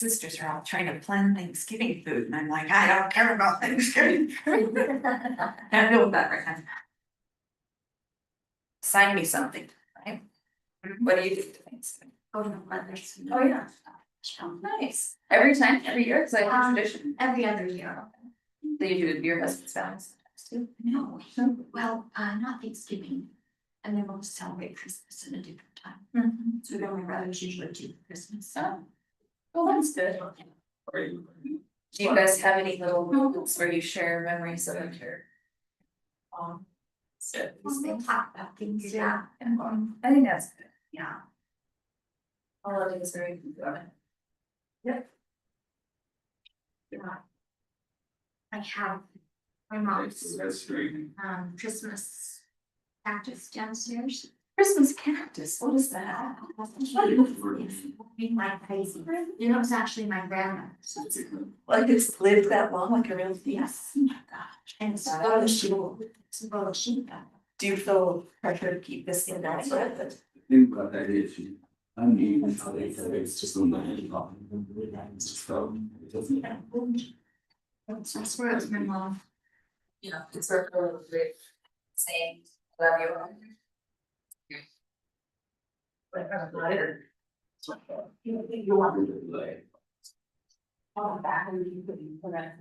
sisters are all trying to plan Thanksgiving food, and I'm like, I don't care about Thanksgiving food. I know that right now. Sign me something, right? What do you do for Thanksgiving? Go to the mothers. Oh, yeah. Nice. Every time, every year, it's like a tradition. Every other year. Do you do it with your husband's family too? No, well, not Thanksgiving. And then we'll celebrate Christmas at a different time. So we don't rather usually do Christmas. Oh. Well, that's good. Do you guys have any little moments where you share memories of your? So We'll talk about things, yeah. I think that's good. Yeah. All of it is very good. Yeah. I have my mom's Christmas cactus downstairs. Christmas cactus, what is that? Being like crazy. You know, it's actually my grandmother's. Like it's lived that long, like a real thing? Yes. Oh my gosh. And it's full of sheep. It's full of sheep. Do you feel pressure to keep this in that? Think about that issue. I mean, it's just on the. So. That's where it's my mom. Yeah, it's a really great saying, love you. But I'm not here. You want to oh, back and you put it.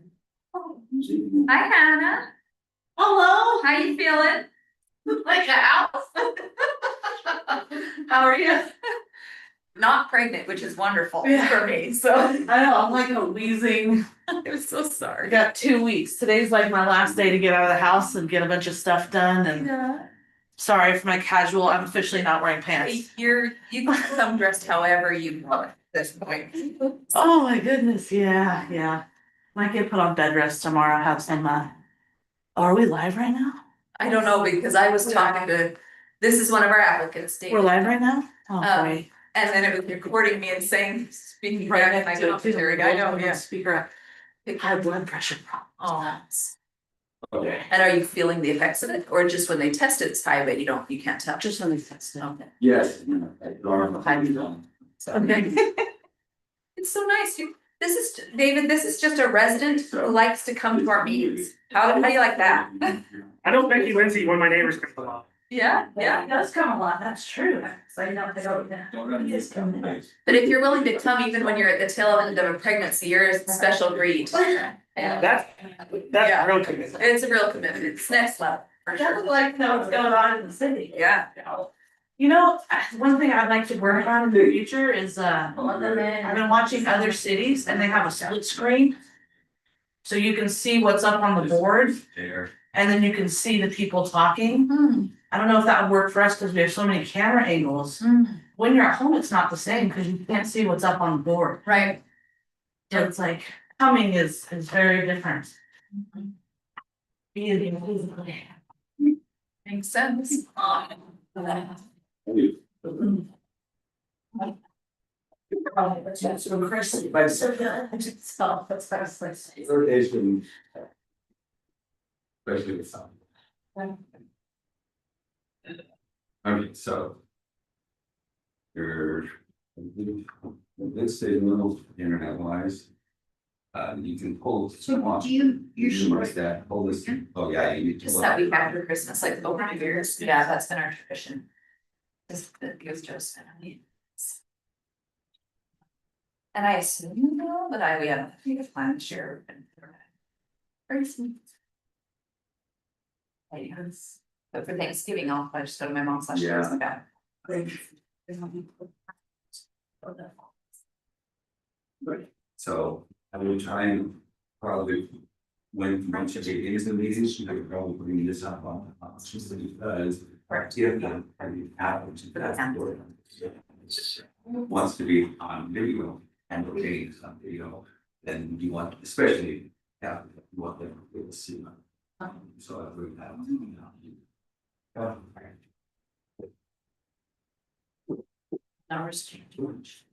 Hi Hannah. Hello, how you feeling? Like a house. How are you? Not pregnant, which is wonderful for me, so. I know, I'm like a wheezing. I'm so I sorry. got 2 weeks. Today's like my last day to get out of the house and get a bunch of stuff done, and Yeah. sorry for my casual, I'm officially not wearing pants. You can come dressed however you want at this point. Oh my goodness, yeah. Might get put on bed rest tomorrow, have some are we live right now? I don't know, because I was talking to, this is one of our applicants, David. We're live right now? Oh, great. And then it was recording me and saying, speaking right at my computer, I know, yeah. Speaker, high blood pressure Oh. Okay. And are you feeling the effects of it, or just when they test it, it's high, but you can't tell? just when they text it. Okay. Yes. Okay. It's so nice, this is, David, this is just a resident who likes to come to our meetings. How do you like that? I know Becky Lindsay, one of my neighbors, comes along. Yeah, yeah. It does come a lot, that's true. So you don't But if you're willing to come even when you're at the tail end of a pregnancy, you're a special breed. Yeah. That's Yeah. real commitment. It's a real commitment, it's next level, for I would sure. like to know what's going on in the city. Yeah. You know, one thing I'd like to work on in the future is, I've been watching other cities and they have a split screen. So you can see what's up on the board There. and then you can see the people talking. I don't know if that would work for us because we have so many camera angles. When you're at home, it's not the same because you can't see what's up on the board. Right. So it's like, coming is very different. Being physically. Makes sense. Third day's been. Especially with some. Okay, so. You're. This state little internet wise. You can pull. So do you usually? Like that, pull this, oh yeah, you. Just that week after Christmas, like over the years, yeah, that's been our tradition. Just that gives Joe's family. And I assume you know, but we have a plan to share. Very sweet. Yes. But for Thanksgiving off, I just go to my mom's last year, like that. So I will try and probably. When once you get into the meetings, you could probably bring this up on, just because. Give them, and out to that board. Wants to be on video and looking on video, then you want, especially, yeah, you want them to be able to see. So I bring that. Hours change.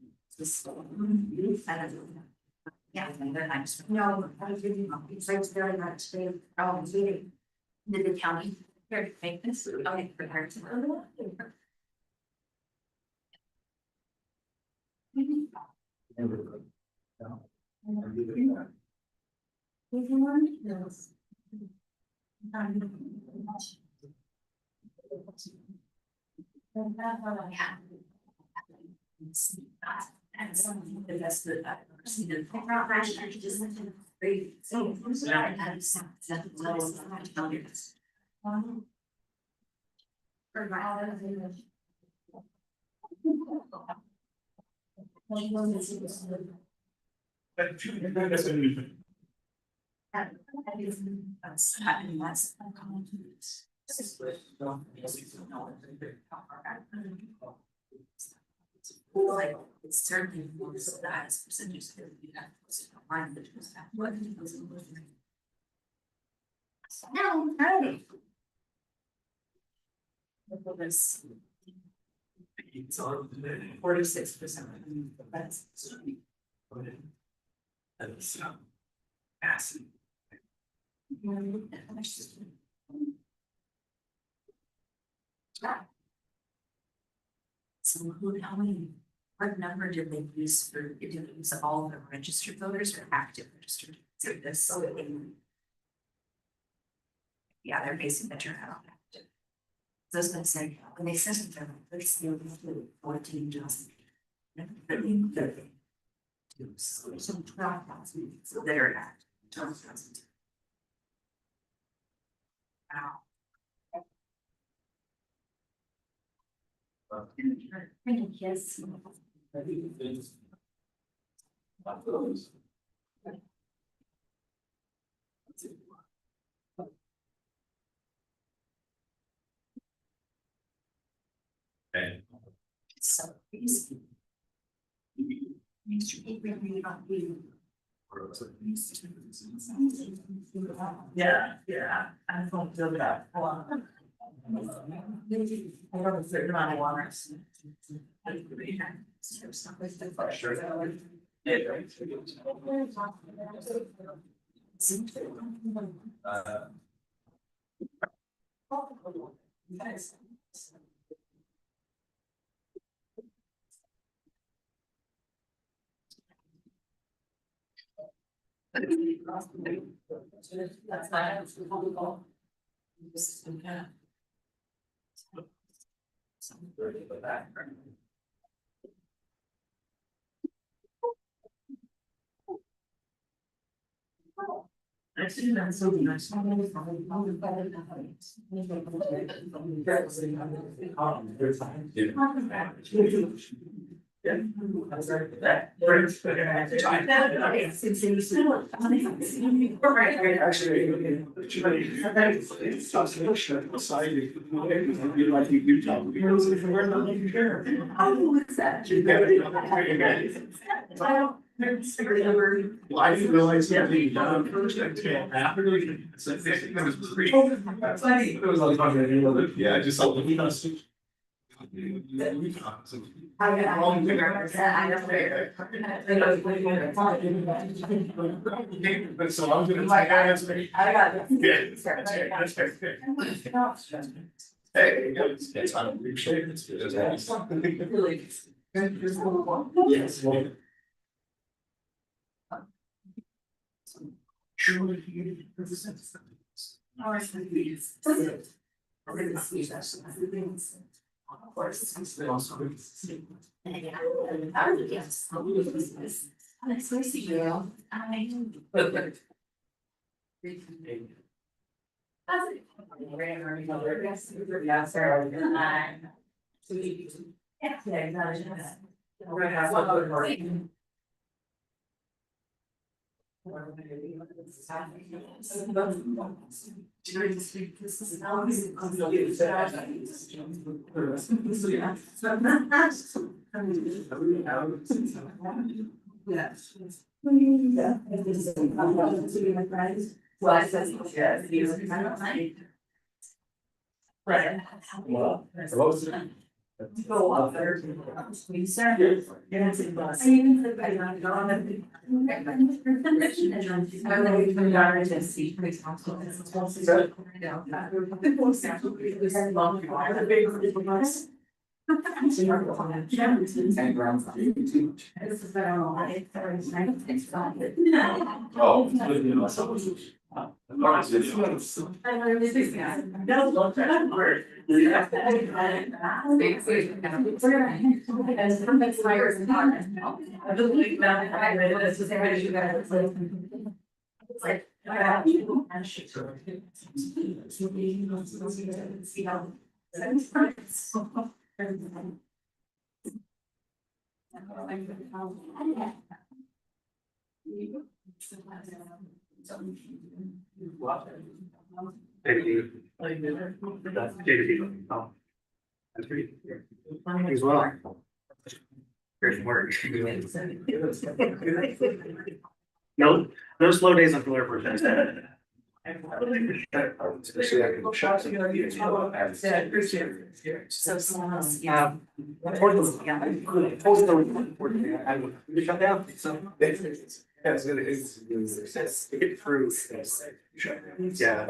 Yeah, no, I didn't, it's very much, they, did the county. Here, make this, okay, for her to. And some of the best that I've ever seen. I brought my shirt just like in great. So. I had some. Like, it's certainly more so that as percentages that we have. Line that was that. What was it? No, right. Look at this. It's on. 46%. That's. That's acid. So who, how many, what number did they use for, did they use all the registered voters or active registered? So this. Yeah, they're basing the turnout on active. So I was gonna say, when they said that they're still 14,000. So 12,000, so they're at 12,000. Wow. Yes. Okay. So easy. Yeah, I don't feel that. I have a certain amount of water. That's not. This is okay. I've seen that so nice. Well, I didn't realize that being done first, I can't happen. It's like, it was pretty. It was like, yeah, I just. But so I'm gonna. I got it. Yeah, that's fair. Hey, it's on a big shape, it's good. Yes. Of course. Yes. Nice to see you. Right. Well, Go up there. We serve. It's like. As well. Great work. No, no slow days on Fuller for Thursday. So someone's. Shut down. Get through. Yeah.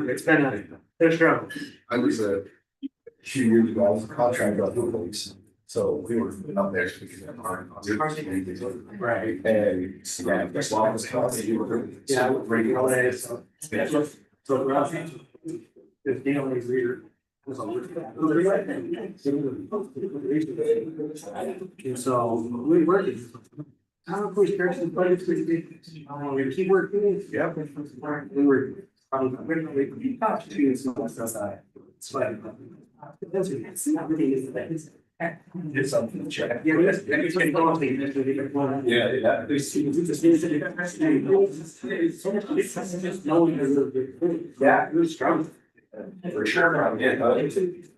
It's been a struggle. I was a few years ago, I was a contractor on the police, so we were up there. Right. And, yeah, that's why I was constantly. Yeah, regular. So the daily reader. And so we worked. I don't know if we started, but it's we keep working. Yeah. We were probably two so it's fine. Did something to check. Yeah, it's been going. Yeah. Yeah, it was strong. For sure, yeah,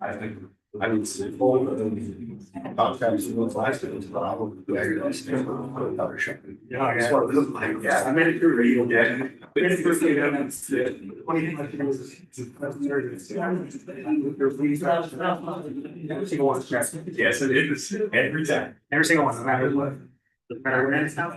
I think, I would say, all of them, contracts in those last ones, but I would. Another shot. Yeah, That's what it looked like, yeah. I made it through radio. Yeah. I made it through radio. Every single one. Yes, it is, every time. Every single one, no matter what. No matter when it's out.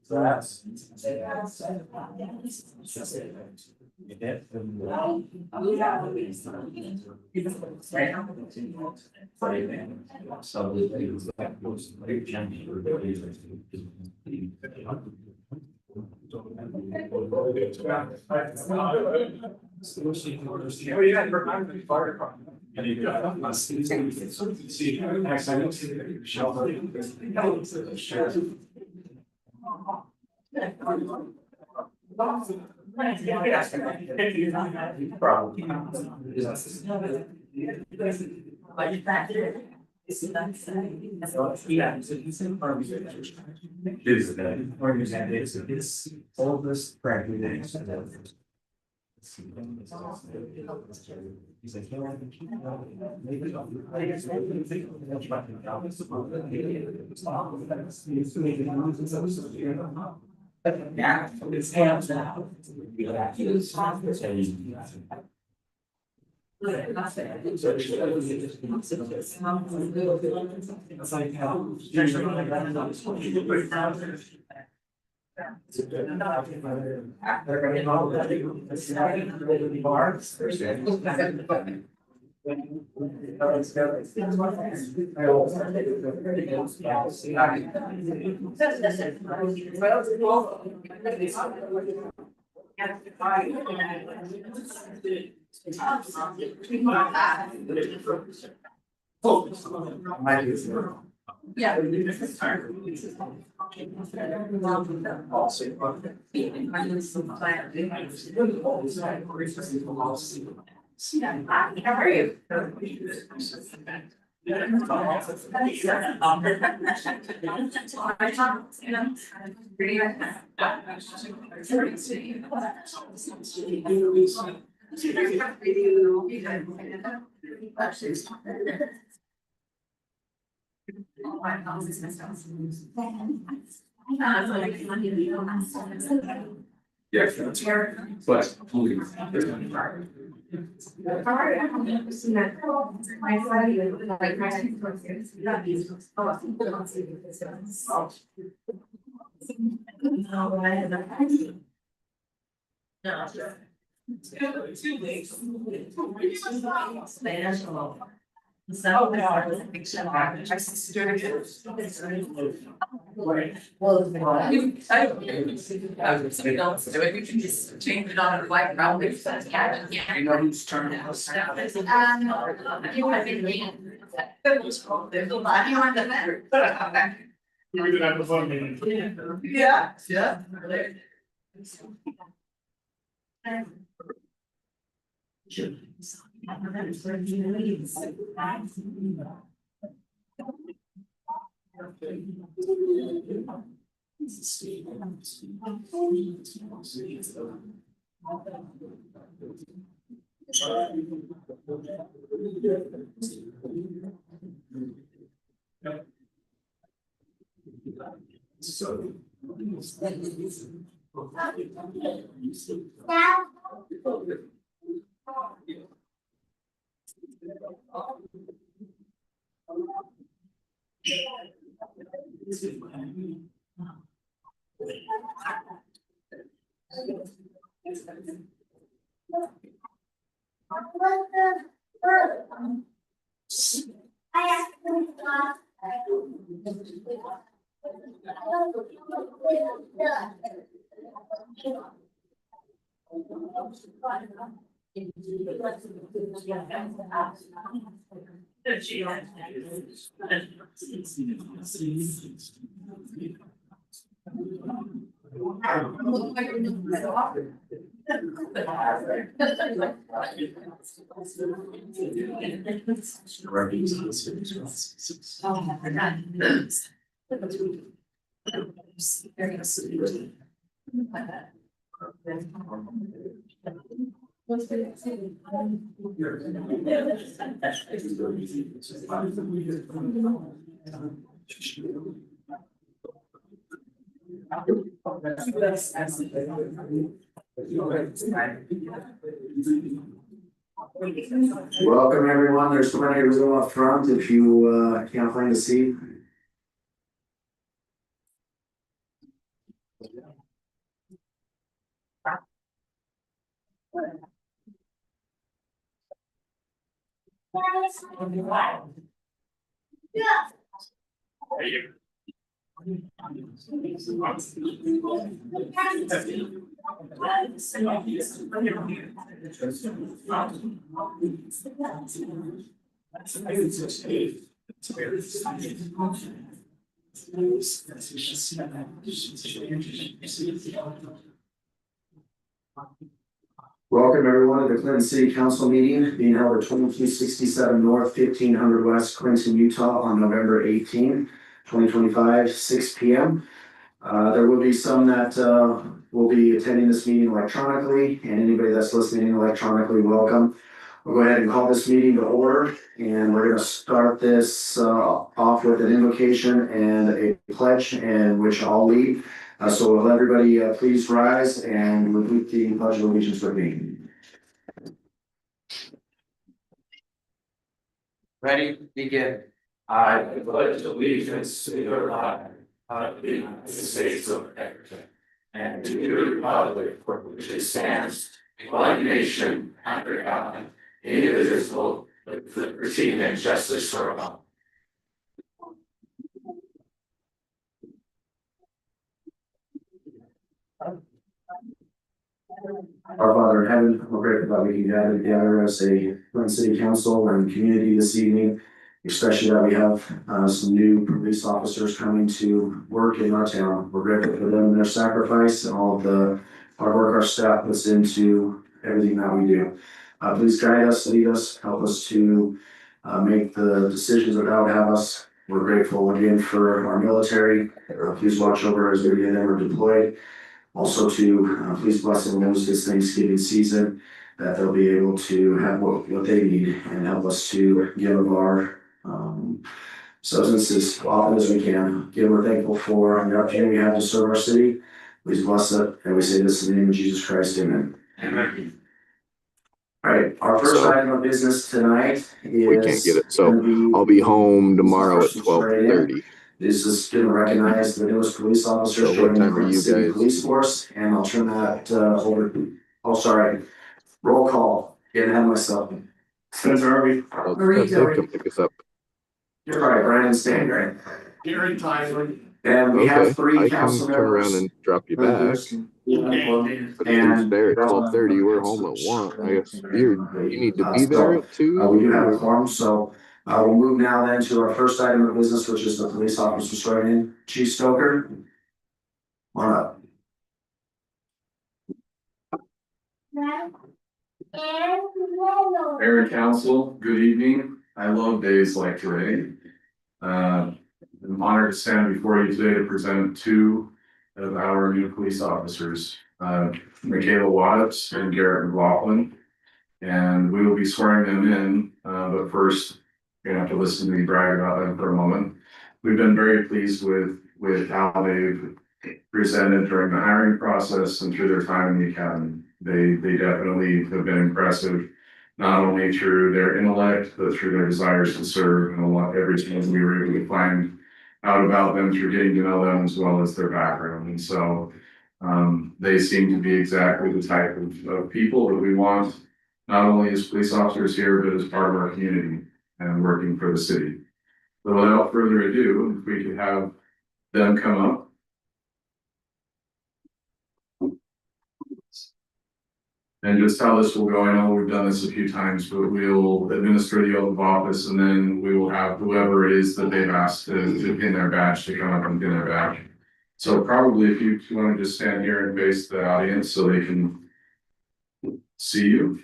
So that's. Oh, yeah, I'm the fire department. And you got. It's oldest practice. He's like, yeah, I can keep yeah, it's hands now. It's like how. Yeah. How are you? Yes, but. You can just change it on a white round. Yeah. You know whose turn it was? You want to be. You want the better. We did have the fun meeting. Yeah, yeah. So. Welcome, everyone. There's plenty of room up front if you can't find a seat. Welcome, everyone, to the Clinton City Council meeting being held at 2267 North, 1500 West, Clinton, Utah on November 18, 2025, 6 p.m. There will be some that will be attending this meeting electronically, and anybody that's listening electronically, welcome. We'll go ahead and call this meeting to order, and we're going to start this off with an invocation and a pledge, and which I'll lead. So will everybody please rise and repeat the Pledge of Allegiance with me. Ready, begin. I pledge allegiance to your flag of the United States of America and to the republic for which it stands, one nation under God, indivisible, with liberty and justice for all. Our Father in heaven, we're grateful that we can gather together as a Clinton City Council and community this evening, especially that we have some new police officers coming to work in our town. We're grateful for them and their sacrifice and all of the hard work our staff puts into everything that we do. Please guide us, lead us, help us to make the decisions that God would have us. We're grateful again for our military. Please watch over as we get them are deployed. Also to please bless and bless this Thanksgiving season. that they'll be able to have what they need and help us to give of our substances as often as we can. Again, we're thankful for the opportunity we have to serve our city. Please bless it, and we say this in the name of Jesus Christ, amen. Amen. All right, our first So- item of business tonight is. We can't get it, so gonna I'll be home tomorrow at Officers 12:30. This is going to recognize the newest police officers So what joining time are the you city guys? police force, and I'll turn that over. Oh, sorry. Roll call. Getting ahead of myself. Spencer Harvey. They'll come pick us up. You're right, Brandon Stanger. Gary Tyler. And we Okay, have three I can council turn around members. and drop you back. But since it's there at 12:30, we're home at 1. I guess you need to be there at 2. We do have a forum, so we'll move now then to our first item of business, which is the police officer swearing in. Chief Stoker. On up. Mayor and council, good evening. I love days like today. I'm honored to stand before you today to present two of our new police officers, Michaela Watts and Garrett McLaughlin. And we will be swearing them in, but first, you're gonna have to listen to me brag about them for a moment. We've been very pleased with how they've presented during the hiring process and through their time in the academy. They definitely have been impressive, not only through their intellect, but through their desires to serve, and everything we were able to find out about them through getting to know them as well as their background. And so they seem to be exactly the type of people that we want, not only as police officers here, but as part of our community and working for the city. So without further ado, if we could have them come up. And just how this will go, I know we've done this a few times, but we'll administer the oath of office, and then we will have whoever it is that they've asked to pin their badge to come up and pin their badge. So probably if you want to just stand here and face the audience so they can see you.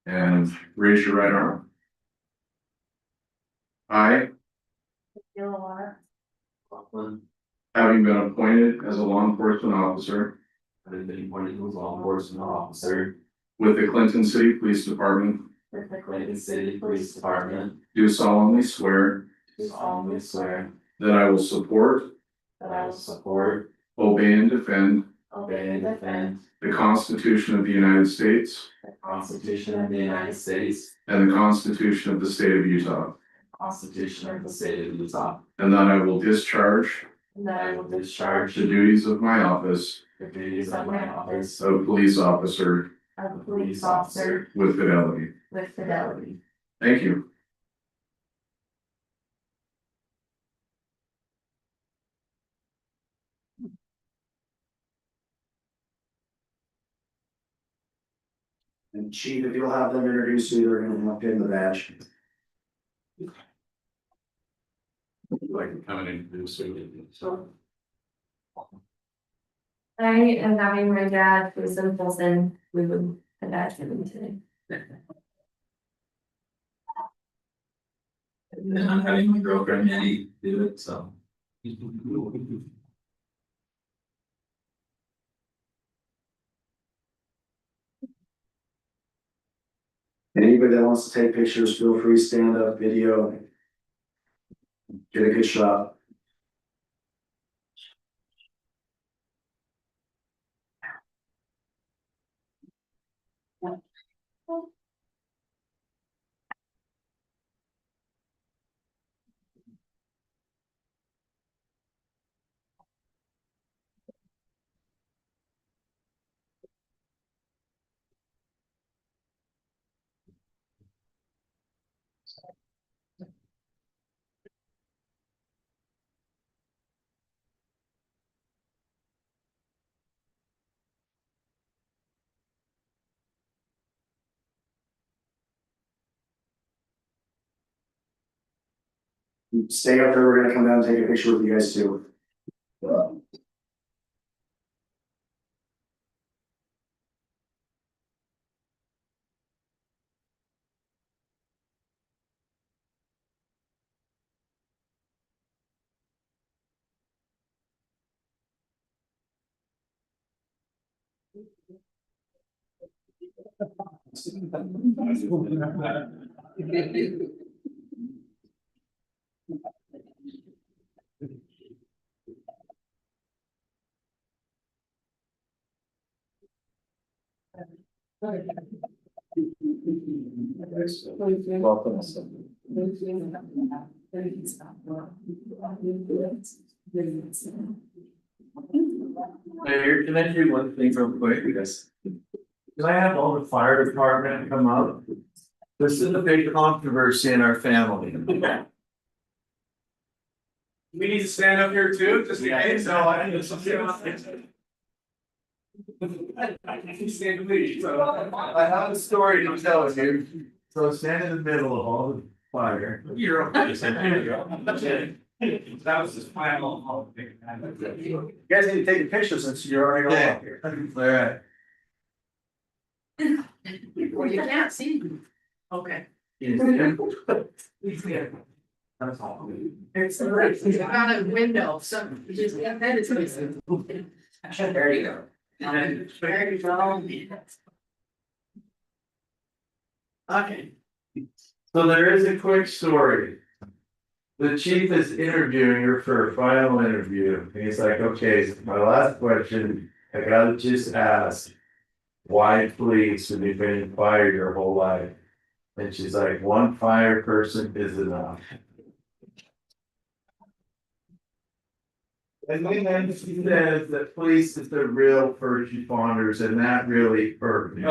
And raise your right arm. I, having been appointed as a law enforcement officer I've been appointed as law enforcement officer with the Clinton City Police Department, with the Clinton City Police Department. do solemnly swear Do solemnly swear that I will support, that I will support, obey, and defend obey, and defend the Constitution of the United States the Constitution of the United States, and the Constitution of the State of Utah, the Constitution of the State of Utah, and that I will discharge and that I will discharge the duties of my office the duties of my office of police officer of a police officer with fidelity. with fidelity. Thank you. And Chief, if you'll have them introduce you, they're gonna have pin the badge. Like to come and introduce you. I am having my dad, Jason Wilson, we would have that for him today. And then I'm having my girlfriend Eddie do it, so. Anybody that wants to take pictures, feel free, stand up, video. Get a good shot. Stay up there, we're gonna come down and take a picture with you guys too. Welcome. Mayor, can I do one thing real quick? Yes. Can I have all the fire department come up? This is a big controversy in our family. We need to stand up here too, just in case. No, I think I have a story to tell you. So stand in the middle of all the fire. You're okay. There you go. That was his final. You guys need to take a picture since you're already all up here. All right. Well, you can't see. Okay. That's all. It's not a window, so you just get that it's. There you go. There you go. Okay. So there is a quick story. The chief is interviewing her for a final interview, and he's like, okay, so my last question, I gotta just ask. Why police when you've been fired your whole life? And she's like, one fire person is enough. And then she says that police is the real first responders, and that really hurt me.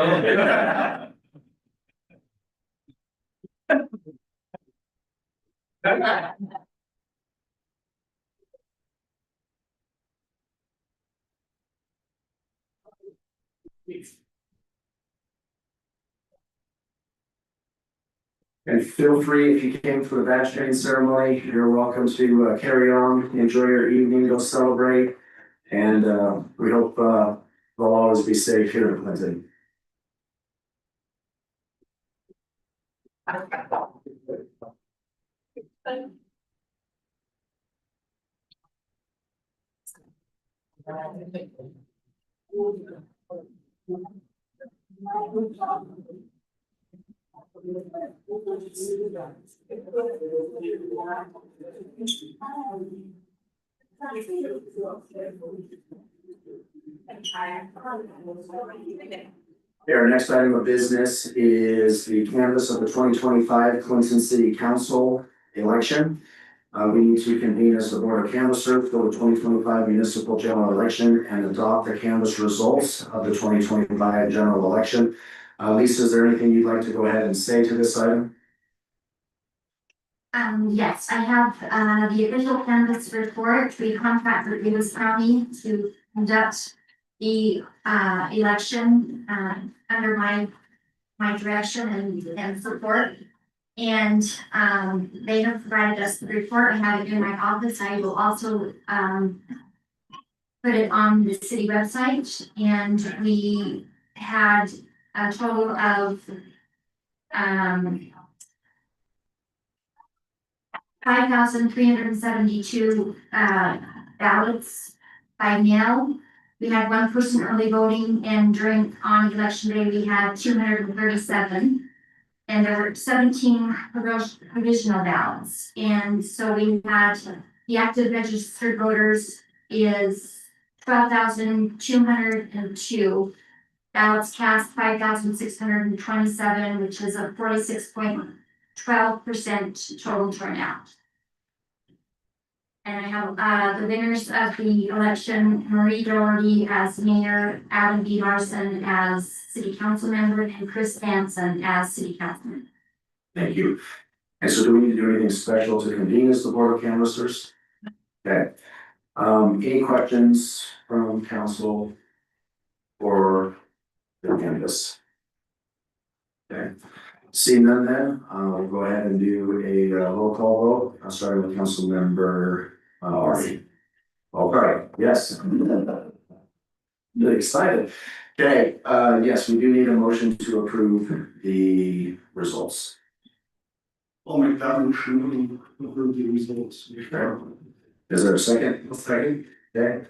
And feel free, if you came for the badge training ceremony, you're welcome to carry on, enjoy your evening, go celebrate. And we hope we'll always be safe here in Clinton. Our next item of business is the canvass of the 2025 Clinton City Council election. We need to convene as the Board of Canvassers for the 2025 municipal general election and adopt the canvass results of the 2025 general election. Lisa, is there anything you'd like to go ahead and say to this item? Yes, I have the official canvas report. We contracted Lewis County to conduct the election under my direction and support. And they have provided us the report. I have it in my office. I will also put it on the city website. And we had a total of 5,372 ballots by mail. We had one person early voting, and on election day, we had 237. And there were 17 provisional ballots. And so we had the active registered voters is 12,202. Ballots cast 5,627, which is a 46.12% total turnout. And I have the winners of the election: Marie Doherty as mayor, Adam B. Larson as city council member, and Chris Hansen as city councilman. Thank you. And so do we need to do anything special to convene as the Board of Canvassers? Okay. Any questions from council or the canvas? Okay. Seeing none then, I'll go ahead and do a roll call vote. I'll start with council member Artie. All right, yes. Really excited. Okay, yes, we do need a motion to approve the results. I'll make that motion to approve the results. Okay. Is there a second? A second. Okay,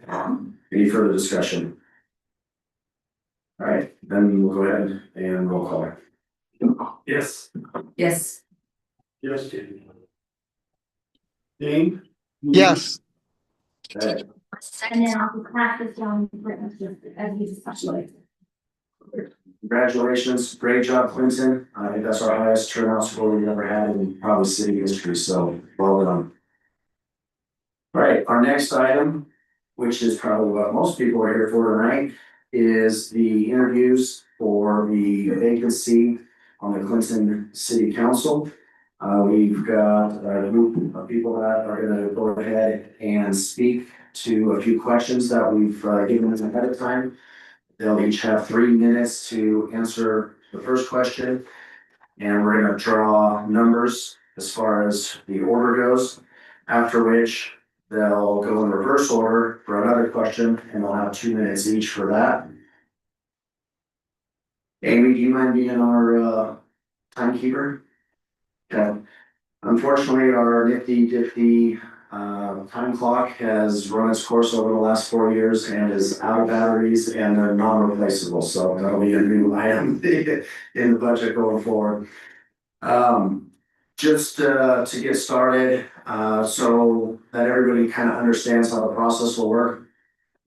any further discussion? All right, then we'll go ahead and roll call. Yes. Yes. Yes, Jamie. Dane? Yes. Ed? And then I'll pass this down as we discussed. Congratulations, great job, Clinton. I think that's our highest turnout score we've ever had in probably city history, so well done. All right, our next item, which is probably what most people are here for tonight, is the interviews for the vacancy on the Clinton City Council. We've got a group of people that are gonna go ahead and speak to a few questions that we've given them ahead of time. They'll each have 3 minutes to answer the first question. And we're gonna draw numbers as far as the order goes. After which, they'll go in reverse order for another question, and they'll have 2 minutes each for that. Amy, do you mind being our timekeeper? Okay. Unfortunately, our nifty time clock has run its course over the last 4 years and is out of batteries and they're non-replaceable, so that'll be a new item in the budget going forward. Just to get started, so that everybody kind of understands how the process will work.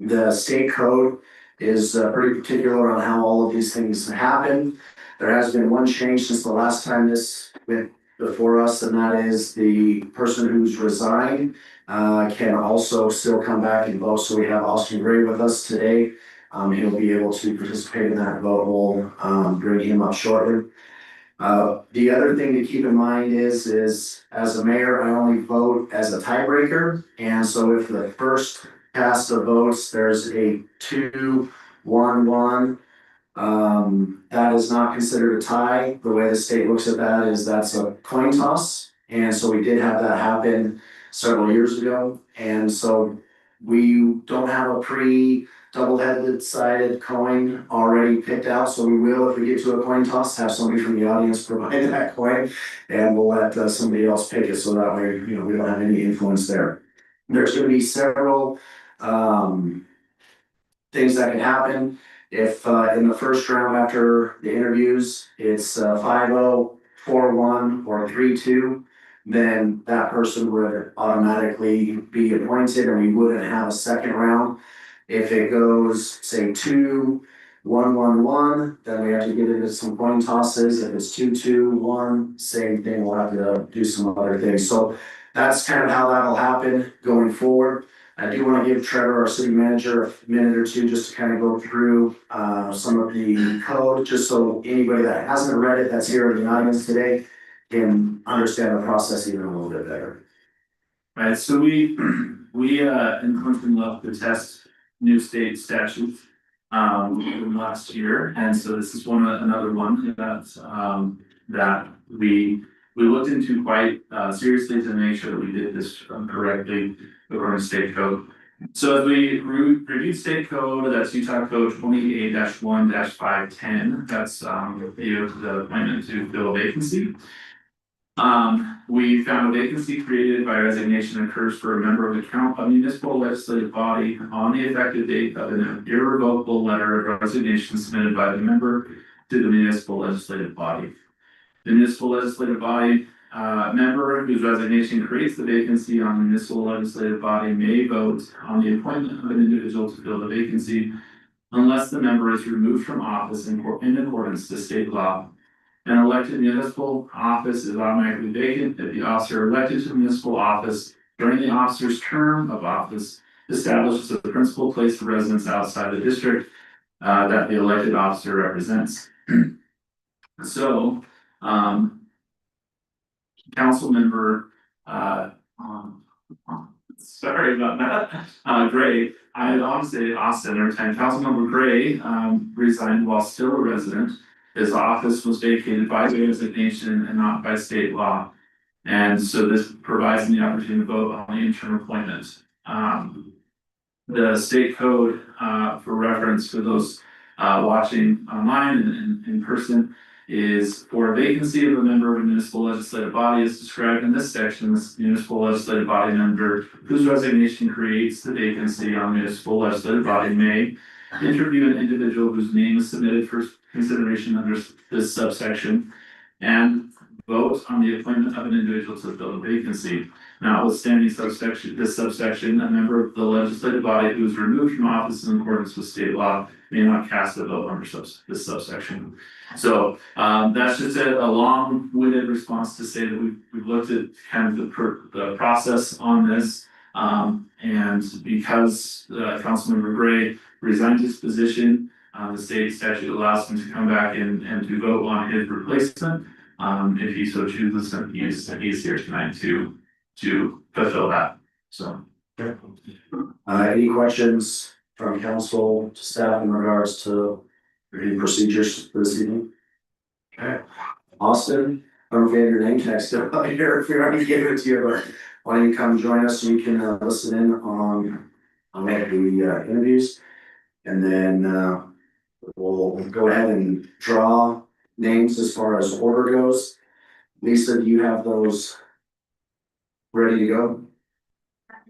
The state code is pretty particular on how all of these things happen. There has been one change since the last time this went before us, and that is the person who's resigned can also still come back and vote. So we have Austin Gray with us today. He'll be able to participate in that vote. We'll bring him up shortly. The other thing to keep in mind is as a mayor, I only vote as a tiebreaker. And so if the first cast of votes, there's a 2-1-1, that is not considered a tie. The way the state looks at that is that's a coin toss. And so we did have that happen several years ago. And so we don't have a double-headed sided coin already picked out, so we will, if we get to a coin toss, have somebody from the audience provide that coin, and we'll let somebody else pick it, so that way, we don't have any influence there. There's gonna be several things that can happen. If in the first round after the interviews, it's 5-0, 4-1, or 3-2, then that person would automatically be appointed and we wouldn't have a second round. If it goes, say, 2-1-1-1, then we have to get into some coin tosses. If it's 2-2-1, same thing, we'll have to do some other things. So that's kind of how that'll happen going forward. I do want to give Trevor, our city manager, a minute or two just to kind of go through some of the code, just so anybody that hasn't read it that's here in the audience today can understand the process even a little bit better. Right, so we in Clinton love to test new state statutes last year, and so this is another one that we looked into quite seriously to make sure that we did this correctly according to state code. So as we reviewed state code, that's Utah Code 28-1-510. That's the appointment to fill a vacancy. We found a vacancy created by resignation occurs for a member of a municipal legislative body on the effective date of an irrevocable letter of resignation submitted by the member to the municipal legislative body. The municipal legislative body member whose resignation creates the vacancy on the municipal legislative body may vote on the appointment of an individual to fill the vacancy unless the member is removed from office in accordance to state law. An elected municipal office is automatically vacant if the officer elected to the municipal office during the officer's term of office establishes a principal place of residence outside the district that the elected officer represents. So, council member, sorry about that, Gray, I want to say Austin every time, council member Gray resigned while still a resident. His office was vacated by resignation and not by state law. And so this provides me the opportunity to vote on the interim appointment. The state code, for reference for those watching online and in person, is for a vacancy of a member of a municipal legislative body as described in this section, this municipal legislative body member whose resignation creates the vacancy on municipal legislative body may interview an individual whose name is submitted for consideration under this subsection and vote on the appointment of an individual to fill the vacancy. Notwithstanding this subsection, a member of the legislative body who is removed from office in accordance with state law may not cast a vote under this subsection. So that's just a long-winded response to say that we've looked at kind of the process on this. And because Councilmember Gray resigned his position, the state statute allows him to come back and to vote on his replacement. If he so chooses, and he's here tonight to fulfill that, so. Any questions from council to staff in regards to any procedures for this evening? Okay, Austin, I don't know if you have your name text up here, if you're already giving it to you, but why don't you come join us so you can listen in on the interviews. And then we'll go ahead and draw names as far as order goes. Lisa, do you have those ready to go?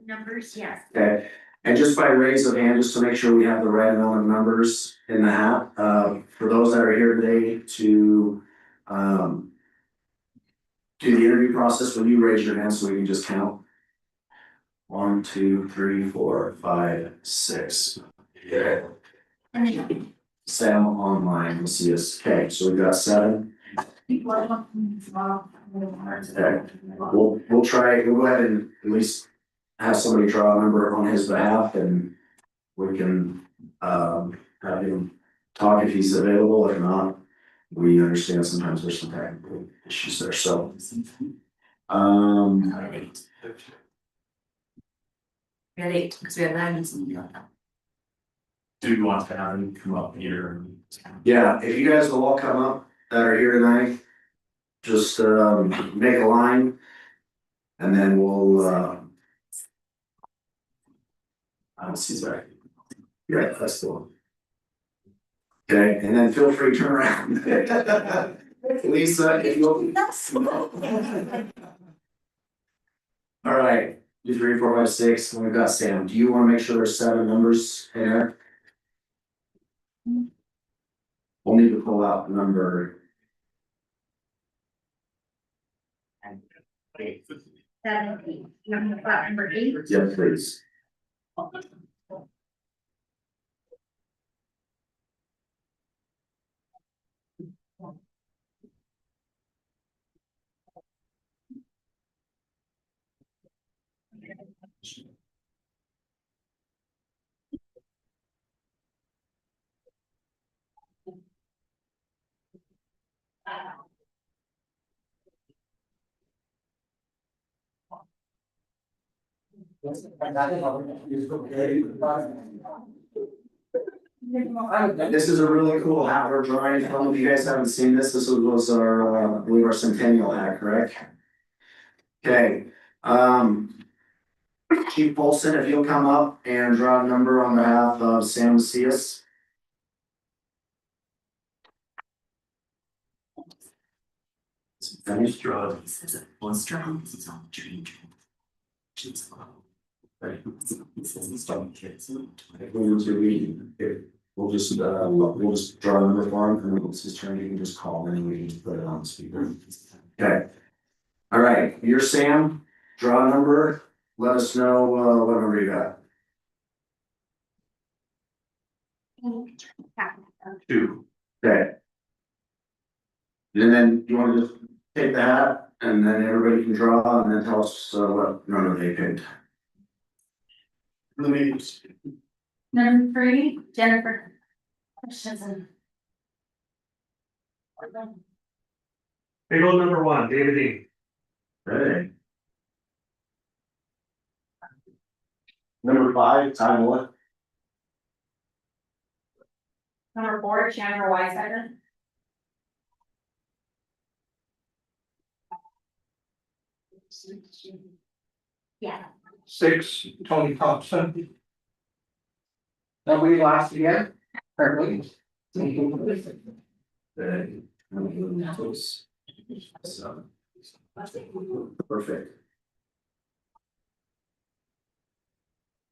Numbers, yes. Okay, and just by raise of hand, just to make sure we have the right amount of numbers in the hat, for those that are here today to do the interview process, when you raise your hand so we can just count. 1, 2, 3, 4, 5, 6. Yeah. Sam online, let's see this. Okay, so we've got 7. Okay, we'll try, we'll go ahead and at least have somebody draw a number on his behalf and we can have him talk if he's available. If not, we understand sometimes there's some technical issues there, so. We had 8, because we had 9 and something. Do you want to have him come up here? Yeah, if you guys will all come up that are here tonight, just make a line. And then we'll see back. Yeah, that's the one. Okay, and then feel free to turn around. Lisa, if you'll. All right, 2, 3, 4, 5, 6, and we've got Sam. Do you want to make sure there's 7 numbers in there? We'll need to pull out number. 17. Number 8. Yeah, please. This is a really cool hat we're drawing. If some of you guys haven't seen this, this was our, I believe our centennial hat, correct? Okay, Chief Polson, if you'll come up and draw a number on behalf of Sam Macias. Finished draw. We'll just draw a number for him, and when it's his turn, you can just call, and then we can just put it on speaker. Okay. All right, you're Sam, draw a number, let us know what number you got. 2. Okay. And then you want to just take the hat, and then everybody can draw, and then tell us what number they picked. Number 3, Jennifer. Hutchinson. Big old number 1, David E. Ready. Number 5, Time what? Number 4, Chandler Weissider. Yeah. 6, Tony Thompson. Nobody lost again? Apparently. So. Perfect.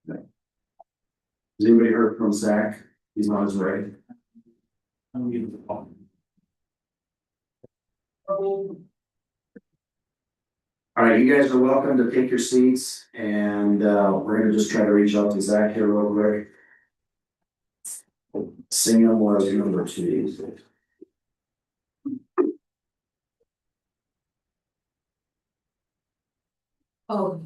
Has anybody heard from Zach? He's on his way. All right, you guys are welcome to take your seats, and we're gonna just try to reach out to Zach here real quick. Singham was number 2. Oh.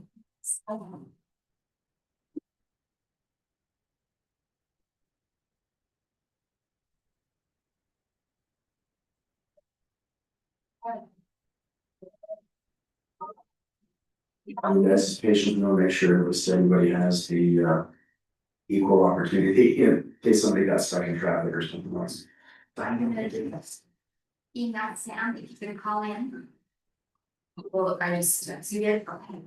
You guys patient, we'll make sure that everybody has the equal opportunity in case somebody got stuck in traffic or something else. I'm gonna do this. Email Sam if you can call in. Well, I just, You did, okay.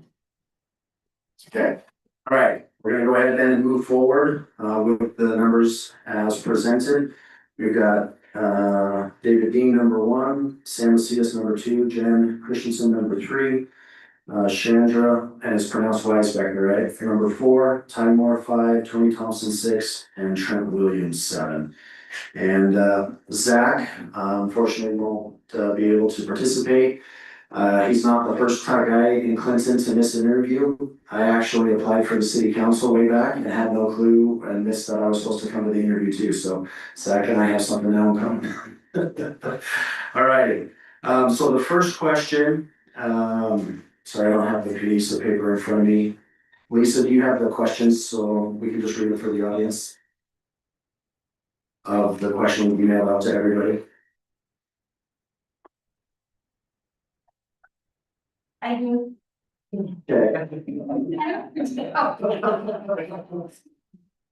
Okay, all right, we're gonna go ahead then and move forward with the numbers as presented. We've got David Dean, number 1, Sam Macias, number 2, Jen Christensen, number 3. Chandra, and it's pronounced Weisbecker, right? Number 4, Ty Moore 5, Tony Thompson 6, and Trent Williams 7. And Zach, unfortunately won't be able to participate. He's not the first guy in Clinton to miss an interview. I actually applied for the city council way back and had no clue and missed that I was supposed to come to the interview too. So Zach and I have something now coming. All righty. So the first question, sorry, I don't have the piece of paper in front of me. Lisa, do you have the questions so we can just read it for the audience? Of the question we mailed out to everybody. I do. Okay.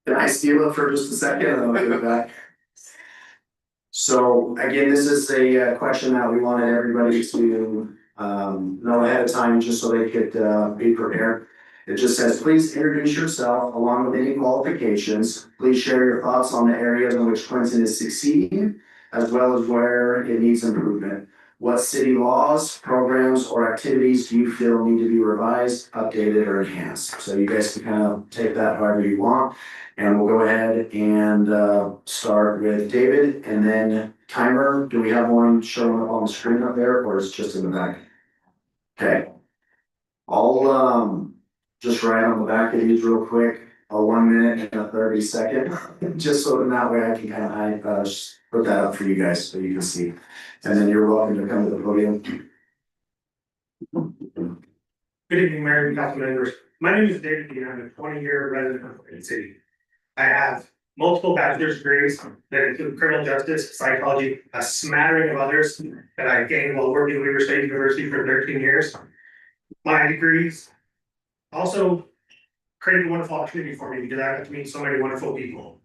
Can I steal it for just a second and then I'll give it back? So again, this is a question that we wanted everybody to know ahead of time, just so they could be prepared. It just says, please introduce yourself along with any qualifications. Please share your thoughts on the areas in which Clinton is succeeding, as well as where it needs improvement. What city laws, programs, or activities do you feel need to be revised, updated, or enhanced? So you guys can kind of take that however you want. And we'll go ahead and start with David, and then timer. Do we have one showing up on the screen up there, or is it just in the back? Okay. I'll just write on the back of these real quick, a 1 minute and a 30-second, just so that way I can kind of put that up for you guys so you can see. And then you're welcome to come to the podium. Good evening, Mayor and council members. My name is David Dean. I'm a 20-year resident of Clinton City. I have multiple bachelor's degrees that include criminal justice, psychology, a smattering of others that I gained while working at Weaver State University for 13 years. My degrees also created a wonderful opportunity for me because I got to meet so many wonderful people.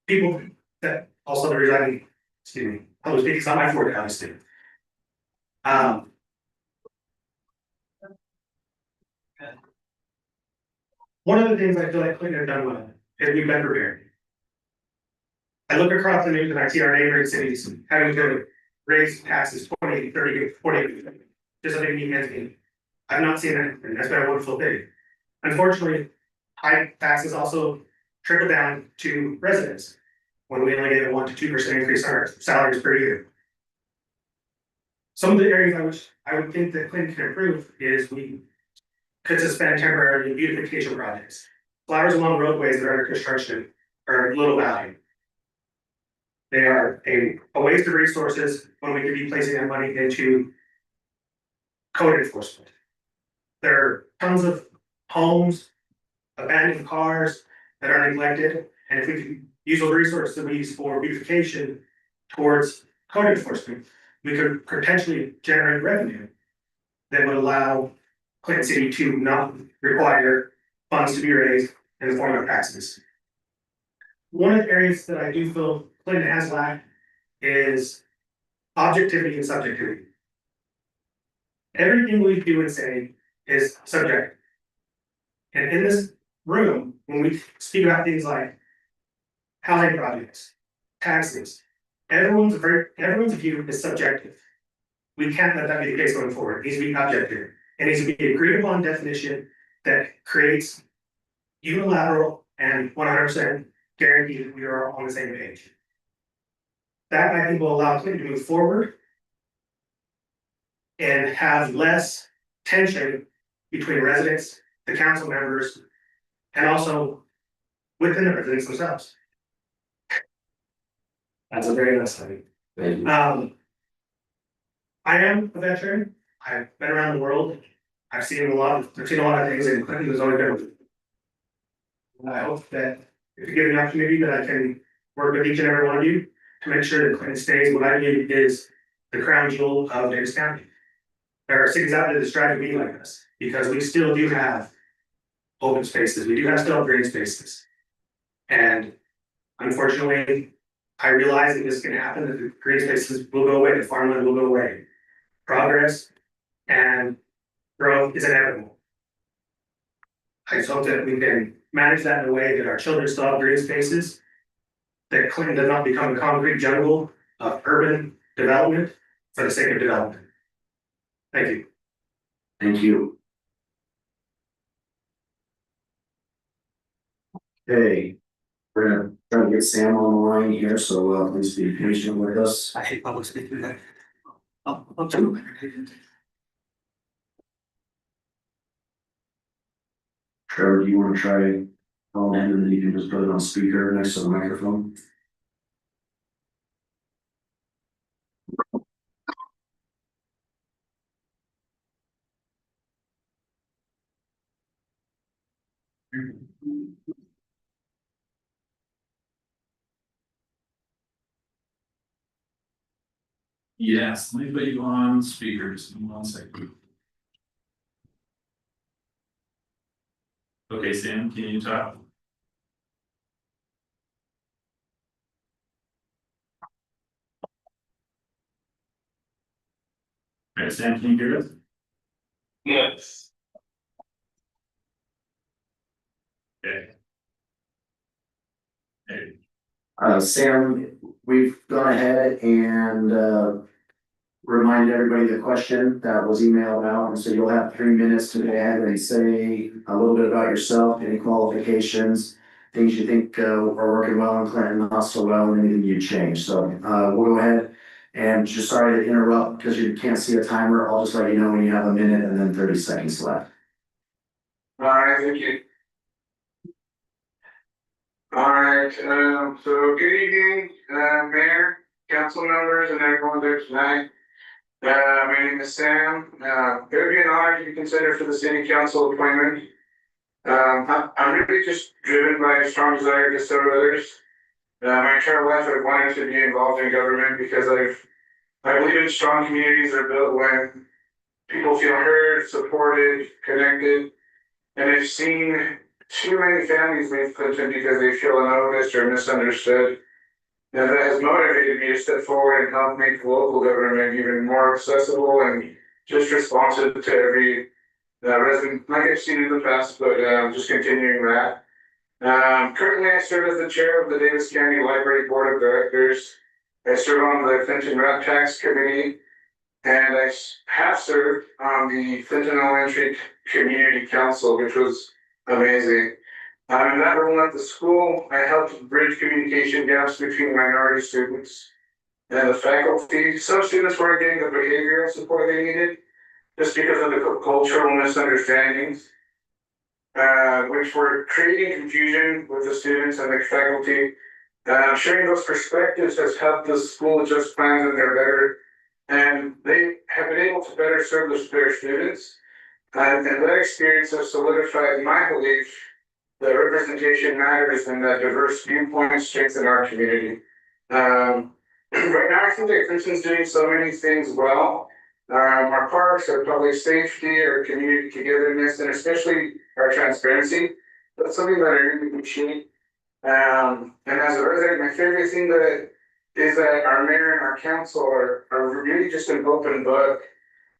People that also the reason I was speaking, it's not my forte, honestly. One of the things I feel like Clinton has done well is we've been prepared. I look across the news and I see our neighboring cities having to raise taxes 20, 30, 40, just like me mentioned. I've not seen that, and that's been a wonderful thing. Unfortunately, high taxes also trickle down to residents when we only get a 1 to 2% increase in our salaries per year. Some of the areas which I would think that Clinton can improve is we could suspend temporarily beautification projects. Flowers along roadways that are under construction are of little value. They are a waste of resources when we could be placing that money into code enforcement. There are tons of homes, abandoned cars that are neglected, and if we could use those resources that we use for beautification towards code enforcement, we could potentially generate revenue that would allow Clinton City to not require funds to be raised in the form of taxes. One of the areas that I do feel Clinton has lacked is objectivity and subjectivity. Everything we do and say is subjective. And in this room, when we speak about things like housing projects, taxes, everyone's view is subjective. We can't let that be the case going forward. It needs to be objective. It needs to be an agreed upon definition that creates unilateral and 100% guarantee that we are all on the same page. That I think will allow Clinton to move forward and have less tension between residents, the council members, and also within the residents themselves. That's a very nice thing. I am a veteran. I've been around the world. I've seen a lot of things, and Clinton has always been. And I hope that if you give me an opportunity that I can work with each and every one of you to make sure that Clinton stays what I view is the crown jewel of Davis County. There are cities out there that strive to be like us, because we still do have open spaces, we do have still green spaces. And unfortunately, I realize that this can happen, that the green spaces will go away, the farmland will go away. Progress and growth is inevitable. I just hope that we can manage that in a way that our children still have green spaces, that Clinton does not become a concrete jungle of urban development for the sake of development. Thank you. Thank you. Okay, we're gonna try to get Sam on the line here, so please be patient with us. I hate public speaking. I'll do it. Trevor, do you want to try calling in, and then you can just put it on speaker next to the microphone? Yes, let me put you on speakers in 1 second. Okay, Sam, can you talk? Alright, Sam, can you hear us? Yes. Okay. Hey. Sam, we've gone ahead and reminded everybody the question that was emailed out, and so you'll have 3 minutes to go ahead and say a little bit about yourself, any qualifications, things you think are working well in Clinton, not so well, and anything you'd change. So we'll go ahead and just sorry to interrupt because you can't see a timer. I'll just let you know when you have a minute and then 30 seconds left. All right, thank you. All right, so good evening, Mayor, council members, and everyone there tonight. My name is Sam. It would be an honor to be considered for the city council appointment. I'm really just driven by a strong desire to serve others. My entire life I've wanted to be involved in government because I believe in strong communities are built when people feel heard, supported, connected, and I've seen too many families leave Clinton because they feel unnoticed or misunderstood. And that has motivated me to step forward and help make local government even more accessible and just responsive to every resident, like I've seen in the past, but just continuing that. Currently, I serve as the chair of the Davis County Library Board of Directors. I serve on the Clinton Rep Tax Committee, and I have served on the Clinton Elementary Community Council, which was amazing. In that role at the school, I helped bridge communication gaps between minority students and the faculty. Some students weren't getting the behavioral support they needed just because of the cultural misunderstandings, which were creating confusion with the students and the faculty. Sharing those perspectives has helped the school adjust plans and they're better, and they have been able to better serve their students. And that experience has solidified my belief that representation matters and that diverse viewpoints strengthen our community. Right now, I think that Clinton's doing so many things well. Our parks, our public safety, our community togetherness, and especially our transparency. That's something that I really appreciate. And as a resident, my favorite thing is that our mayor and our council are really just an open book.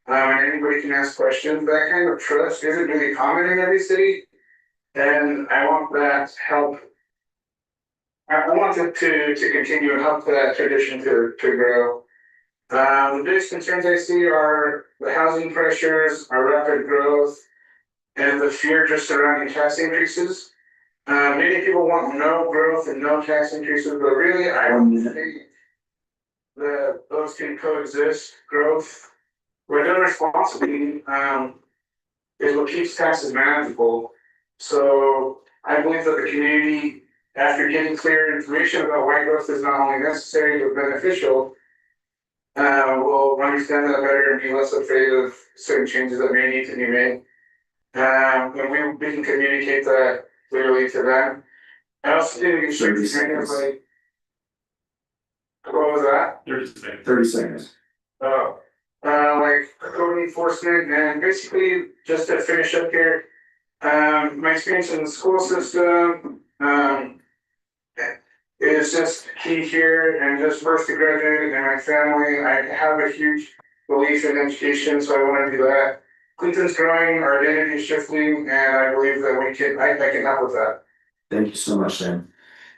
And anybody can ask questions. That kind of trust isn't really common in every city. And I want that help I wanted to continue and help that tradition to grow. The biggest concerns I see are the housing pressures, our rapid growth, and the fear just surrounding tax increases. Many people want no growth and no tax increases, but really, I don't think that those can coexist. Growth, where done responsibly, is what keeps taxes manageable. So I believe that the community, after getting clear information about why growth is not only necessary but beneficial, will understand that better and be less afraid of certain changes that may need to be made. And we can communicate that clearly to them. I also think we can show these things like, what was that? 30 seconds. Like code enforcement, and basically just to finish up here, my experience in the school system, is just key here, and just first to graduate and my family, I have a huge belief in education, so I want to do that. Clinton's growing, our identity is shifting, and I believe that I can help with that. Thank you so much, Sam.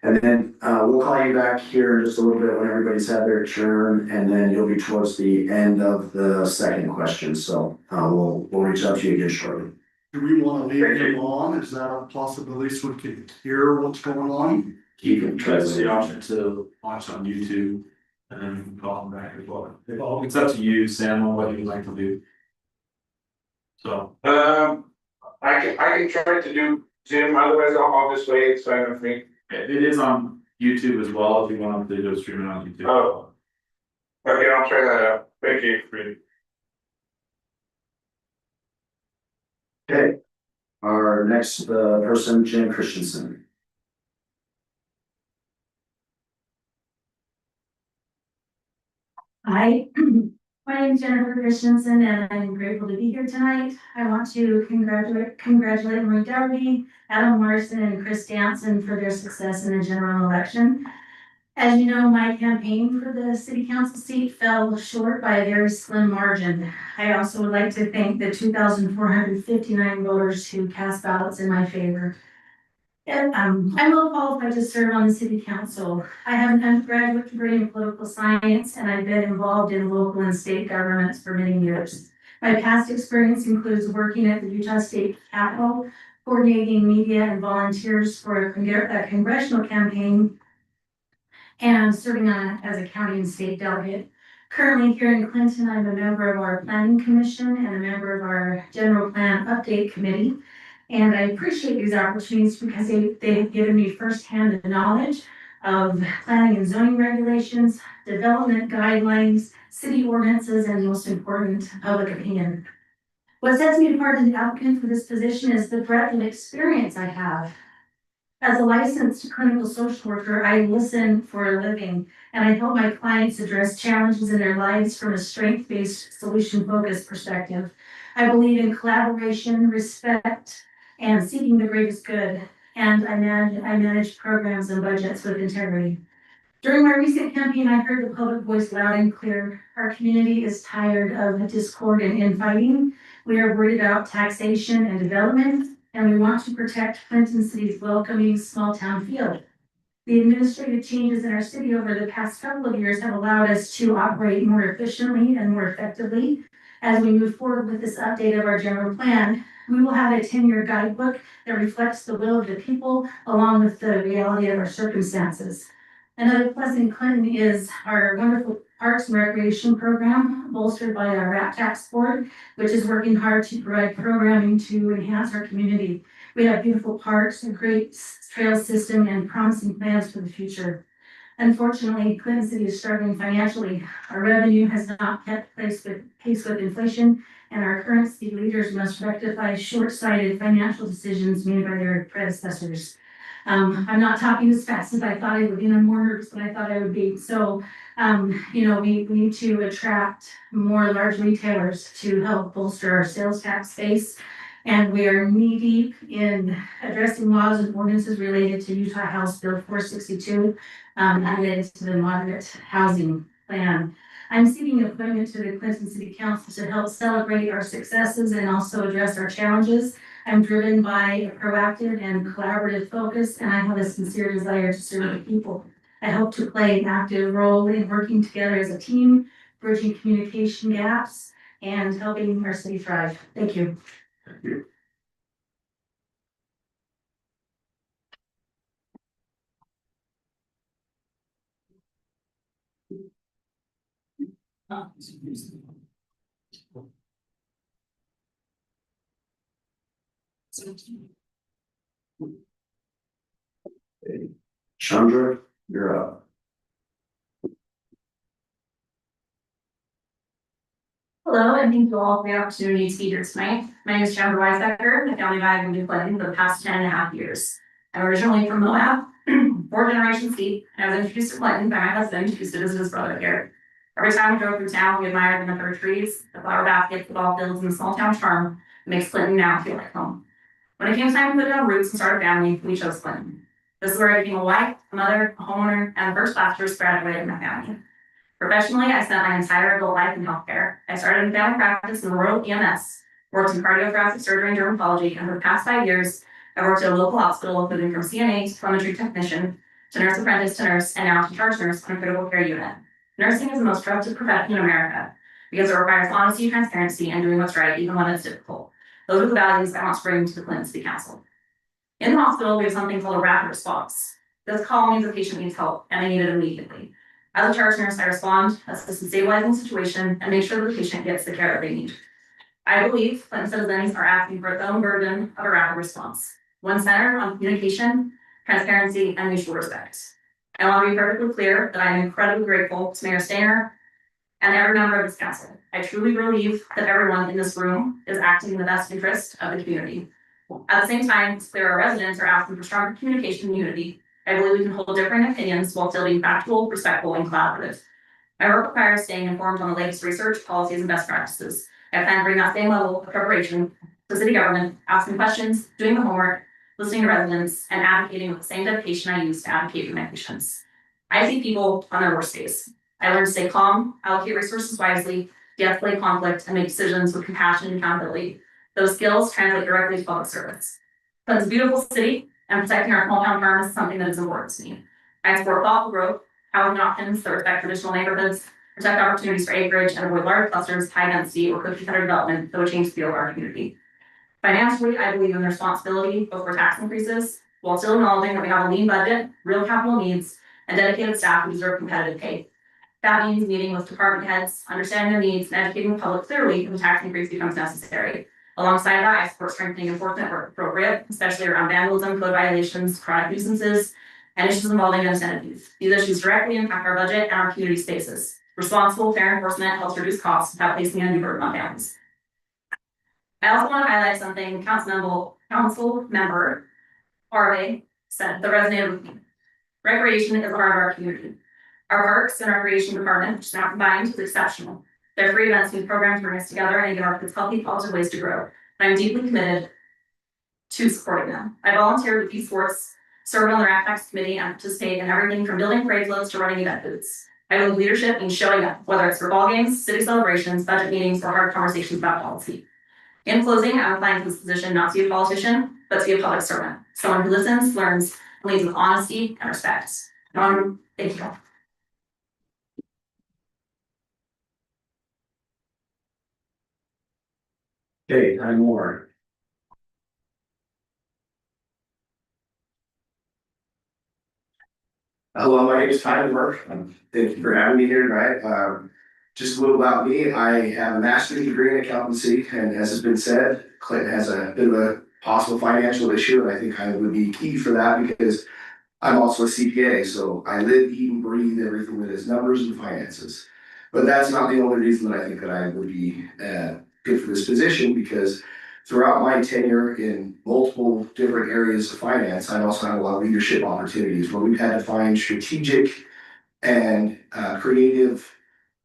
And then we'll call you back here in just a little bit when everybody's had their turn, and then you'll be towards the end of the second question. So we'll reach out to you again shortly. Do we want to leave him on? Is that a possibility so we can hear what's going on? Keep it. That's the option to watch on YouTube and then you can call them back as well. It's up to you, Sam, on what you'd like to do. So. I can try to do Zoom, otherwise I'll just wait, it's fine with me. It is on YouTube as well, if you want to go stream it on YouTube. Oh. Okay, I'll try that out. Thank you. Okay. Our next person, Jen Christensen. Hi, my name is Jennifer Christensen and I'm grateful to be here tonight. I want to congratulate Marie Dougherty, Adam Larson, and Chris Danson for their success in the general election. As you know, my campaign for the city council seat fell short by a very slim margin. I also would like to thank the 2,459 voters who cast ballots in my favor. I'm well qualified to serve on the city council. I have an undergraduate degree in political science, and I've been involved in local and state governments for many years. My past experience includes working at the Utah State Capitol, coordinating media and volunteers for a congressional campaign, and serving as a county and state delegate. Currently here in Clinton, I'm a member of our planning commission and a member of our general plan update committee. And I appreciate these opportunities because they've given me firsthand knowledge of planning and zoning regulations, development guidelines, city ordinances, and most important, public opinion. What sets me apart as an applicant for this position is the breadth of experience I have. As a licensed clinical social worker, I listen for a living, and I help my clients address challenges in their lives from a strength-based, solution-focused perspective. I believe in collaboration, respect, and seeking the greatest good, and I manage programs and budgets with integrity. During my recent campaign, I heard the public voice loud and clear. Our community is tired of discord and infighting. We are worried about taxation and development, and we want to protect Clinton City's welcoming small town feel. The administrative changes in our city over the past couple of years have allowed us to operate more efficiently and more effectively. As we move forward with this update of our general plan, we will have a 10-year guidebook that reflects the will of the people along with the reality of our circumstances. Another plus in Clinton is our wonderful Parks and Recreation program, bolstered by our RAP Tax Board, which is working hard to provide programming to enhance our community. We have beautiful parks, a great trail system, and promising plans for the future. Unfortunately, Clinton City is struggling financially. Our revenue has not kept pace with inflation, and our current city leaders must rectify short-sighted financial decisions made by their predecessors. I'm not talking as fast as I thought I would be, and I'm more nervous than I thought I would be. So, we need to attract more large retailers to help bolster our sales tax base. And we are knee-deep in addressing laws and ordinances related to Utah House Bill 462, related to the moderate housing plan. I'm seeking appointment to the Clinton City Council to help celebrate our successes and also address our challenges. I'm driven by a proactive and collaborative focus, and I have a sincere desire to serve the people. I hope to play an active role in working together as a team, bridging communication gaps, and helping our city thrive. Thank you. Chandra, you're up. Hello, and thank you all for the opportunity to be here tonight. My name is Chandra Weisebecker. I founded I New Clinton for the past 10.5 years. I'm originally from Moab, 4 generations deep, and I was introduced to Clinton by my husband, who stood as his brother here. Every time we drove through town, we admired the number of trees, the flower baskets, the ball fields, and the small town charm that makes Clinton now feel like home. When it came time to put down roots and start a family, we chose Clinton. This is where I became a wife, a mother, a homeowner, and the first bachelor's graduate in my family. Professionally, I spent my entire adult life in healthcare. I started in family practice in rural EMS, worked in cardiothoracic surgery and dermatology, and for the past 5 years, I worked at a local hospital, moving from CNA to telemetry technician, to nurse apprentice to nurse, and now to charge nurse on a critical care unit. Nursing is the most trusted profession in America because it requires honesty, transparency, and doing what's right, even when it's difficult. Those are the values I want to bring to the Clinton City Council. In the hospital, we have something called a rapid response. This call means a patient needs help, and they need it immediately. As a charge nurse, I respond, assist in stabilizing the situation, and make sure the patient gets the care that they need. I believe Clinton citizens are asking for its own version of a rapid response, one centered on communication, transparency, and mutual respect. I want to be perfectly clear that I am incredibly grateful to Mayor Stainer and every member of this council. I truly believe that everyone in this room is acting in the best interest of the community. At the same time, it's clear our residents are asking for stronger communication and unity. I believe we can hold different opinions while still being factual, respectful, and collaborative. My work requires staying informed on the latest research, policies, and best practices. I plan to bring that same level of preparation to city government, asking questions, doing the homework, listening to residents, and advocating with the same dedication I use to advocate for my patients. I see people on their worst days. I learn to stay calm, allocate resources wisely, de-escalate conflict, and make decisions with compassion and accountability. Those skills translate directly to public service. Clinton's a beautiful city, and protecting our small town farms is something that is important to me. I support thoughtful growth, housing options that respect traditional neighborhoods, protect opportunities for acreage, and avoid large clusters, high density, or cookie cutter development that would change the feel of our community. Financially, I believe in the responsibility of for tax increases, while still acknowledging that we have a lean budget, real capital needs, and dedicated staff who deserve competitive pay. That means meeting with department heads, understanding their needs, and educating the public clearly if a tax increase becomes necessary. Alongside that, I support strengthening enforcement where appropriate, especially around vandalism, code violations, chronic nuisances, and issues involving unattended youth. These issues directly impact our budget and our community spaces. Responsible, fair enforcement helps reduce costs without placing undue burden on families. I also want to highlight something council member Harvey said that resonated with me. Recreation is the heart of our community. Our parks and recreation department, which is now combined, is exceptional. Their free events and programs bring us together and give our kids healthy, positive ways to grow. And I'm deeply committed to supporting them. I volunteered with youth sports, served on the RACTAX committee, and participate in everything from building parade floats to running event booths. I believe leadership means showing up, whether it's for ball games, city celebrations, budget meetings, or hard conversations about policy. In closing, I'm applying for this position not to be a politician, but to be a public servant, someone who listens, learns, and leads with honesty and respect. Thank you. Okay, I'm Warren. Hello, my name is Tyler Murph. Thank you for having me here tonight. Just a little about me. I have a master's degree in accountancy, and as has been said, Clinton has a bit of a possible financial issue, and I think I would be key for that because I'm also a CPA, so I live, eat, and breathe everything that is numbers and finances. But that's not the only reason that I think that I would be good for this position, because throughout my tenure in multiple different areas of finance, I've also had a lot of leadership opportunities where we've had to find strategic and creative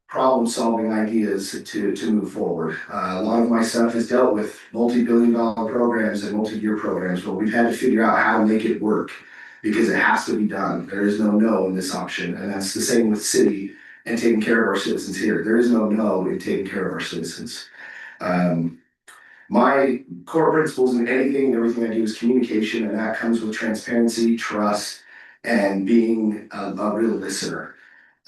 problem-solving ideas to move forward. A lot of my stuff has dealt with multi-billion-dollar programs and multi-year programs, but we've had to figure out how to make it work because it has to be done. There is no in this option, and that's the same with city and taking care of our citizens here. There is no in taking care of our citizens. My core principles in everything I do is communication, and that comes with transparency, trust, and being a real listener.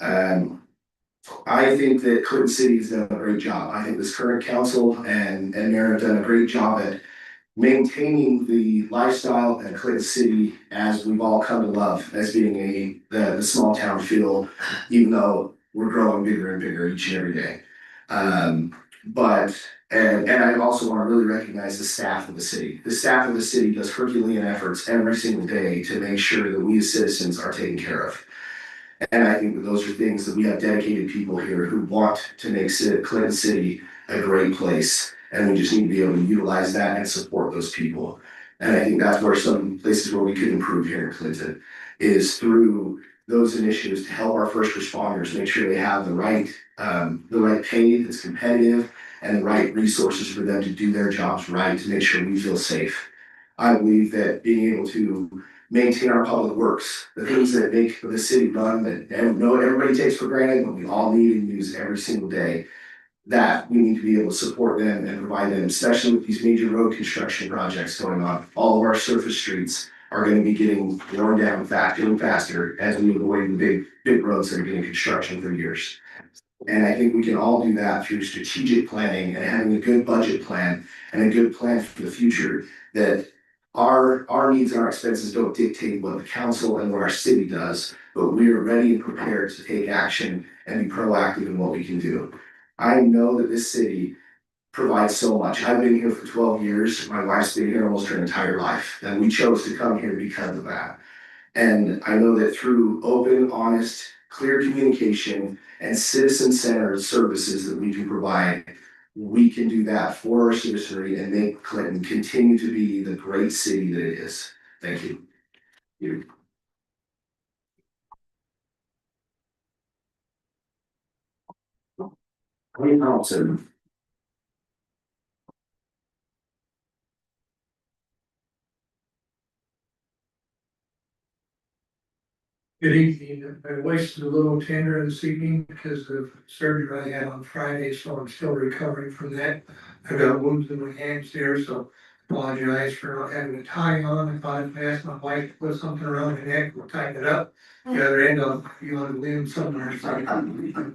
I think that Clinton City has done a great job. I think this current council and mayor have done a great job at maintaining the lifestyle in Clinton City as we've all come to love, as being the small town feel, even though we're growing bigger and bigger each and every day. And I also want to really recognize the staff of the city. The staff of the city does Herculean efforts every single day to make sure that we as citizens are taken care of. And I think that those are things that we have dedicated people here who want to make Clinton City a great place. And we just need to be able to utilize that and support those people. And I think that's where some places where we could improve here in Clinton is through those initiatives to help our first responders make sure they have the right pay that's competitive and the right resources for them to do their jobs right, to make sure we feel safe. I believe that being able to maintain our public works, the things that make the city run, that everybody takes for granted, but we all need and use every single day, that we need to be able to support them and provide them, especially with these major road construction projects going on. All of our surface streets are going to be getting worn down faster and faster as we move away from the big roads that are getting construction for years. And I think we can all do that through strategic planning and having a good budget plan and a good plan for the future, that our needs and our expenses don't dictate what the council and what our city does, but we are ready and prepared to take action and be proactive in what we can do. I know that this city provides so much. I've been here for 12 years. My wife's been here almost her entire life, and we chose to come here because of that. And I know that through open, honest, clear communication and citizen-centered services that we can provide, we can do that for our citizenry and make Clinton continue to be the great city that it is. Thank you. Clayton Thompson. Good evening. I wasted a little tender this evening because of surgery I had on Friday, so I'm still recovering from that. I've got wounds in my hands there, so apologize for not having a tie on. I thought if I asked my wife to put something around my neck, we'll tighten it up. The other end I'll be on the limb somewhere, so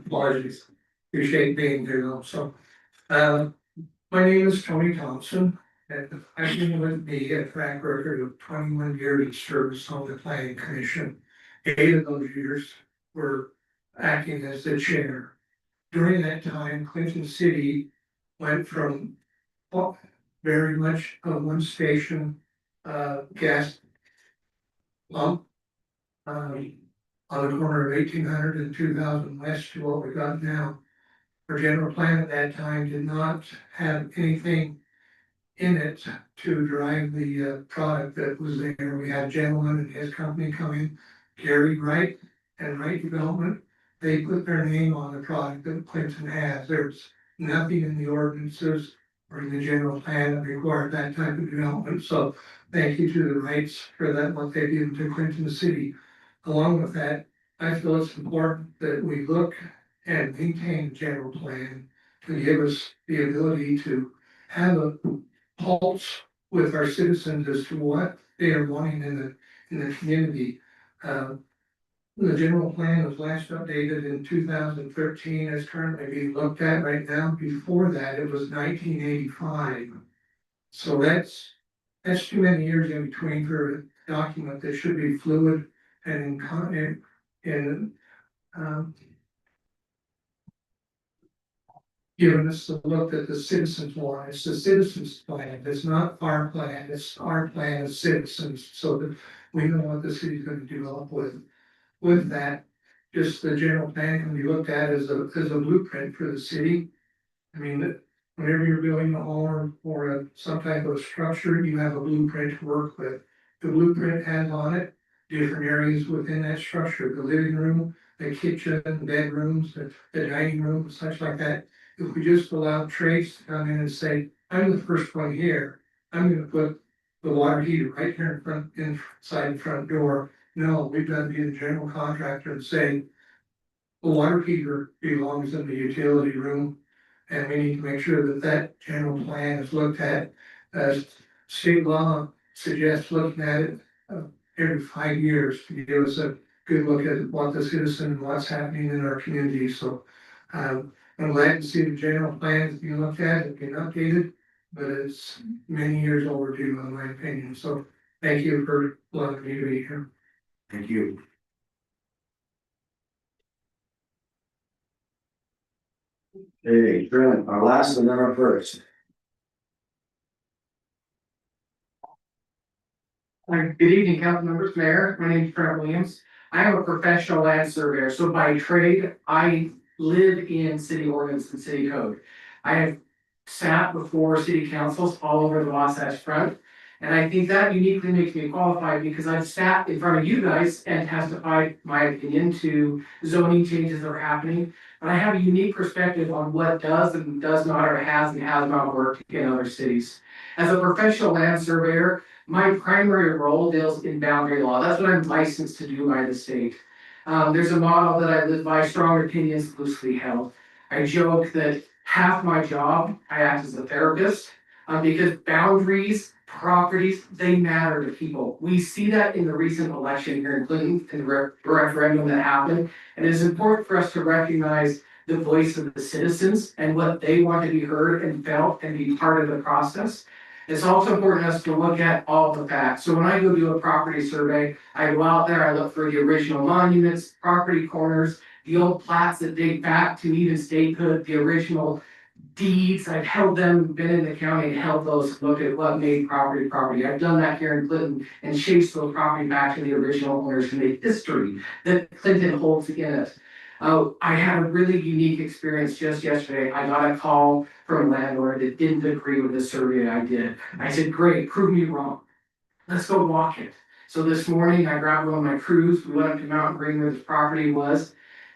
apologies. Appreciate being here though, so. My name is Tony Thompson, and I've been with me a track record of 21 years of service on the planning commission. 8 of those years were acting as the chair. During that time, Clinton City went from very much a one station gas pump on the corner of 1800 and 2000 West to what we got now. Our general plan at that time did not have anything in it to drive the product that was there. We had a gentleman and his company come in, Gary Wright and Wright Development. They put their name on the product that Clinton has. There's nothing in the ordinances or in the general plan that required that type of development. So thank you to the Wrights for that, what they did to Clinton City. Along with that, I feel it's important that we look and maintain the general plan to give us the ability to have a pulse with our citizens as to what they are wanting in the community. The general plan was last updated in 2013, is currently being looked at right now. Before that, it was 1985. So that's too many years in between for a document that should be fluid and giving us the look that the citizens want. It's the citizens' plan. It's not our plan. It's our plan as citizens, so that we know what the city's going to develop with. With that, just the general plan can be looked at as a blueprint for the city. I mean, whenever you're building a home or some type of structure, you have a blueprint to work with. The blueprint has on it different areas within that structure: the living room, the kitchen, the bedrooms, the dining room, such like that. If we just allow trades to come in and say, I'm the first one here, I'm gonna put the water heater right here inside the front door. No, we've got to be the general contractor and say, the water heater belongs in the utility room, And we need to make sure that that general plan is looked at, as state law suggests looking at it every 5 years to give us a good look at what the citizen, and what's happening in our community, so. I'm glad to see the general plan is being looked at, it's been updated, but it's many years overdue, in my opinion, so thank you for allowing me to be here. Thank you. Hey, Trent, our last and then our first. Good evening, council members, mayor. My name is Trent Williams. I am a professional land surveyor, so by trade, I live in city ordinance and city code. I have sat before city councils all over the Wasatch Front. And I think that uniquely makes me qualified because I've sat in front of you guys and testified my opinion to zoning changes that are happening. But I have a unique perspective on what does and does not, or has and has not worked in other cities. As a professional land surveyor, my primary role deals in boundary law. That's what I'm licensed to do by the state. There's a model that I live by, strong opinions loosely held. I joke that half my job, I act as a therapist, because boundaries, properties, they matter to people. We see that in the recent election here in Clinton, in the referendum that happened. And it is important for us to recognize the voice of the citizens and what they want to be heard and felt and be part of the process. It's also important for us to look at all the facts. So when I go do a property survey, I go out there, I look for the original monuments, property corners, the old plats that date back to even statehood, the original deeds. I've held them, been in the county and held those, looked at what made property. I've done that here in Clinton and chased those property back to the original owners and the history that Clinton holds in it. I had a really unique experience just yesterday. I got a call from a landlord that didn't agree with the survey I did. I said, great, prove me wrong. Let's go walk it. So this morning I grabbed one of my crews, we went up to Mountain Green where this property was,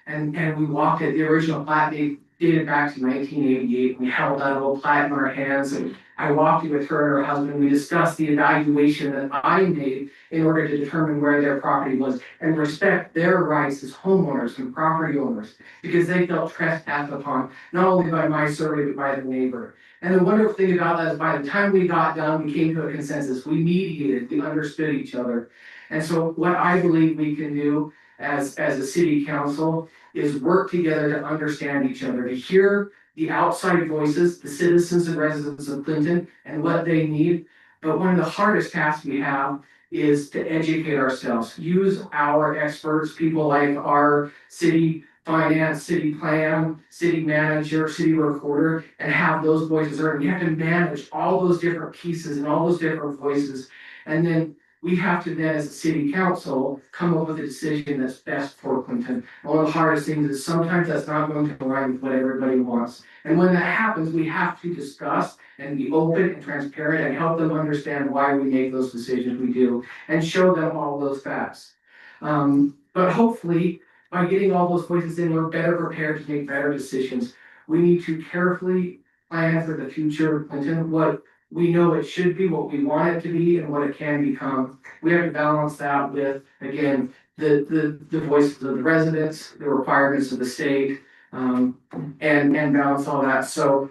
and we walked it. The original plat dated back to 1988. We held that old plat in our hands and I walked it with her and her husband. We discussed the evaluation that I made in order to determine where their property was and respect their rights as homeowners and property owners because they felt trespassed upon, not only by my survey, but by the neighbor. And the wonderful thing about that is by the time we got done, we came to a consensus. We mediated, we understood each other. And so what I believe we can do as a city council is work together to understand each other, to hear the outside voices, the citizens and residents of Clinton and what they need. But one of the hardest tasks we have is to educate ourselves, use our experts, people like our city finance, city plan, city manager, city recorder, and have those voices heard. We have to manage all those different pieces and all those different voices. And then we have to then, as a city council, come up with a decision that's best for Clinton. One of the hardest things is sometimes that's not going to align with what everybody wants. And when that happens, we have to discuss and be open and transparent and help them understand why we make those decisions we do and show them all those facts. But hopefully, by getting all those voices in, we're better prepared to make better decisions. We need to carefully plan for the future of Clinton, what we know it should be, what we want it to be, and what it can become. We have to balance that with, again, the voices of the residents, the requirements of the state, and balance all that. So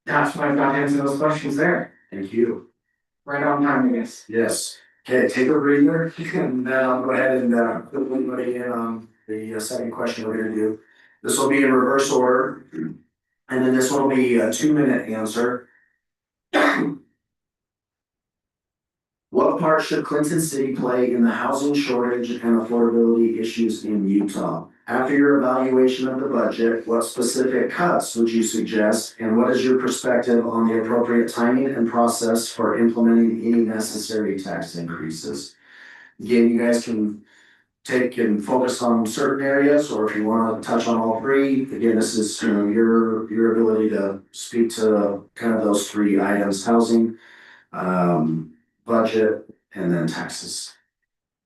that's what I've got to answer those questions there. Thank you. Right on time, I guess. Yes. Okay, take a breather and I'll go ahead and put everybody in on the second question we're gonna do. This will be in reverse order. And then this will be a 2-minute answer. What part should Clinton City play in the housing shortage and affordability issues in Utah? After your evaluation of the budget, what specific cuts would you suggest? And what is your perspective on the appropriate timing and process for implementing any necessary tax increases? Again, you guys can take and focus on certain areas, or if you want to touch on all three, again, this is your ability to speak to kind of those 3 items: housing, budget, and then taxes.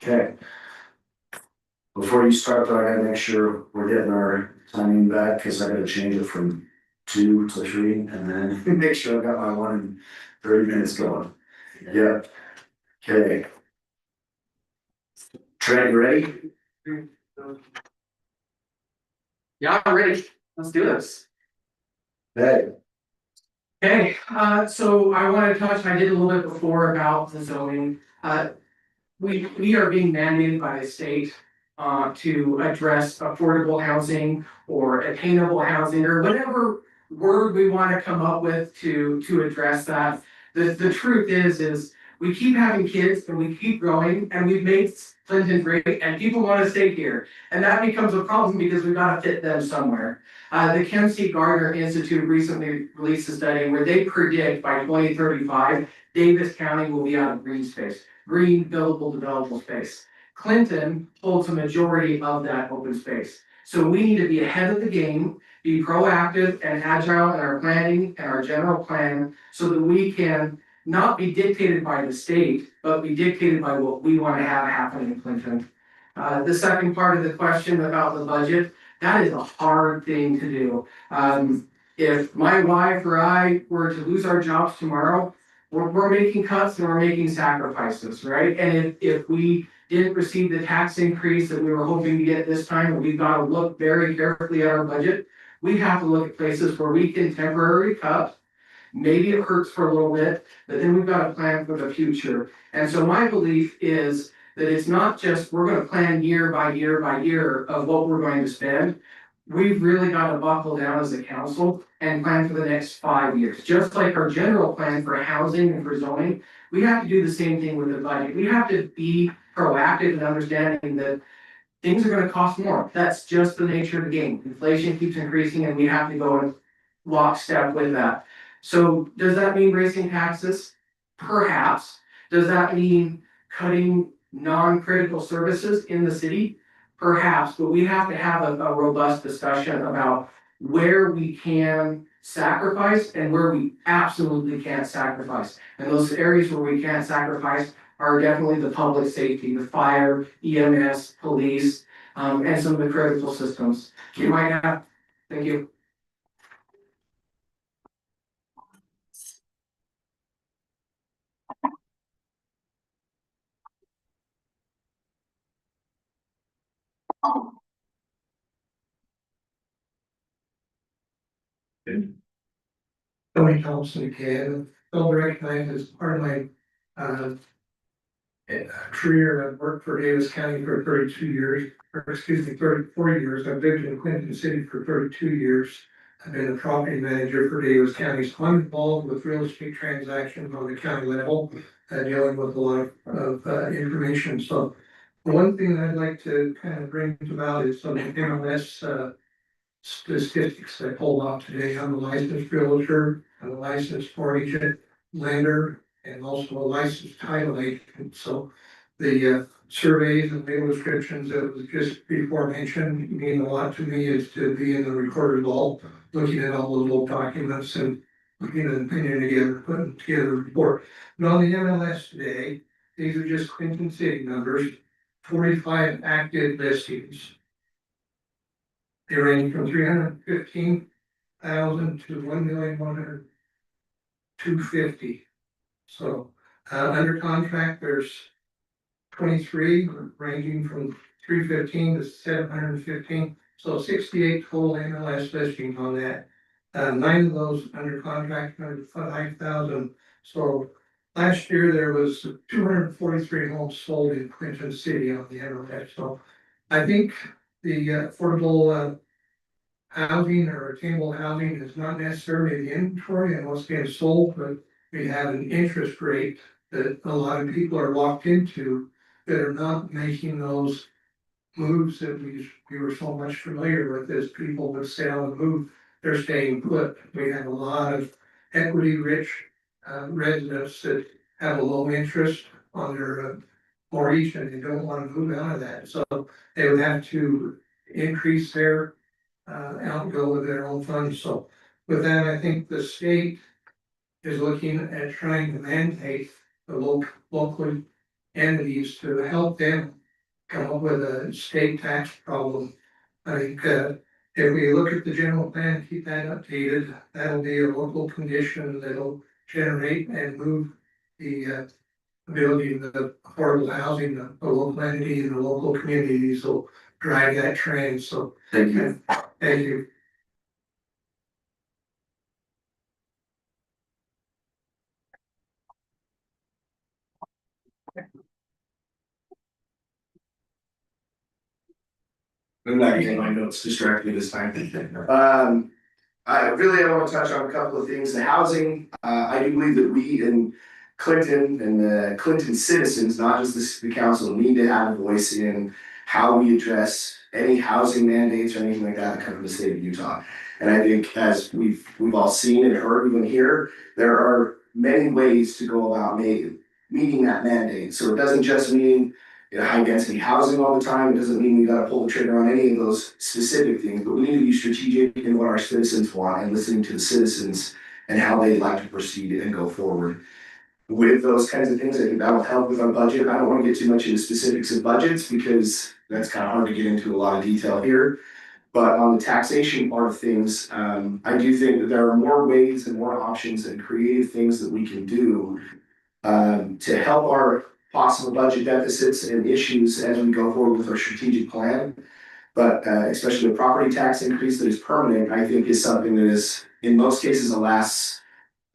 Okay. Before you start though, I gotta make sure we're getting our timing back because I gotta change it from 2 to 3 and then make sure I've got my 1 and 30 minutes going. Yep. Okay. Trent, you ready? Yeah, I'm ready. Let's do this. Hey. Okay, so I want to touch, I did a little bit before about the zoning. We are being mandated by the state to address affordable housing or attainable housing or whatever word we want to come up with to address that. The truth is we keep having kids and we keep growing and we've made Clinton great and people want to stay here. And that becomes a problem because we've got to fit them somewhere. The Ken C. Gardner Institute recently released a study where they predict by 2035, Davis County will be out of green space, green buildable developable space. Clinton holds a majority of that open space. So we need to be ahead of the game, be proactive and agile in our planning and our general plan so that we can not be dictated by the state, but be dictated by what we want to have happen in Clinton. The second part of the question about the budget, that is a hard thing to do. If my wife or I were to lose our jobs tomorrow, we're making cuts and we're making sacrifices, right? And if we didn't receive the tax increase that we were hoping to get this time, we've got to look very carefully at our budget. We have to look at places where we can temporarily cut. Maybe it hurts for a little bit, but then we've got to plan for the future. And so my belief is that it's not just, we're going to plan year by year by year of what we're going to spend. We've really got to buckle down as a council and plan for the next 5 years. Just like our general plan for housing and for zoning, we have to do the same thing with the budget. We have to be proactive in understanding that things are going to cost more. That's just the nature of the game. Inflation keeps increasing and we have to go in lockstep with that. So does that mean raising taxes? Perhaps. Does that mean cutting non-critical services in the city? Perhaps, but we have to have a robust discussion about where we can sacrifice and where we absolutely can't sacrifice. And those areas where we can't sacrifice are definitely the public safety, the fire, EMS, police, and some of the critical systems. You might have, thank you. Tony Thompson again, Bill recognized as part of my career. I've worked for Davis County for 32 years, or excuse me, 34 years. I've lived in Clinton City for 32 years. I've been a property manager for Davis County, so I'm involved with real estate transactions on the county level, dealing with a lot of information. So the one thing that I'd like to kind of bring about is some MLS statistics I pulled off today. I'm a licensed realtor, I'm a licensed mortgage lender, and also a licensed title agent. So the surveys and legal descriptions that was just before mentioned mean a lot to me, is to be in the recorded vault, looking at all the little documents and putting an opinion together, putting together a report. But on the MLS today, these are just Clinton City numbers, 45 active listings. They range from 315,000 to 1,100,250. So under contract, there's 23 ranging from 315 to 715. So 68 total MLS listings on that. 9 of those under contract, under 5,000. So last year there was 243 homes sold in Clinton City on the MLS. So I think the affordable housing or attainable housing is not necessarily the inventory and what's being sold, but we have an interest rate that a lot of people are locked into that are not making those moves that we were so much familiar with as people would sell and move. They're staying put. We have a lot of equity rich residents that have a low interest on their mortgage and they don't want to move out of that. So they would have to increase their outgo with their own funds. So with that, I think the state is looking at trying to mandate the local entities to help them come up with a state tax problem. I think if we look at the general plan, keep that updated, that'll be a local condition that'll generate and move the ability of the affordable housing, the local entity and the local communities will drive that trend. So Thank you. thank you. I'm not getting my notes distracted this time. I want to touch on a couple of things. The housing, I do believe that we in Clinton and the Clinton citizens, not just the city council, need to have a voice in how we address any housing mandates or anything like that come from the state of Utah. And I think as we've all seen and heard even here, there are many ways to go about meeting that mandate. So it doesn't just mean high density housing all the time. It doesn't mean we gotta pull the trigger on any of those specific things, but we need to be strategic in what our citizens want and listening to the citizens and how they'd like to proceed and go forward. With those kinds of things, I think that'll help with our budget. I don't want to get too much into specifics of budgets because that's kind of hard to get into a lot of detail here. But on the taxation part of things, I do think that there are more ways and more options and creative things that we can do to help our possible budget deficits and issues as we go forward with our strategic plan. But especially the property tax increase that is permanent, I think is something that is in most cases a last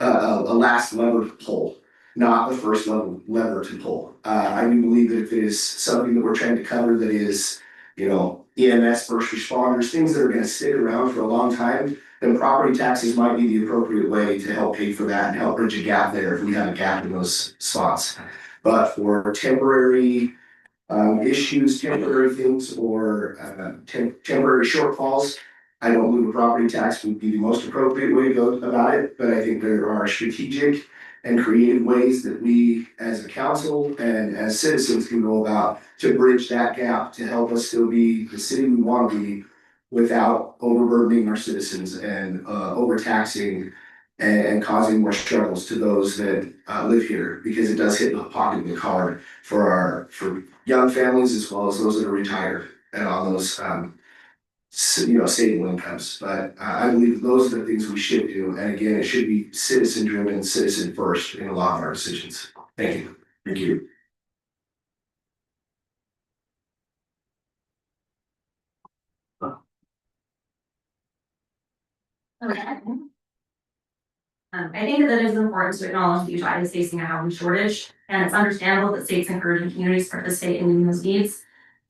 lever to pull, not the first lever to pull. I do believe that if it is something that we're trying to cover that is, EMS, first responders, things that are going to stick around for a long time, then property taxes might be the appropriate way to help pay for that and help bridge a gap there if we have a gap in those spots. But for temporary issues, temporary things, or temporary shortfalls, I don't believe a property tax would be the most appropriate way to go about it. But I think there are strategic and creative ways that we as a council and as citizens can go about to bridge that gap to help us still be the city we want to be without overburdening our citizens and overtaxing and causing more struggles to those that live here, because it does hit the pocket of the card for young families as well as those that are retired and on those stable incomes. But I believe those are the things we should do. And again, it should be citizen driven, citizen first in a lot of our decisions. Thank you. Thank you. Okay. I think that it is important to acknowledge that Utah is facing a housing shortage, and it's understandable that states encouraging communities participate in meeting those needs.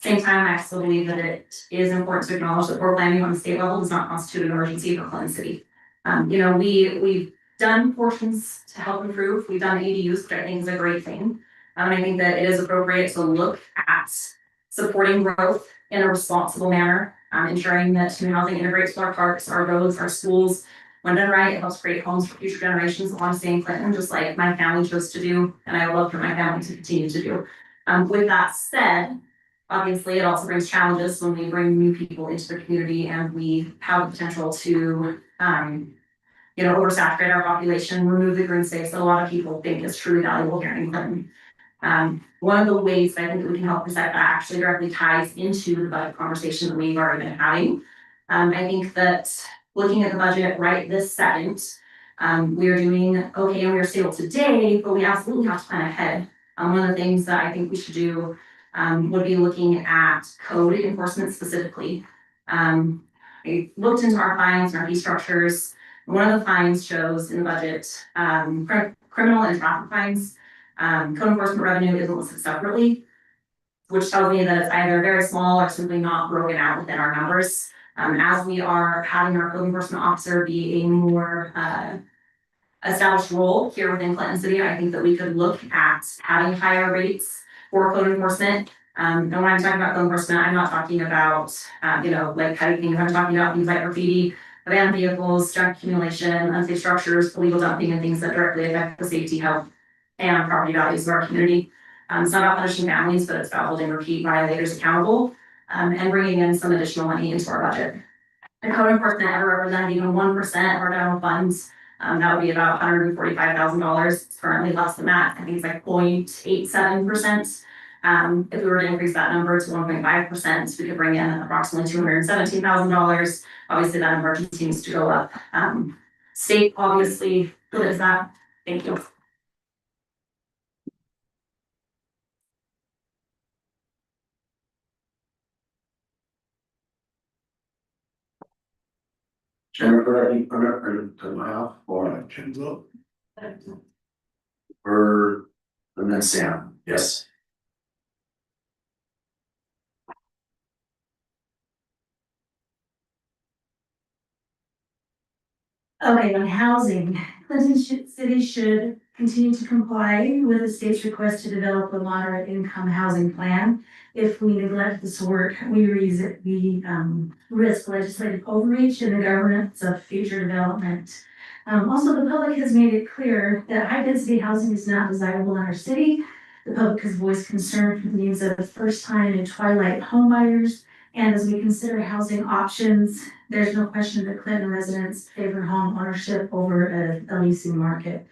Same time, I still believe that it is important to acknowledge that poor planning on the state level does not constitute an emergency for Clinton City. We've done portions to help improve. We've done ADUs, which I think is a great thing. I think that it is appropriate to look at supporting growth in a responsible manner, ensuring that student housing integrates with our parks, our roads, our schools. When done right, it helps create homes for future generations that want to stay in Clinton, just like my family chose to do, and I would love for my family to continue to do. With that said, obviously, it also brings challenges when we bring new people into the community and we have the potential to, oversaturate our population, remove the green space that a lot of people think is truly valuable here in Clinton. One of the ways that I think that we can help protect that actually directly ties into the budget conversation that we've already been having. I think that looking at the budget right this second, we are doing okay and we are stable today, but we absolutely have to plan ahead. One of the things that I think we should do would be looking at code enforcement specifically. I looked into our fines and our fee structures. One of the fines shows in the budget criminal and traffic fines. Code enforcement revenue isn't listed separately, which tells me that it's either very small or simply not broken out within our numbers. As we are having our code enforcement officer be a more established role here within Clinton City, I think that we could look at having higher rates for code enforcement. And when I'm talking about code enforcement, I'm not talking about, like petty things. I'm talking about things like graffiti, abandoned vehicles, junk accumulation, unsafe structures, illegal dumping, and things that directly affect the safety, health, and property values of our community. It's not about punishing families, but it's about holding repeat violators accountable and bringing in some additional money into our budget. If code enforcement ever represented even 1% of our general funds, that would be about $145,000. It's currently less than that. I think it's like 0.87%. If we were to increase that number to 1.5%, we could bring in approximately $217,000. Obviously, that number continues to go up. State obviously, what is that? Thank you. Jennifer, I turn my off or chin's up. Or and then Sam, yes. Okay, on housing, City should continue to comply with the state's request to develop a moderate income housing plan. If we neglect this work, we risk legislative overreach in the governance of future development. Also, the public has made it clear that high density housing is not desirable in our city. The public has voiced concern for the needs of first time and twilight homebuyers. And as we consider housing options, there's no question that Clinton residents favor home ownership over a leasing market.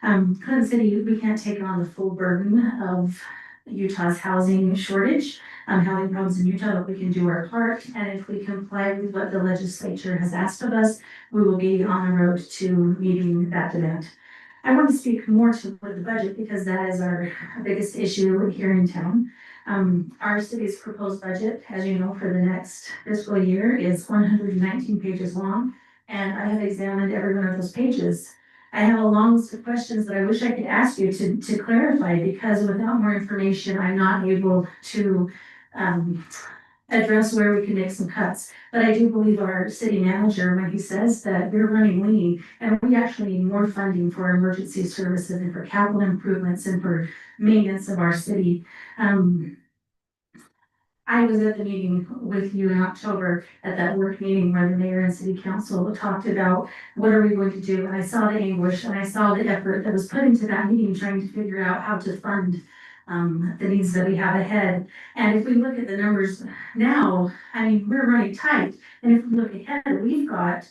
Clinton City, we can't take on the full burden of Utah's housing shortage, housing problems in Utah, but we can do our part. And if we comply with what the legislature has asked of us, we will be on the road to meeting that demand. I want to speak more to the budget because that is our biggest issue here in town. Our city's proposed budget, as you know, for the next fiscal year is 119 pages long, and I have examined every one of those pages. I have a long list of questions that I wish I could ask you to clarify, because without more information, I'm not able to address where we can make some cuts. But I do believe our city manager, when he says that we're running lean, and we actually need more funding for emergency services and for capital improvements and for maintenance of our city. I was at the meeting with you in October at that work meeting where the mayor and city council talked about what are we going to do, and I saw the anguish and I saw the effort that was put into that meeting trying to figure out how to fund the needs that we have ahead. And if we look at the numbers now, I mean, we're running tight, and if we look ahead, we've got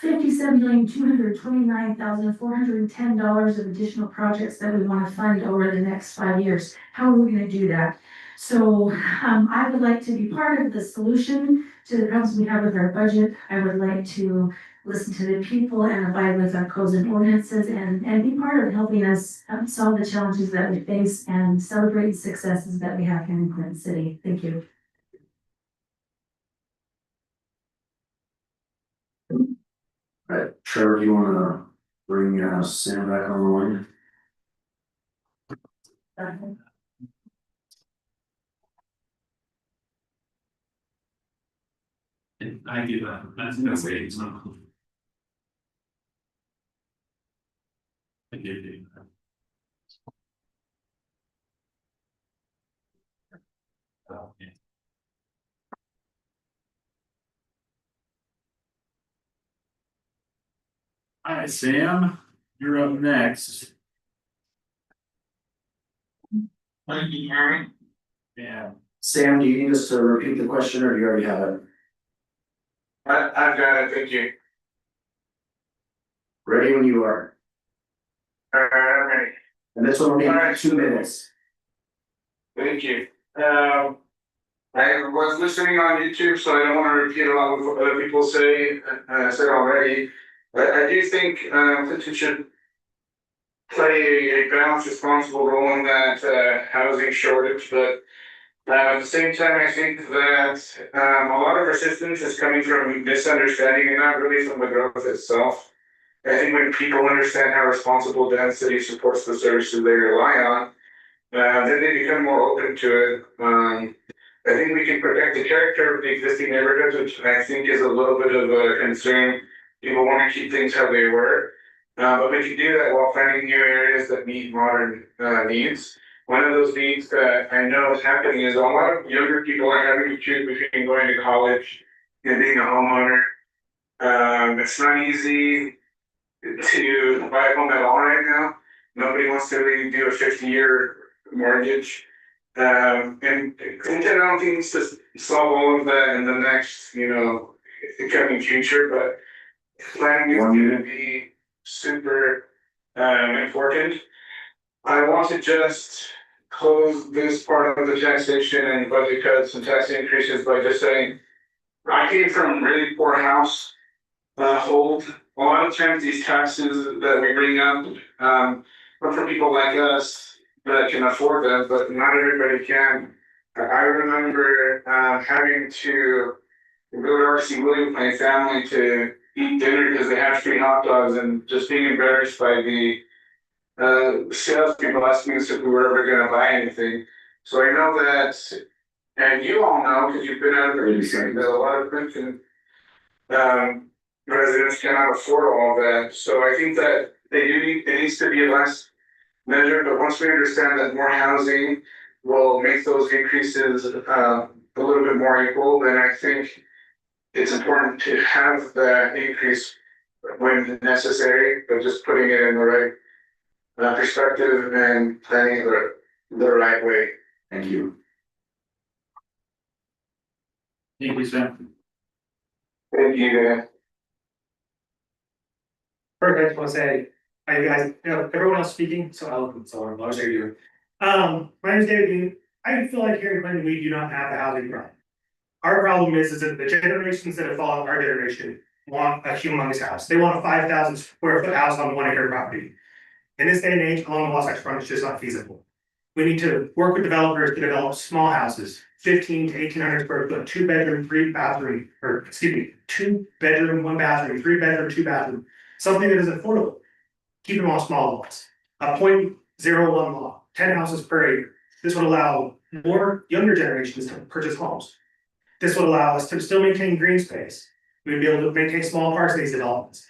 $57,229,410 of additional projects that we want to fund over the next 5 years. How are we going to do that? So I would like to be part of the solution to the problems we have with our budget. I would like to listen to the people and abide with our codes and ordinances and be part of helping us solve the challenges that we face and celebrate the successes that we have here in Clinton City. Thank you. All right, Trevor, do you wanna bring Sam back on the line? I do that, that's no way, it's not. I did do that. Okay. All right, Sam, you're up next. Thank you, Aaron. Yeah. Sam, do you need us to repeat the question or do you already have it? I've got it, thank you. Ready when you are. I'm ready. And this one will be Alright. 2 minutes. Thank you. I was listening on YouTube, so I don't want to repeat a lot of what other people say, said already. But I do think that you should play a balanced, responsible role in that housing shortage. But at the same time, I think that a lot of resistance is coming from misunderstanding and not really from the growth itself. I think when people understand how responsible density supports the services they rely on, then they become more open to it. I think we can protect the character of the existing neighborhoods, which I think is a little bit of a concern. People want to keep things how they were, but we can do that while finding new areas that meet modern needs. One of those needs that I know is happening is a lot of younger people are having to choose between going to college and being a homeowner. It's not easy to buy a home at all right now. Nobody wants to really do a 50-year mortgage. And Clinton, I don't think needs to solve all of that in the next, coming future, but planning is going to be super important. I want to just close this part of the taxation and budget cuts and tax increases by just saying, I came from really poor household. A lot of times these taxes that we bring up are for people like us that can afford them, but not everybody can. I remember having to go to RC Williams with my family to eat dinner because they had free hot dogs and just being embarrassed by the salespeople asking us if we were ever going to buy anything. So I know that, and you all know because you've been out of the that a lot of Clinton residents cannot afford all of that. So I think that it needs to be less measured, but once we understand that more housing will make those increases a little bit more equal, then I think it's important to have the increase when necessary, but just putting it in the right perspective and planning the right way. Thank you. Thank you, Sam. Thank you, Dan. First, I just want to say, hi guys, everyone else speaking, so I'll share you. My name is David Dean. I feel like here in Clinton, we do not have the housing problem. Our problem is that the generations that have followed our generation want a humongous house. They want a 5,000 square foot house on 1 acre property. In this day and age, along the Wasatch Front, it's just not feasible. We need to work with developers to develop small houses, 15 to 1,800 square foot, 2 bedroom, 3 bathroom, or excuse me, 2 bedroom, 1 bathroom, 3 bedroom, 2 bathroom, something that is affordable. Keep them all small lots. A 0.01 lot, 10 houses per acre. This would allow more younger generations to purchase homes. This would allow us to still maintain green space. We'd be able to maintain small parks in these developments.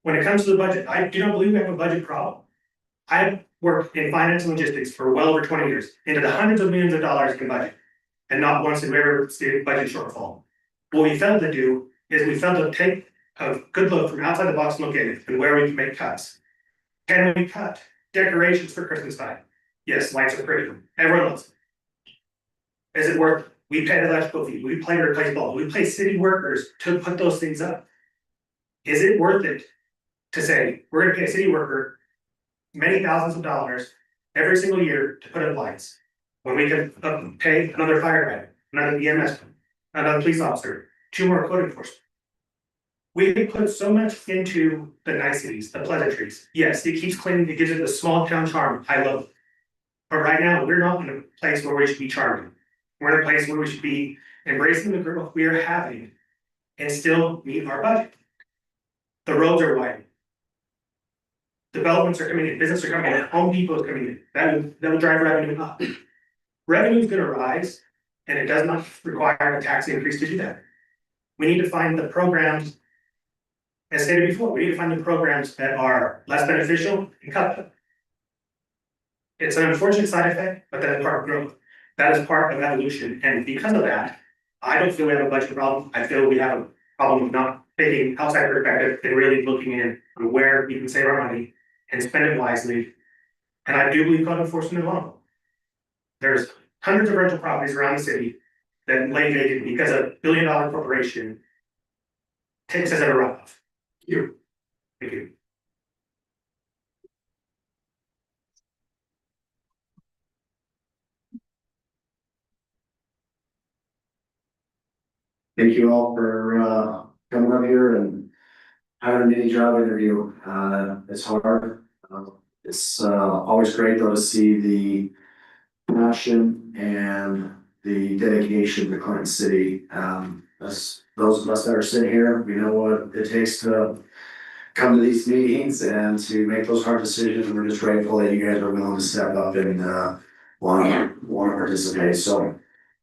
When it comes to the budget, I do not believe we have a budget problem. I've worked in finance and logistics for well over 20 years, into the hundreds of millions of dollars in budget, and not once did we ever see a budget shortfall. What we failed to do is we failed to take a good look from outside the box and look at it and where we can make cuts. Can we cut decorations for Christmas time? Yes, lights are pretty. Everyone loves it. Is it worth it? We pay electrical fee, we pay to replace bulbs, we pay city workers to put those things up. Is it worth it to say, we're gonna pay a city worker many thousands of dollars every single year to put up lights? When we can pay another firefighter, another EMS, another police officer, 2 more code enforcement. We put so much into the niceties, the pleasantries. Yes, it keeps claiming it gives it a small town charm. I love it. But right now, we're not in a place where we should be charming. We're in a place where we should be embracing the growth we are having and still meet our budget. The roads are widening. Developments are coming in, businesses are coming in, Home Depot is coming in. That will drive revenue up. Revenue is going to rise, and it does not require a tax increase to do that. We need to find the programs, as stated before, we need to find the programs that are less beneficial and cut them. It's an unfortunate side effect, but that is part of growth. That is part of evolution, and because of that, I don't feel we have a budget problem. I feel we have a problem of not taking outside perspective and really looking in on where we can save our money and spend it wisely. And I do believe code enforcement is one of them. There's hundreds of rental properties around the city that lay vacant because a billion-dollar corporation takes us at a runoff. Thank you. Thank you all for coming up here and having a mini job interview. It's hard. It's always great though to see the passion and the dedication to Clinton City. As those of us that are sitting here, we know what it takes to come to these meetings and to make those hard decisions. And we're just grateful that you guys are willing to step up and want to participate. So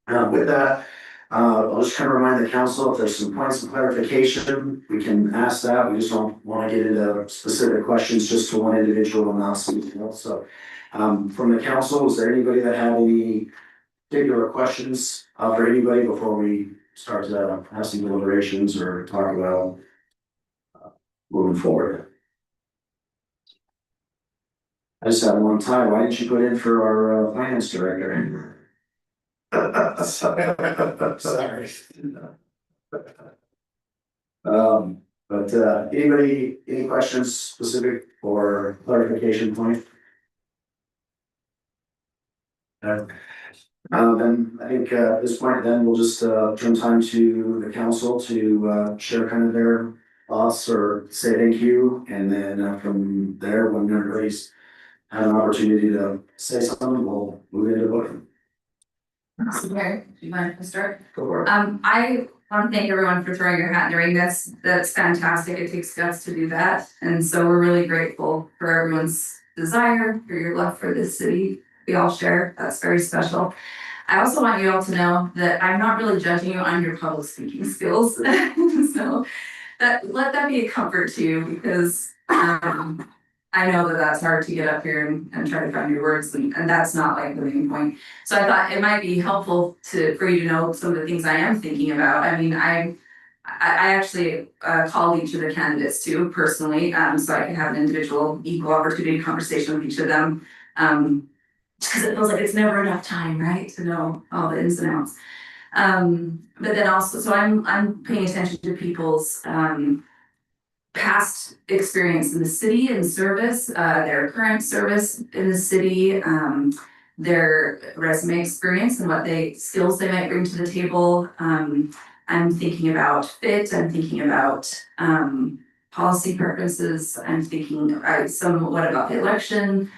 with that, I'll just kind of remind the council if there's some points of clarification, we can ask that. We just don't want to get into specific questions just to one individual and not something else. So from the council, is there anybody that had any particular questions for anybody before we start asking deliberations or talk about moving forward? I just had one time. Why didn't you put in for our finance director? Sorry. But anybody, any questions specific or clarification point? Then I think at this point, then we'll just turn time to the council to share kind of their thoughts or say thank you, and then from there, when everybody's had an opportunity to say something, we'll move into voting. Okay, do you mind to start? Go for it. I want to thank everyone for throwing your hat during this. That's fantastic. It takes guts to do that. And so we're really grateful for everyone's desire, for your love for this city. We all share. That's very special. I also want you all to know that I'm not really judging you on your public speaking skills. So let that be a comfort to you because, I know that that's hard to get up here and try to find your words and that's not like the main point. So I thought it might be helpful for you to know some of the things I am thinking about. I mean, I actually called each of the candidates too personally, so I can have an individual equal opportunity conversation with each of them. Because it feels like it's never enough time, right, to know all the ins and outs. But then also, so I'm paying attention to people's past experience in the city and service, their current service in the city, their resume experience and what skills they might bring to the table. I'm thinking about fit, I'm thinking about policy preferences, I'm thinking somewhat about the election.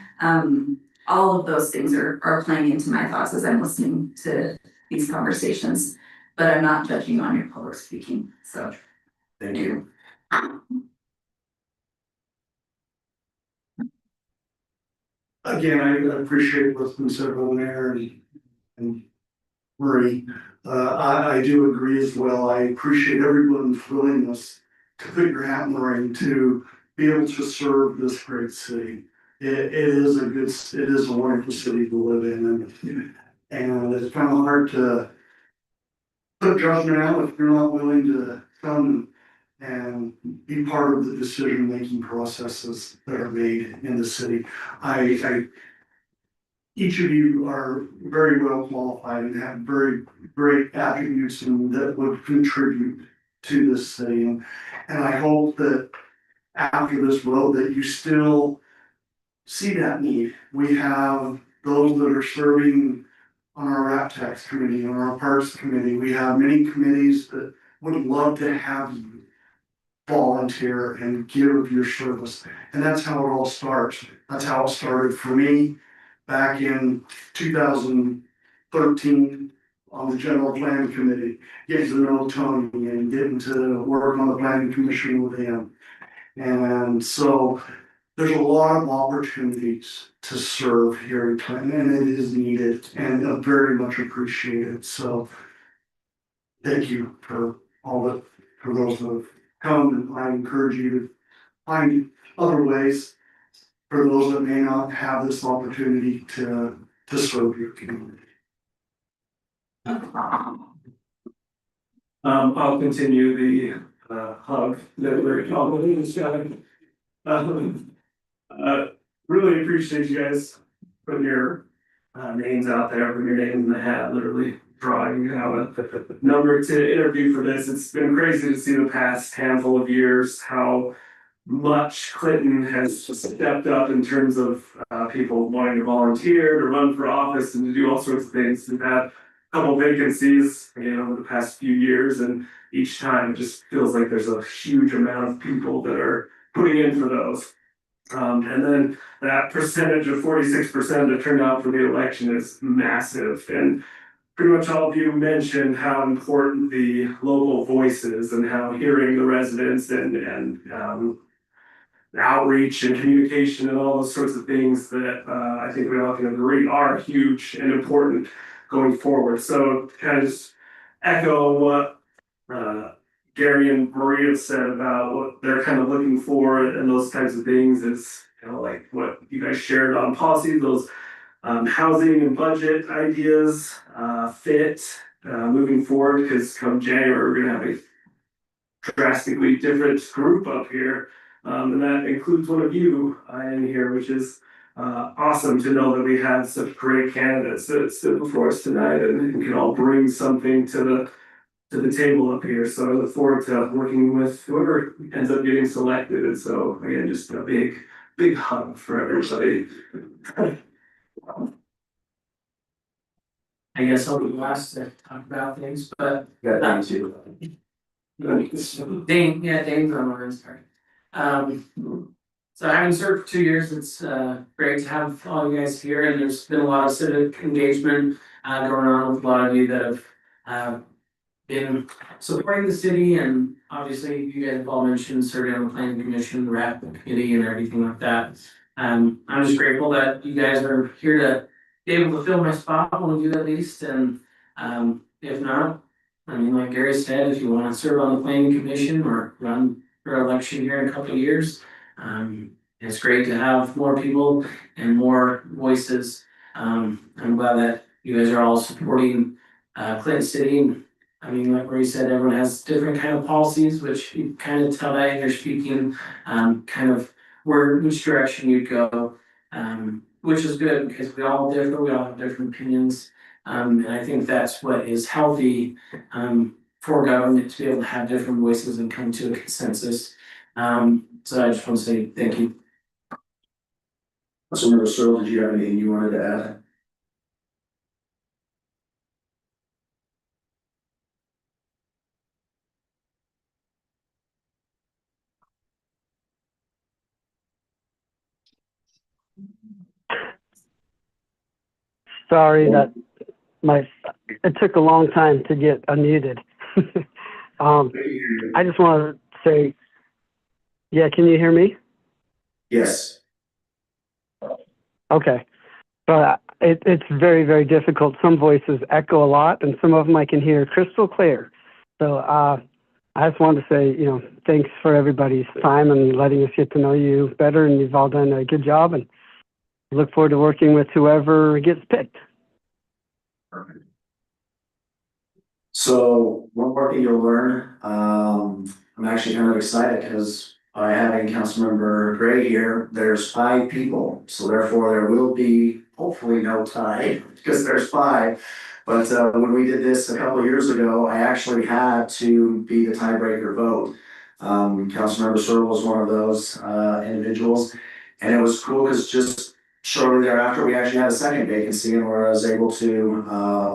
All of those things are playing into my thoughts as I'm listening to these conversations, but I'm not judging on your public speaking, so. Thank you. Again, I appreciate what's been said over there and Marie. I do agree as well. I appreciate everyone's willingness to put your hat in the ring to be able to serve this great city. It is a wonderful city to live in and it's kind of hard to put judgment out if you're not willing to come and be part of the decision-making processes that are made in the city. Each of you are very well qualified and have very great attributes and that would contribute to this city. And I hope that after this vote that you still see that need. We have those that are serving on our RAP tax committee, on our parks committee. We have many committees that would love to have you volunteer and give of your service. And that's how it all starts. That's how it started for me back in 2013 on the general plan committee, getting to know Tony and getting to work on the planning commission with him. And so there's a lot of opportunities to serve here in Clinton and it is needed and very much appreciated. So thank you for for those that have come, and I encourage you to find other ways for those that may not have this opportunity to serve your community. I'll continue the hug that we're talking really appreciate you guys putting your names out there, putting your name in the hat, literally drawing out a number to interview for this. It's been crazy to see the past handful of years how much Clinton has stepped up in terms of people wanting to volunteer, to run for office and to do all sorts of things. We've had a couple vacancies, over the past few years, and each time it just feels like there's a huge amount of people that are putting in for those. And then that percentage of 46% that turned out for the election is massive. And pretty much all of you mentioned how important the local voice is and how hearing the residents and outreach and communication and all those sorts of things that I think we all can agree are huge and important going forward. So to kind of just echo what Gary and Maria said about what they're kind of looking for and those types of things is like what you guys shared on policy, those housing and budget ideas, fit moving forward, because come January, we're gonna have a drastically different group up here. And that includes one of you in here, which is awesome to know that we have such great candidates that sit before us tonight and can all bring something to the table up here. So I look forward to working with whoever ends up getting selected. And so again, just a big hug for everybody. I guess I'll be last to talk about things, but. Yeah, thank you. Dane's on my sorry. So having served for 2 years, it's great to have all you guys here, and there's been a lot of civic engagement going on with a lot of you that have been supporting the city, and obviously you guys have all mentioned serving on the planning commission, the RAP committee and everything like that. I'm just grateful that you guys are here to be able to fill my spot, one of you at least, and if not, I mean, like Gary said, if you wanna serve on the planning commission or run for election here in a couple of years, it's great to have more people and more voices. I'm glad that you guys are all supporting, Clinton City. I mean, like Ray said, everyone has different kind of policies, which you kind of tell that in your speaking, kind of which direction you'd go. Which is good because we all differ, we all have different opinions. And I think that's what is healthy, for government to be able to have different voices and come to a consensus. So I just want to say thank you. Councilmember Searle, did you have anything you wanted to add? Sorry that it took a long time to get unmuted. I just want to say, yeah, can you hear me? Yes. Okay. But it's very, very difficult. Some voices echo a lot, and some of them I can hear crystal clear. So I just wanted to say, thanks for everybody's time and letting us get to know you better, and you've all done a good job, and look forward to working with whoever gets picked. Perfect. So one more thing you'll learn, I'm actually kind of excited because by having Councilmember Gray here, there's 5 people. So therefore there will be hopefully no tie because there's 5. But when we did this a couple of years ago, I actually had to be the tiebreaker vote. Councilmember Searle was one of those individuals. And it was cool because just shortly thereafter, we actually had a second vacancy and where I was able to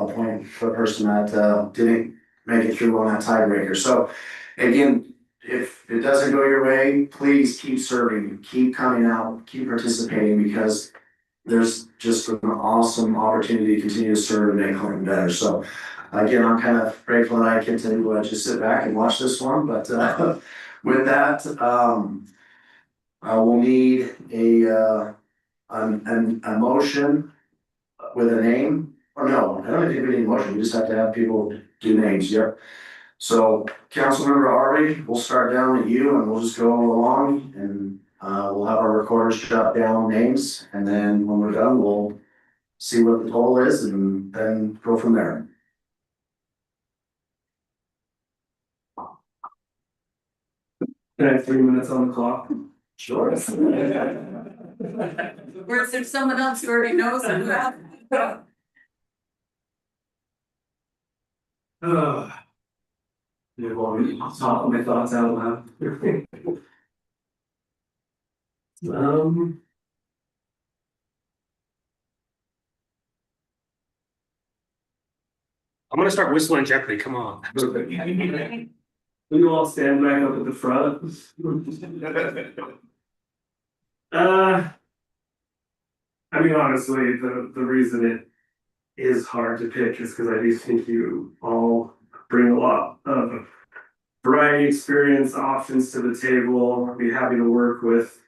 appoint the person that didn't make it through on that tiebreaker. So again, if it doesn't go your way, please keep serving, keep coming out, keep participating because there's just an awesome opportunity to continue to serve and make Clinton better. So again, I'm kind of grateful that I get to just sit back and watch this one. But with that, I will need a motion with a name, or no, I don't think we need a motion, we just have to have people do names, yep. So Councilmember Ari, we'll start down at you and we'll just go along and we'll have our recorders jot down names and then when we're done, we'll see what the total is and then go from there. Can I have 3 minutes on the clock? Sure. Or is there someone else who already knows who that? You want me to talk my thoughts out loud? I'm gonna start whistling Jeopardy, come on. We will all stand back up at the front. I mean, honestly, the reason it is hard to pick is because I do think you all bring a lot of variety, experience, options to the table. I'd be happy to work with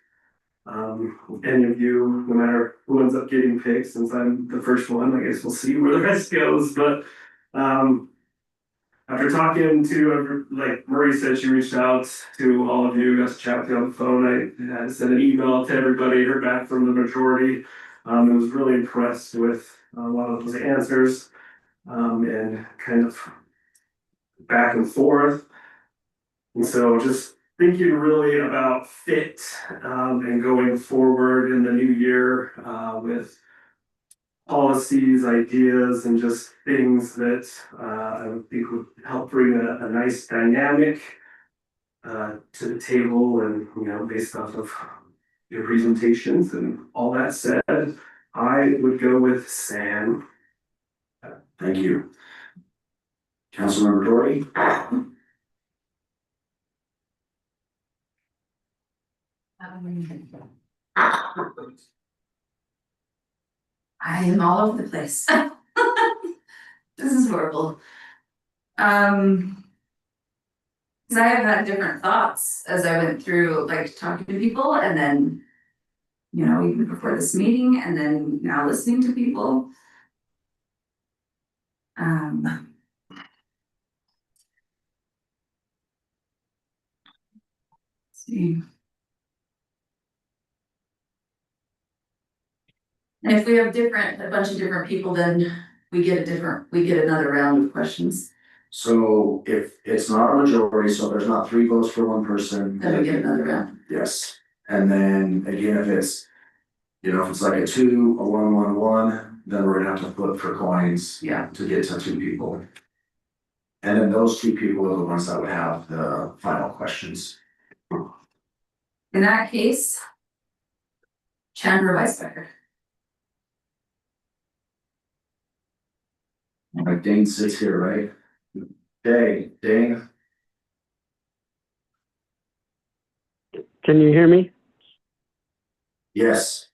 any of you, no matter who ends up getting picked, since I'm the first one. I guess we'll see where the rest goes. But after talking to, like Marie said, she reached out to all of you, got to chat with you on the phone. I sent an email to everybody, heard back from the majority. I was really impressed with a lot of those answers and kind of back and forth. And so just thinking really about fit and going forward in the new year with policies, ideas, and just things that I would think would help bring a nice dynamic to the table and, based off of your presentations and all that said, I would go with Sam. Thank you. Councilmember Doherty. I am all over the place. This is horrible. Because I have had different thoughts as I went through, like talking to people and then, even before this meeting and then now listening to people. And if we have a bunch of different people, then we get another round of questions. So if it's not a majority, so there's not 3 votes for one person. Then we get another round. Yes, and then again, if it's, if it's like a 2, a 1, 1, 1, then we're gonna have to flip for coins. Yeah. To get to 2 people. And then those 2 people are the ones that would have the final questions. In that case, Chandra Weisbecker. Like Dane sits here, right? Okay, Dane. Can you hear me? Yes.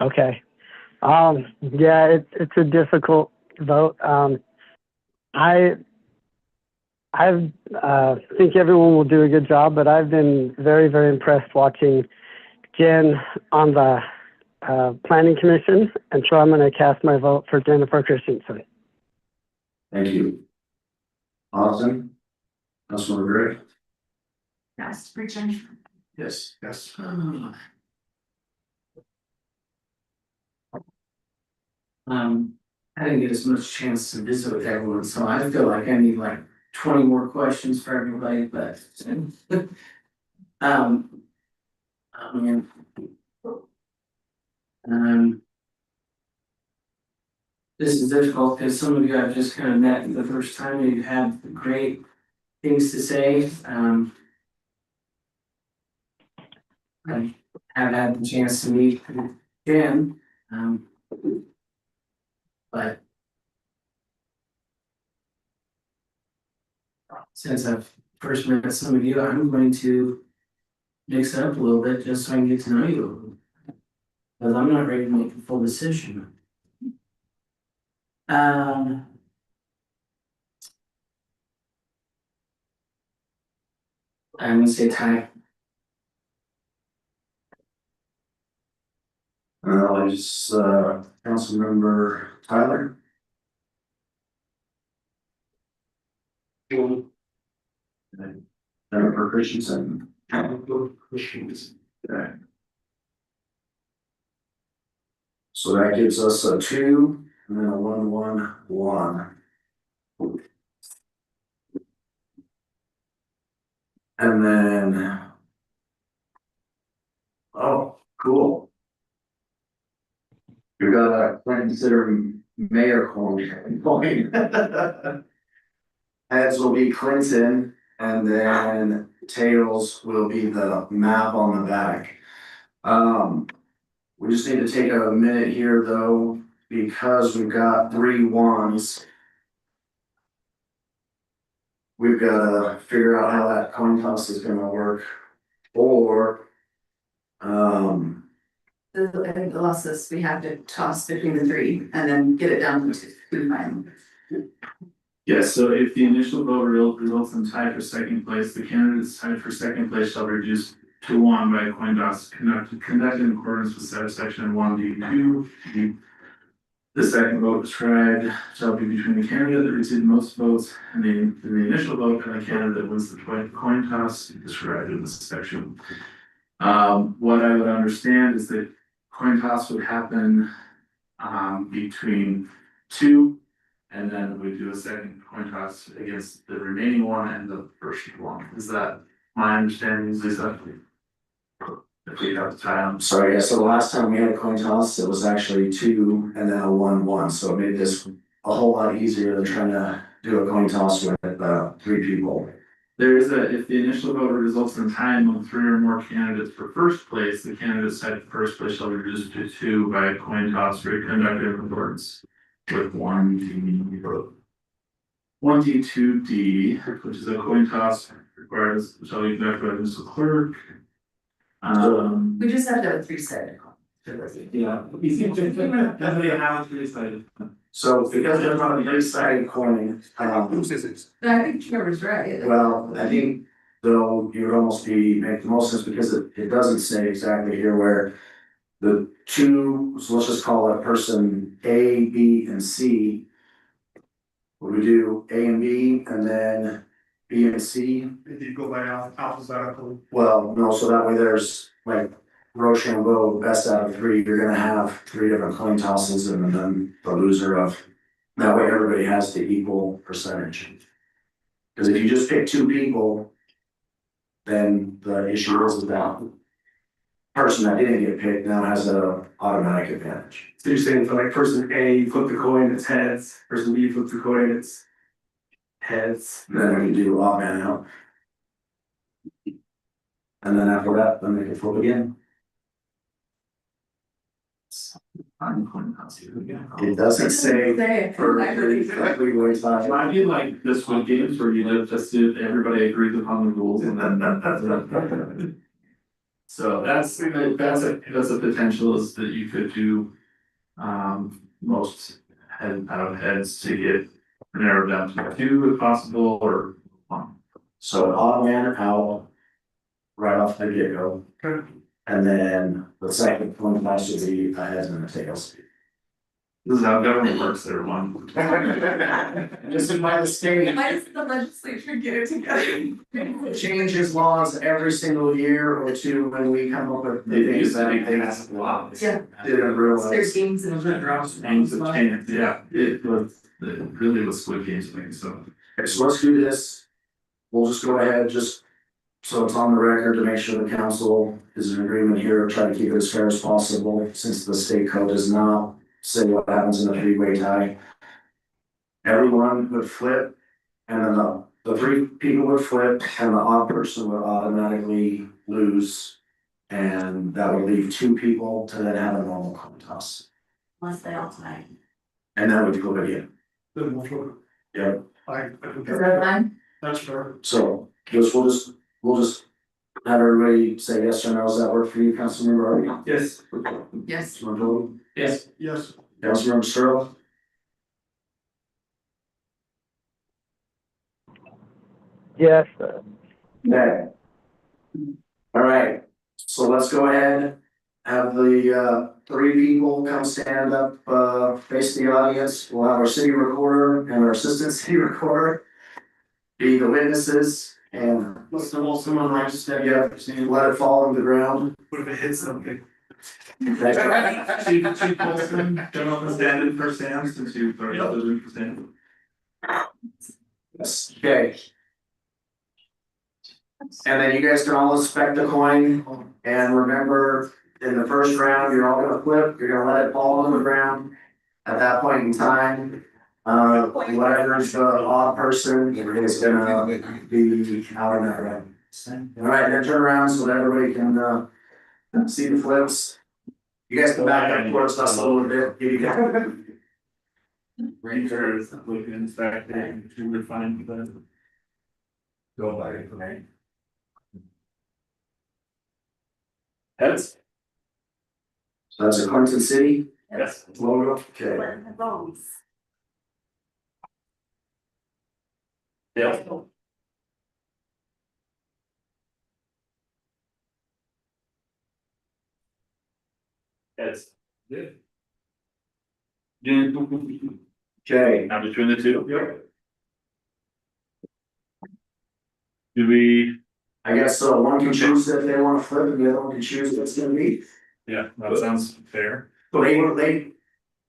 Okay. Yeah, it's a difficult vote. I think everyone will do a good job, but I've been very, very impressed watching Jen on the Planning Commission, and so I'm going to cast my vote for Jennifer Christensen. Thank you. Austin. Councilmember Gray. Yes, for Jennifer. Yes. Yes. I didn't get as much chance to visit with everyone, so I feel like I need like 20 more questions for everybody, but. Oh man. This is difficult because some of you I've just kind of met the first time, and you have great things to say. I have had the chance to meet Jen, but since I've first met some of you, I'm going to mix it up a little bit just so I can get to know you a little bit. Because I'm not ready to make a full decision. I'm gonna say tie. Councilmember Tyler. Jennifer Christensen. Okay. So that gives us a 2 and then a 1, 1, 1. And then. Oh, cool. You've got a consider mayor coin. Heads will be Clinton, and then tails will be the map on the back. We just need to take a minute here though, because we've got 3 1s. We've got to figure out how that coin toss is gonna work, or I think the loss is we have to toss between the 3 and then get it down to 2 final. Yes, so if the initial vote results in tie for second place, the candidates tied for second place shall reduce to 1 by a coin toss conducted in accordance with section 1D2. The second vote described shall be between the candidate that received most votes and the initial vote and the candidate that wins the coin toss described in this section. What I would understand is that coin toss would happen between 2, and then we do a second coin toss against the remaining 1 and the first 1. Is that my understanding, Lisa? If we have to tie them. sorry, yeah, so the last time we had a coin toss, it was actually 2 and then a 1, 1. So it made this a whole lot easier than trying to do a coin toss with 3 people. There is if the initial vote results in tie among 3 or more candidates for first place, the candidates tied for first place shall be reduced to 2 by a coin toss conducted in accordance with 1D vote. 1D2D, which is a coin toss required shall be conducted by the municipal clerk. We just have to have a 3-sided. Yeah. Definitely have 3-sided. So because there's not a 3-sided coin, But I think Trevor's right. well, I think though you would almost make the most sense because it doesn't say exactly here where the 2, so let's just call it person A, B, and C. We do A and B, and then B and C. If you go by alphabetical. Well, no, so that way there's like Rochambeau, best out of three, you're gonna have three different coin tosses and then the loser of. That way everybody has the equal percentage. Cause if you just pick two people, then the issue is that person that didn't get picked now has an automatic advantage. So you're saying for like person A, you flip the coin, it's heads, person B, you flip the coin, it's heads. Then we can do odd man out. And then after that, then they can flip again. It doesn't say. For I feel like the Squid Games where you just did, everybody agrees upon the rules and then. So that's a potential is that you could do, most head out of heads to get narrowed down to two if possible, or one. So odd man out. Right off the get go. And then the second one has to be a heads and a tails. This is how government works, everyone. Just in my state. Why does the legislature get it together? Changes laws every single year or two when we come up with. It used to be things a lot. Yeah. Didn't realize. There's games and draws. Things have changed, yeah, it really was Squid Games thing, so. Okay, so let's do this. We'll just go ahead, just so it's on the record to make sure the council is in agreement here, try to keep it as fair as possible, since the state code does not say what happens in a three-way tie. Everyone would flip, and then the three people would flip, and the odd person would automatically lose. And that would leave two people to then have a normal coin toss. Unless they all tie. And then we'd flip again. Yep. That's fair. So, we'll just have everybody say yes or no. Does that work for you, Councilmember Harvey? Yes. Yes. Councilmember Dolan? Yes. Yes. Councilmember Searle? Yes. Okay. All right, so let's go ahead, have the three people come stand up, face the audience. We'll have our city recorder and our assistant city recorder be the witnesses, and Let's do someone right to step yeah, let it fall on the ground. What if it hits something? Chief Wilson, general stand in for Sam, since you've already done for Sam. Yes, okay. And then you guys can all inspect the coin, and remember, in the first round, you're all gonna flip, you're gonna let it fall on the ground. At that point in time, whatever's the odd person is gonna be out of that round. All right, then turn around so that everybody can see the flips. You guys can back up towards us a little bit, give you guys. Rangers looking inspecting, to refine the. Go by it, right? Heads? So that's a Clinton City Yes. logo, okay. Yeah. Heads. Good. Okay. Now between the two? Yep. Do we? I guess so, one can choose if they wanna flip and the other one can choose what it's gonna be. Yeah, that sounds fair. Go ahead.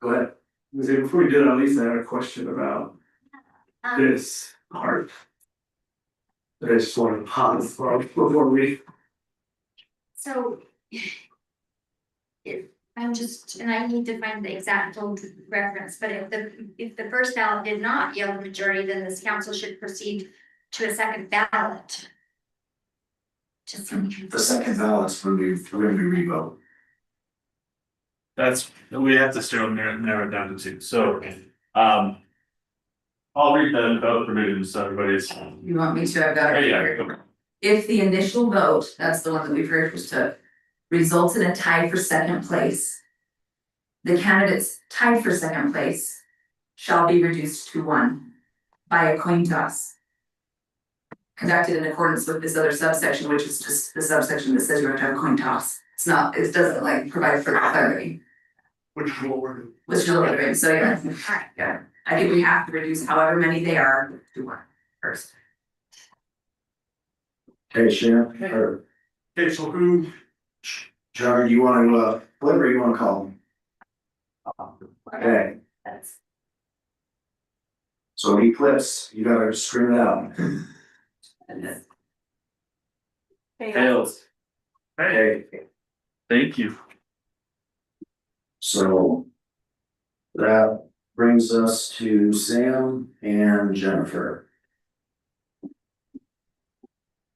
Before we do that, Lisa, I had a question about this part. That I just wanted to pause before we. So. I'm just, and I need to find the exact old reference, but if the first ballot did not yield a majority, then this council should proceed to a second ballot. The second ballot's when we revote. That's, we have to still narrow it down to two, so, I'll read the vote provisions, so everybody's. You want me to, I've got it Yeah, here. If the initial vote, that's the one that we first took, results in a tie for second place. The candidates tied for second place shall be reduced to one by a coin toss. Conducted in accordance with this other subsection, which is just the subsection that says you have to have a coin toss. It's not, it doesn't like provide for clarity. Which is what we're doing. Which is what we're doing, so yeah, I think we have to reduce however many they are to one first. Okay, Sharon, or Okay, so who, John, you want to, whatever you want to call him. Okay, so he flips, you gotta scream it out. Tails. Hey, Thank you. so that brings us to Sam and Jennifer.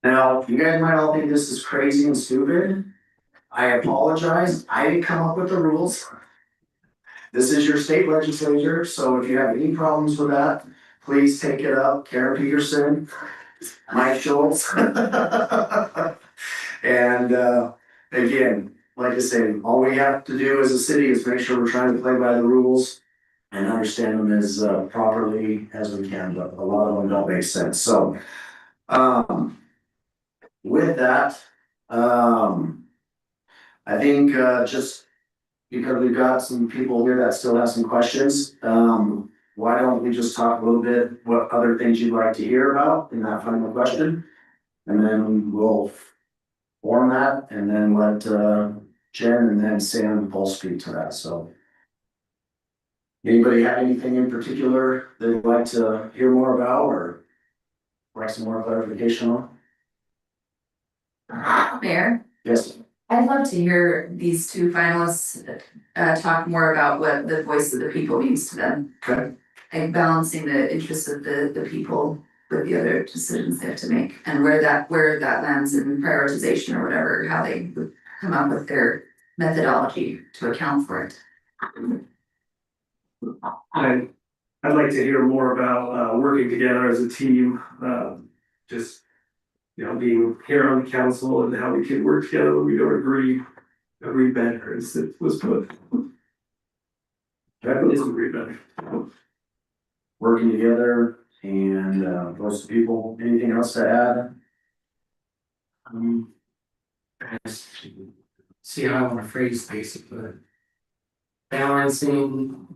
Now, you guys might all think this is crazy and stupid. I apologize, I didn't come up with the rules. This is your state legislature, so if you have any problems with that, please take it up. Karen Peterson, Mike Schultz. And again, like I say, all we have to do as a city is make sure we're trying to play by the rules and understand them as properly as we can, but a lot of them don't make sense. So with that, I think just because we've got some people here that still have some questions, why don't we just talk a little bit what other things you'd like to hear about in that final question? And then we'll form that and then let Jen and then Sam both speak to that, so. Anybody have anything in particular they'd like to hear more about or like some more clarification on? Mayor, Yes. I'd love to hear these two finalists talk more about what the voice of the people means to them. Okay. And balancing the interests of the people with the other decisions they have to make and where that lands in prioritization or whatever, how they would come up with their methodology to account for it. I'd like to hear more about working together as a team, just, you know, being here on the council and how we can work together when we don't agree better, as it was put. That is agree better. Working together and voice of people, anything else to add? See how I wanna phrase this, but balancing.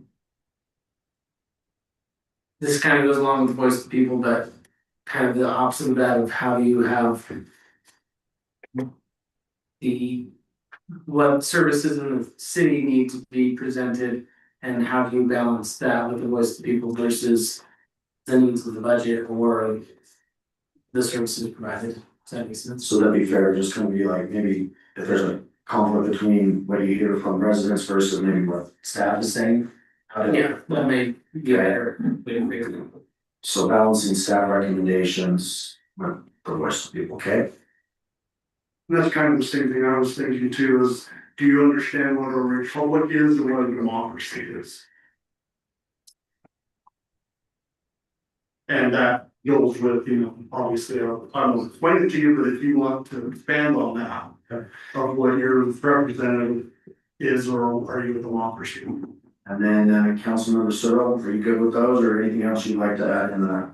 This kind of goes along with voice of people, but kind of the opposite of that of how do you have what services in the city need to be presented and how do you balance that with the voice of the people versus the needs of the budget or the services provided. Does that make sense? So that'd be fair, just gonna be like, maybe if there's a conflict between what you hear from residents versus maybe what staff is saying. Yeah, that may be better. So balancing staff recommendations with the voice of people, okay? and that's kind of the same thing I was thinking too, is do you understand what a republic is and what a democracy is? And that goes with, you know, obviously, I'll explain it to you, but if you want to expand on that, of what your representative is, or are you a democracy? And then Councilmember Searle, are you good with those or anything else you'd like to add in that?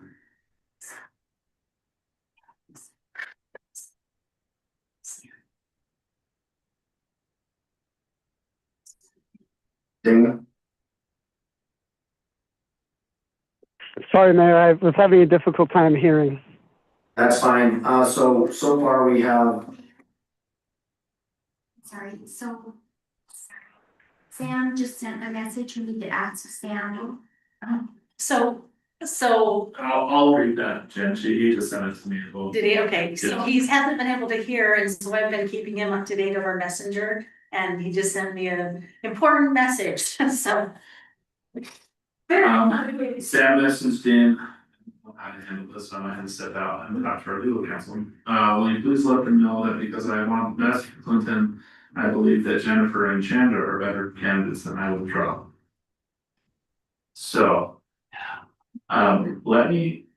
Dana? Sorry, Mayor, I was having a difficult time hearing. That's fine, so far we have, Sorry, so. Sam just sent a message, we need to ask Sam. So, I'll read that, Jen, he just sent it to me as well. did he, okay, so Yeah. he hasn't been able to hear, and so I've been keeping him up to date over Messenger, and he just sent me an important message, so. Sam messaged in, I handled this, so I had to step out and talk to our legal counsel. Will you please let them know that because I want the best for Clinton, I believe that Jennifer and Chandler are better candidates than I will draw. So, let me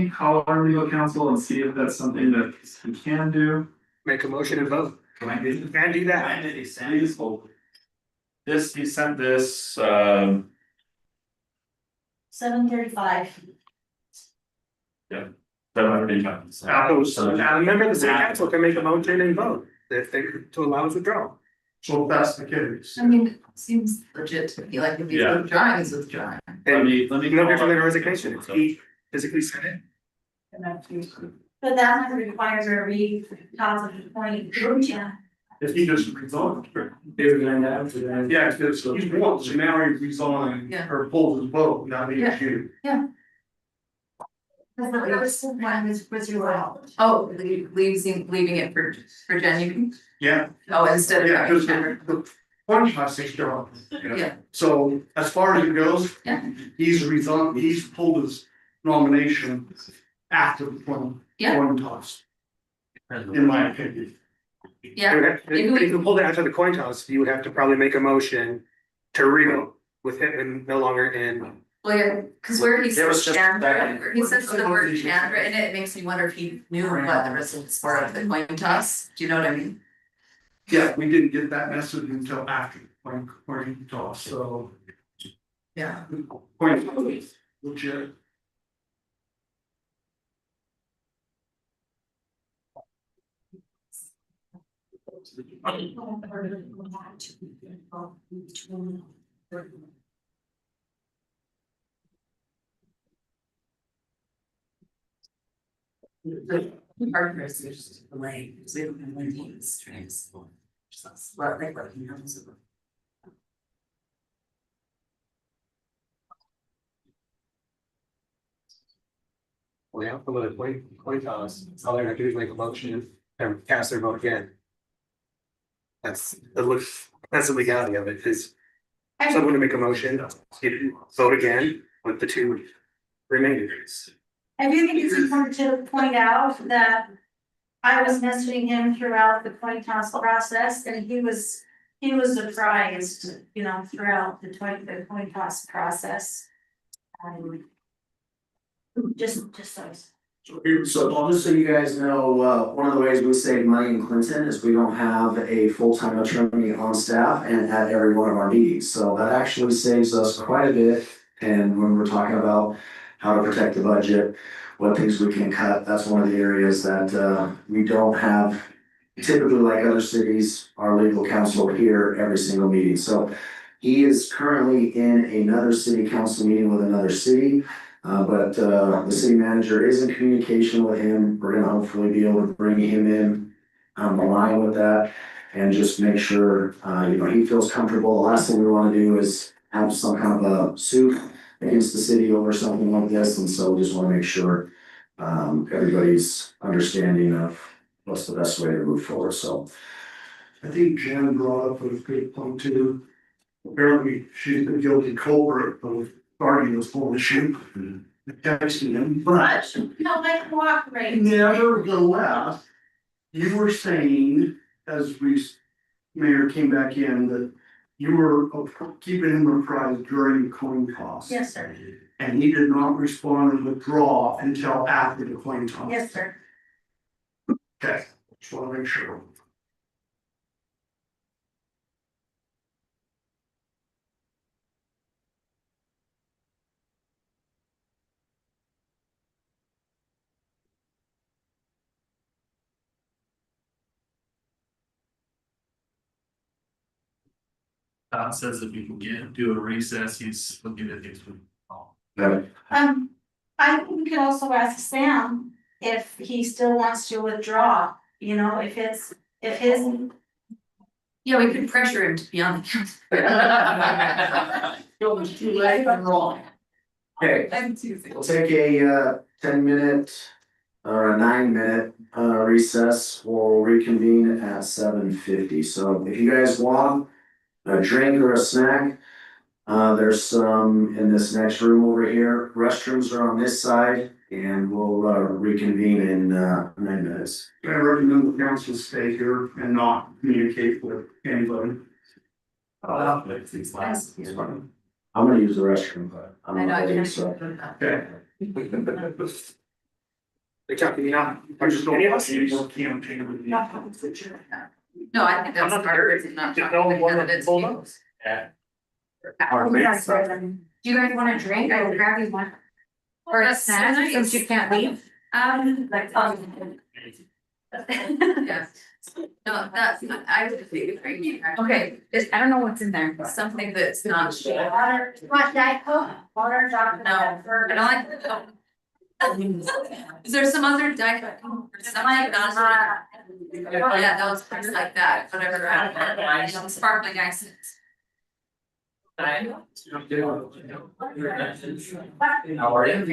call our legal counsel and see if that's something that we can do. Make a motion and vote. Can I do Can do that. he sent this, 7:35. yeah. 785. Now, remember the city council can make a motion and vote if they to allow withdrawal. So if that's the case. I mean, it seems legit to me, like if he's Yeah. withdrawing, he's withdrawing. Let me. No different than resignation, if he physically said it. But that one requires a repositive point. Yeah. If he just resigned. Yeah, because he's won, so now he resigned Yeah. or pulled his vote, not the Yeah. issue. Because the first one was your out. Oh, leaving it for Jen, you can, Yeah. oh, instead of. Yeah, because the point toss is gone. Yeah. So as far as it goes. Yeah. He's resigned, he's pulled his nomination after the coin toss. In my opinion. Yeah. If you pulled it after the coin toss, you would have to probably make a motion to revote with him no longer in. Well, yeah, cause where he There was says just Chandra, that- he says the word Chandra in it, it makes me wonder if he knew what the results were of the coin toss, do you know what I mean? Yeah, we didn't get that message until after the coin toss, so. Yeah. Coin toss, legit. Hard for us to just delay, because we don't know when these trains. Well, like what he knows. Well, yeah, for the coin toss, all they're gonna do is make a motion and cast their vote again. That's the legality of it, is someone to make a motion, you vote again with the two remainders. I do think it's important to point out that I was messaging him throughout the coin toss process and he was surprised, you know, throughout the coin toss process. Just so. So just so you guys know, one of the ways we save money in Clinton is we don't have a full-time attorney on staff and at every one of our meetings. So that actually saves us quite a bit. And when we're talking about how to protect the budget, what things we can cut, that's one of the areas that we don't have. Typically, like other cities, our legal counsel here every single meeting. So he is currently in another city council meeting with another city. But the city manager is in communication with him. We're gonna hopefully be able to bring him in align with that and just make sure, he feels comfortable. The last thing we wanna do is have some kind of a suit against the city over something like this. And so we just wanna make sure everybody's understanding of what's the best way to move forward. So I think Jen brought up a good point too. Apparently, she's the guilty culprit of starting this whole issue. Texting him, but No, like cooperate. nevertheless, you were saying, as mayor came back in, that you were keeping him apprised during the coin toss. Yes, sir. And he did not respond and withdraw until after the coin toss. Yes, sir. Okay, just wanna make sure. Todd says if we can do a recess, he's looking at things. I think we could also ask Sam if he still wants to withdraw, if his. Yeah, we could pressure him to be on the council. too late and wrong. Okay, we'll take a 10-minute or a 9-minute recess. We'll reconvene at 7:50. So if you guys want a drink or a snack, there's some in this next room over here. Restrooms are on this side, and we'll reconvene in 9 minutes. I recommend the council stay here and not communicate with anybody. I'm gonna use the restroom, but I'm I know, I not ready, can't. so. Okay. They're talking not. I just don't want to campaign with you. No, I think that's part of it, not talking to candidates. Yeah. Do you guys want a drink? I will grab you one. Or a That's so snack, nice. since you can't leave. Yeah. No, that's, I would think, okay, I don't know what's in there. something that's not. Water, want Diet Coke? Water, chocolate. No, I don't like the. Is there some other deck? Semi non. Oh, yeah, those things like that, whatever. Sparkling accents. How are you?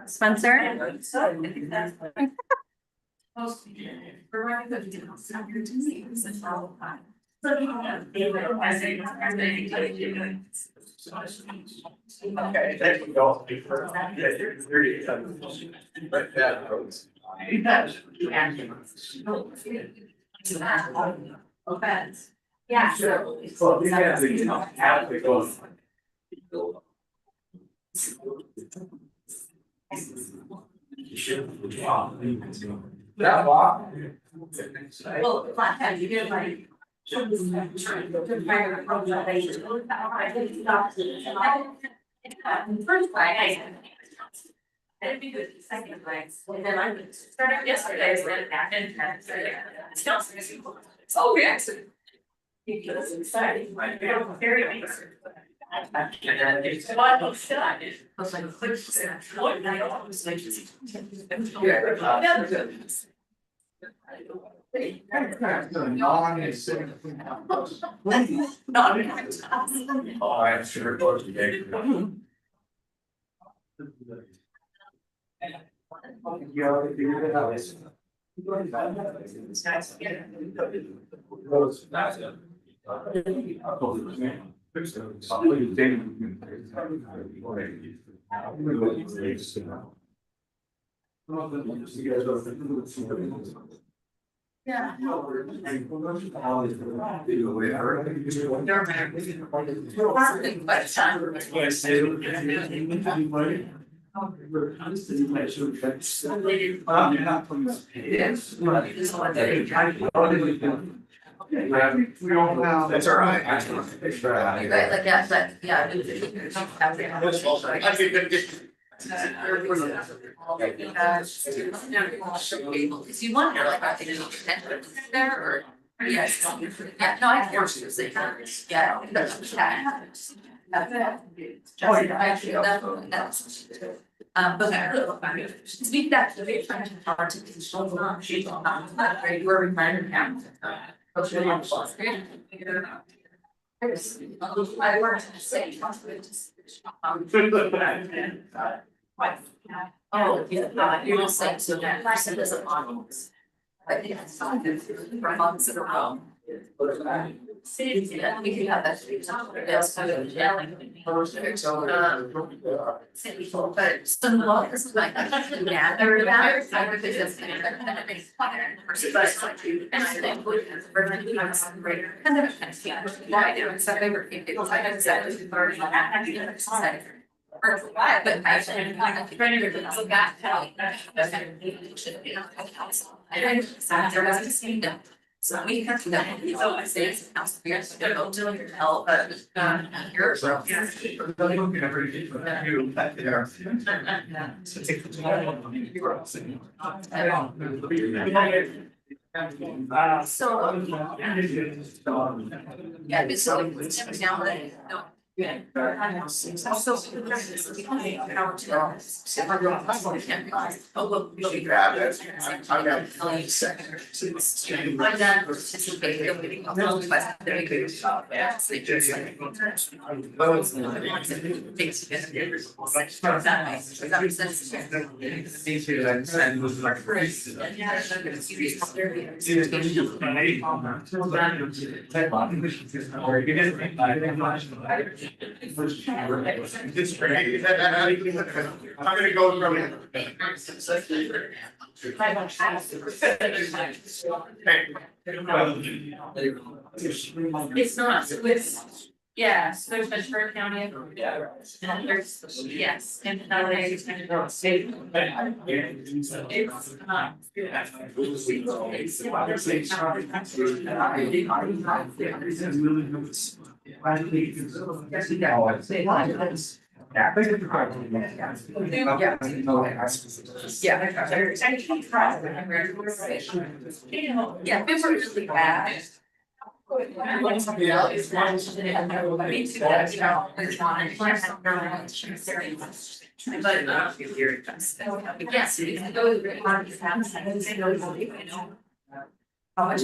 Spencer? Okay, thank you all. Offense. Yeah. Well, we have to go. That walk. Well, last time you did like. First place. It'd be good, second place, and then I would start out yesterday, went back and still. Oh, we actually. Because it's exciting, right? Very nice. It's one of shot. It was like a quick. One night I was like. Oh, I'm sure it was today. Yeah. That's all right. Right, like, yeah, but, yeah. Cause you wonder, like, are they gonna extend it there or? Yes, yeah, no, I forced to say, yeah, that's. Actually, that's. But speak that to the friend hard to control, she's not very, we're reminding him. I worked in the city. Oh, yeah, you will say so that person is a model. I think it's not good for months in a row. Yeah, we can have that. Yes, so the city, but some law is like, yeah, there are other business. And I think we can have some greater. Why do it? So they were, it was like I said, it's already. But I should have got help. There wasn't seen them. So we have to go. So I say it's house. We have to go to your help, but you're. So. Yeah, so it's down there. No. Yeah. It's great. I'm gonna go from. It's not, it's, yeah, so there's Ventura County. And there's, yes, and now there's. State. It's not. Yeah, we were really bad. Yeah, it's not. Me too, that's how it's on. But yes, it's go. How much?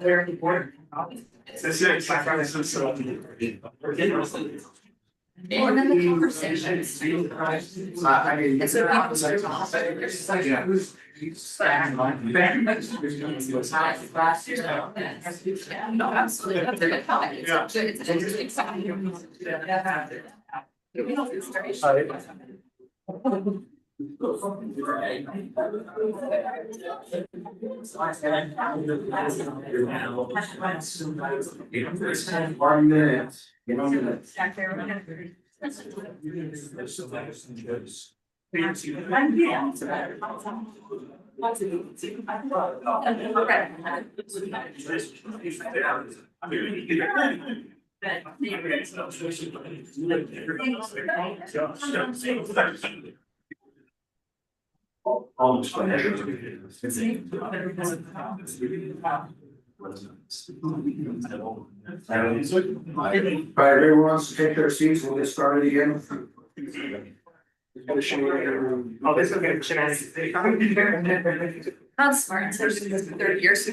Very important. And then the conversations. I mean, It's a last year. No, absolutely. That's a good point. It's an interesting side. almost. Alright, everyone wants to take their seats, we'll get started again. Oh, this is gonna be shenanigans. That's smart, especially because of 30 years.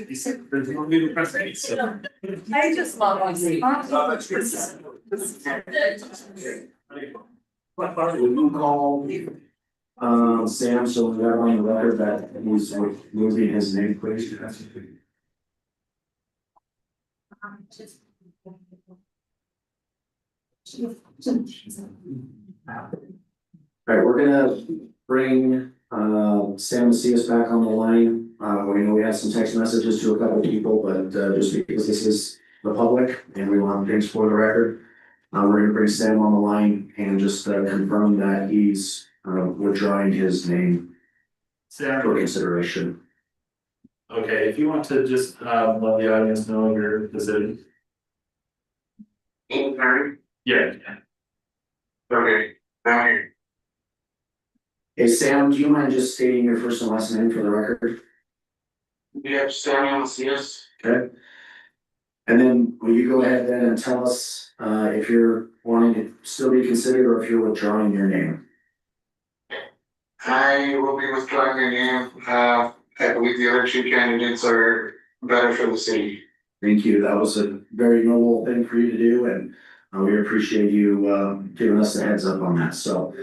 I just love this. We'll call Sam, so we have on the record that he's losing his name, please. Alright, we're gonna bring Sam Macias back on the line. We know we have some text messages to a couple of people, but just because this is the public and we want things for the record. We're gonna bring Sam on the line and just confirm that he's withdrawing his name for consideration. Okay, if you want to just let the audience know your decision. Yeah. Okay, now here. Hey Sam, do you mind just stating your first and last name for the record? Yep, Samuel Macias. Okay. And then will you go ahead then and tell us if you're wanting to still be considered or if you're withdrawing your name? I will be withdrawing my name. I believe the other two candidates are better for the city. Thank you. That was a very noble thing for you to do, and we appreciate you giving us the heads up on that. So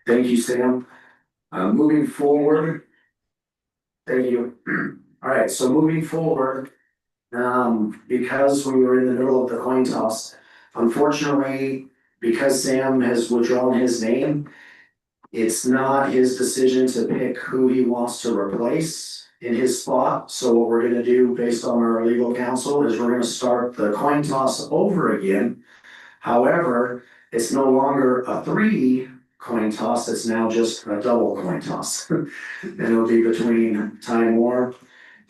thank you, Sam. Moving forward. Thank you. All right, so moving forward, because we were in the middle of the coin toss, unfortunately, because Sam has withdrawn his name, it's not his decision to pick who he wants to replace in his spot. So what we're gonna do based on our legal counsel is we're gonna start the coin toss over again. However, it's no longer a 3 coin toss, it's now just a double coin toss. And it'll be between Ty Moore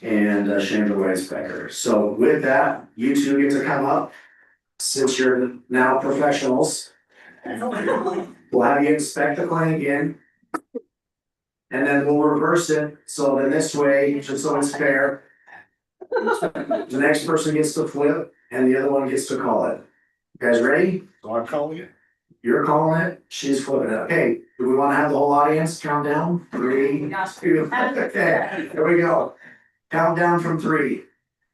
and Chandra Weisbecker. So with that, you two get to come up, since you're now professionals. We'll have you inspect the coin again. And then we'll reverse it, so then this way, just so it's fair, The next person gets to flip and the other one gets to call it. You guys ready? So I'm calling it. You're calling it, she's flipping it. Okay, do we wanna have the whole audience count down? 3, 2, okay, here we go. Count down from 3.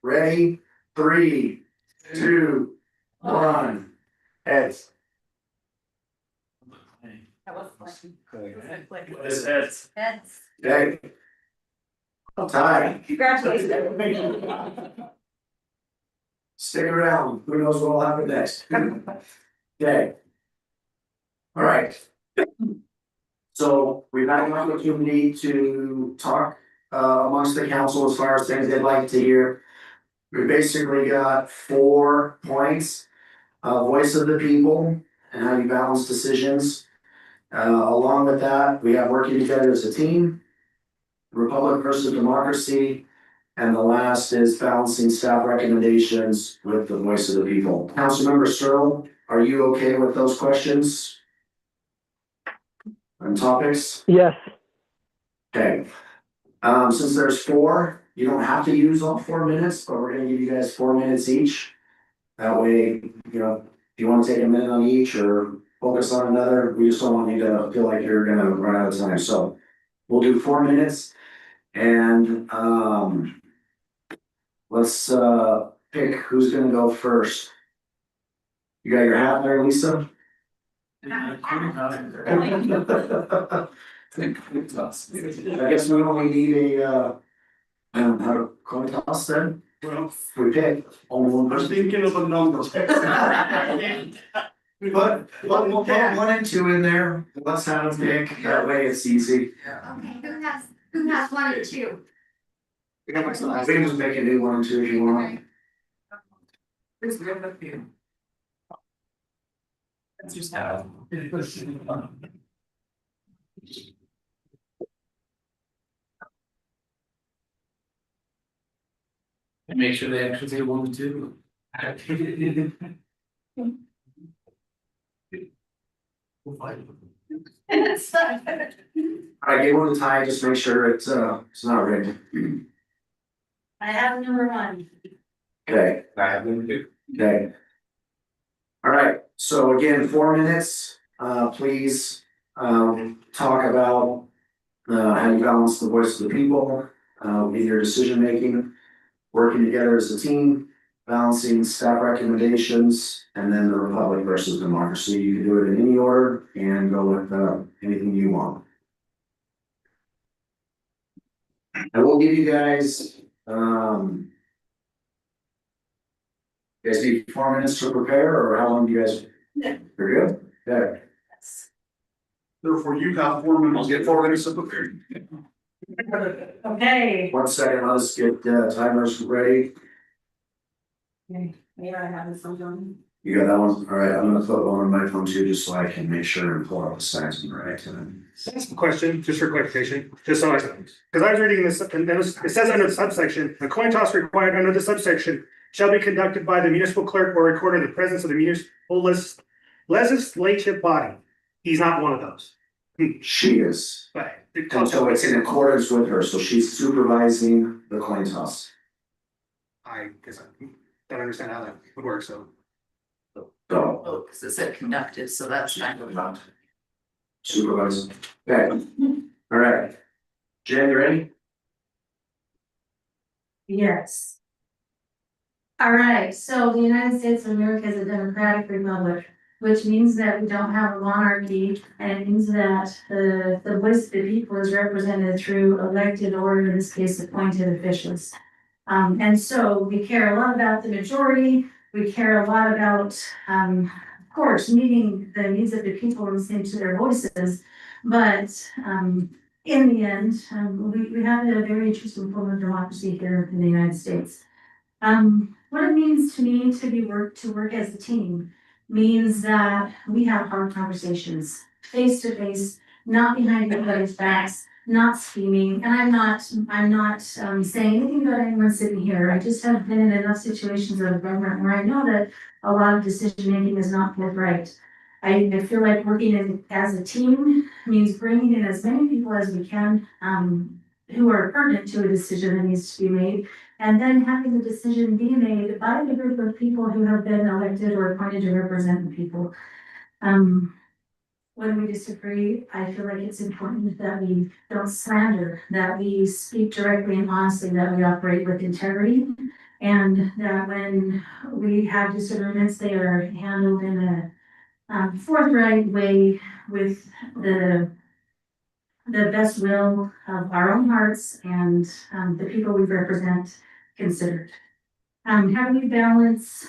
Ready? 3, 2, 1. Heads. That was like. It's heads. Heads. Okay. Tie. Congratulations. Stick around, who knows what will happen next? Okay. All right. So we've had an opportunity to talk amongst the council as far as things they'd like to hear. We basically got 4 points. Voice of the people and how you balance decisions. Along with that, we have working together as a team. Republic versus democracy. And the last is balancing staff recommendations with the voice of the people. Councilmember Searle, are you okay with those questions? And topics? Yes. Okay. Since there's 4, you don't have to use all 4 minutes, but we're gonna give you guys 4 minutes each. That way, you know, if you wanna take a minute on each or focus on another, we just don't want you to feel like you're gonna run out of time. So we'll do 4 minutes and, let's pick who's gonna go first. You got your hat there, Lisa? I guess we only need a how to coin toss then? Well, We pick only one I was person. thinking of a number. But we'll put 1 and 2 in there. Let's have them pick. That way it's easy. Okay, who has 1 and 2? We can just make a new 1 and 2 if you want. That's just how. And make sure they actually say 1 and 2. I gave 1 to tie, just make sure it's not rigged. I have number 1. Okay. I have them too. Okay. All right, so again, 4 minutes, please, talk about. How you balance the voice of the people, in your decision making, working together as a team, balancing staff recommendations, and then the Republic versus democracy. You can do it in any order and go with anything you want. I will give you guys, you guys need 4 minutes to prepare, or how long do you guys? You're good? Okay. Therefore, you got 4 minutes, get 4 minutes to prepare. Okay. 1 second, let's get timers ready. Okay, maybe I have this one going. You got that one? All right, I'm gonna put 1 on my phone too, just so I can make sure and pull up the slides and right. That's a question, just for clarification, just so I, because I was reading this, and it says under the subsection, the coin toss required under the subsection shall be conducted by the municipal clerk or recorder in the presence of the municipal legislative body. He's not one of those. She is. Right. And so it's in accordance with her, so she's supervising the coin toss. I guess I don't understand how that would work, so. So, Oh, cause it said conducted, so that's not. supervising. Okay, all right. Jen, you ready? Yes. All right, so the United States of America is a democratic republic, which means that we don't have a monarchy, and it means that the voice of the people is represented through elected or in this case appointed officials. And so we care a lot about the majority, we care a lot about, of course, meeting the needs of the people and listening to their voices. But in the end, we have a very interesting form of democracy here in the United States. What it means to me to work as a team means that we have hard conversations, face to face, not behind anybody's backs, not scheming, and I'm not saying anything about anyone sitting here. I just have been in enough situations of government where I know that a lot of decision making is not forthright. I feel like working as a team means bringing in as many people as we can, who are pertinent to a decision that needs to be made. And then having the decision be made by the group of people who have been elected or appointed to represent the people. When we disagree, I feel like it's important that we don't slander, that we speak directly and honestly, that we operate with integrity. And that when we have disagreements, they are handled in a forthright way with the best will of our own hearts and the people we represent considered. How do we balance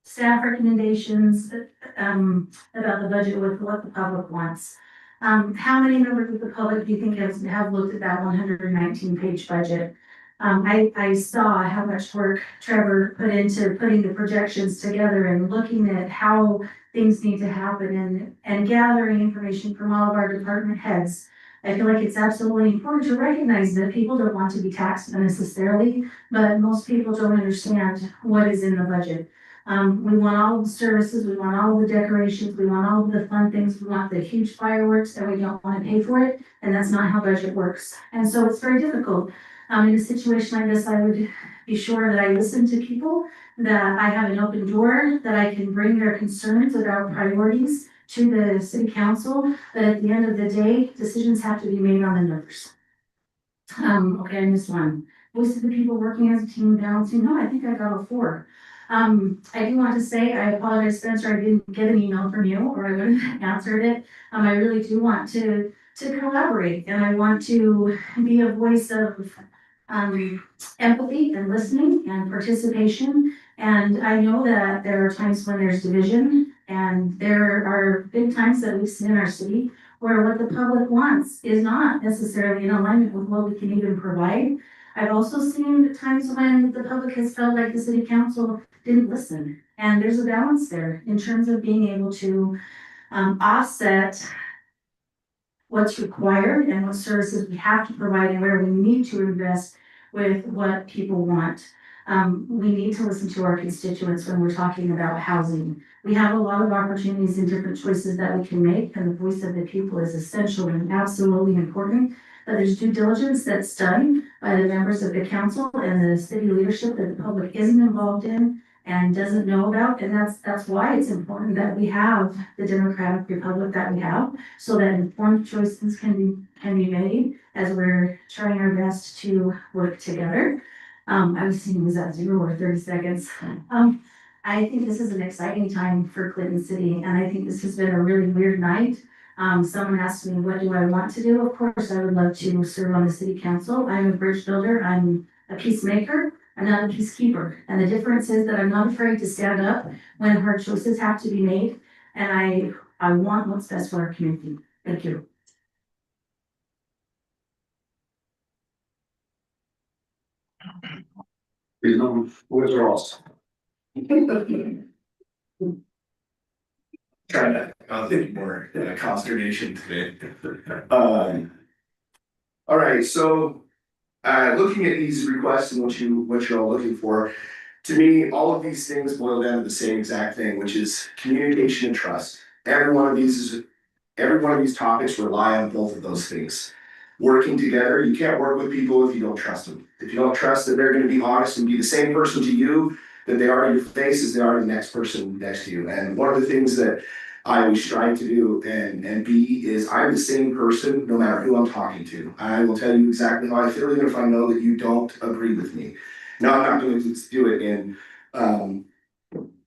staff recommendations about the budget with what the public wants? How many members of the public do you think have looked at that 119 page budget? I saw how much work Trevor put into putting the projections together and looking at how things need to happen and gathering information from all of our department heads. I feel like it's absolutely important to recognize that people don't want to be taxed unnecessarily, but most people don't understand what is in the budget. We want all of the services, we want all of the decorations, we want all of the fun things, we want the huge fireworks, and we don't want to pay for it, and that's not how budget works. And so it's very difficult. In a situation like this, I would be sure that I listen to people, that I have an open door, that I can bring their concerns about priorities to the city council, but at the end of the day, decisions have to be made on the numbers. Okay, I missed one. Voice of the people working as a team balancing. No, I think I got a 4. I do want to say, I apologize, Spencer, I didn't get an email from you, or I would have answered it. I really do want to collaborate, and I want to be a voice of empathy and listening and participation. And I know that there are times when there's division, and there are big times that we've seen in our city where what the public wants is not necessarily in alignment with what we can even provide. I've also seen times when the public has felt like the city council didn't listen. And there's a balance there in terms of being able to offset what's required and what services we have to provide and where we need to invest with what people want. We need to listen to our constituents when we're talking about housing. We have a lot of opportunities and different choices that we can make, and the voice of the people is essential and absolutely important. But there's due diligence that's done by the members of the council and the city leadership that the public isn't involved in and doesn't know about. And that's why it's important that we have the democratic republic that we have, so that informed choices can be made as we're trying our best to work together. I was thinking, was that 0 or 30 seconds? I think this is an exciting time for Clinton City, and I think this has been a really weird night. Someone asked me, what do I want to do? Of course, I would love to serve on the city council. I'm a bridge builder, I'm a peacemaker, I'm not a peacekeeper. And the difference is that I'm not afraid to stand up when hard choices have to be made. And I want what's best for our community. Thank you. Withdrawals. Trying to think more consternation today. All right, so looking at these requests and what you're all looking for, to me, all of these things boil down to the same exact thing, which is communication and trust. Every one of these topics rely on both of those things. Working together, you can't work with people if you don't trust them. If you don't trust that they're going to be honest and be the same person to you that they are in your face as they are the next person next to you. And one of the things that I always strive to do and be is I'm the same person no matter who I'm talking to. I will tell you exactly how I feel, even if I know that you don't agree with me. Now, I'm not going to do it in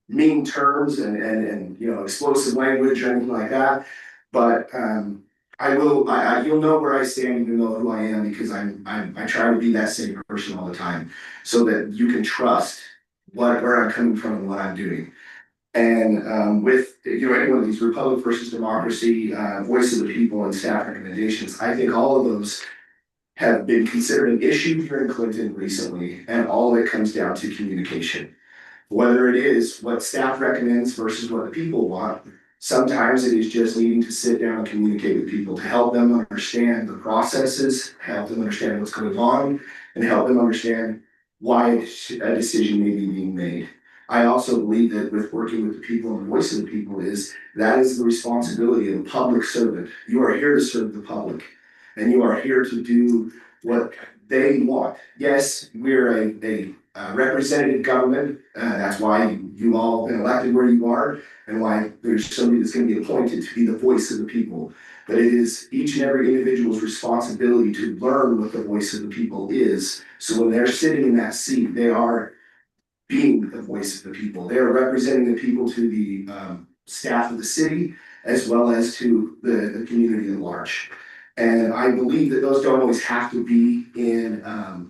mean terms and explosive language or anything like that, but you'll know where I stand, you'll know who I am, because I try to be that same person all the time, so that you can trust where I'm coming from and what I'm doing. And with any one of these Republic versus Democracy, Voice of the People, and staff recommendations, I think all of those have been considered an issue here in Clinton recently, and all of it comes down to communication. Whether it is what staff recommends versus what the people want, sometimes it is just needing to sit down and communicate with people to help them understand the processes, help them understand what's going on, and help them understand why a decision may be being made. I also believe that with working with the people and the voice of the people that is the responsibility of a public servant. You are here to serve the public, and you are here to do what they want. Yes, we're a representative government, that's why you all have been elected where you are, and why there's somebody that's gonna be appointed to be the voice of the people. But it is each and every individual's responsibility to learn what the voice of the people is, so when they're sitting in that seat, they are being the voice of the people. They are representing the people to the staff of the city, as well as to the community at large. And I believe that those don't always have to be in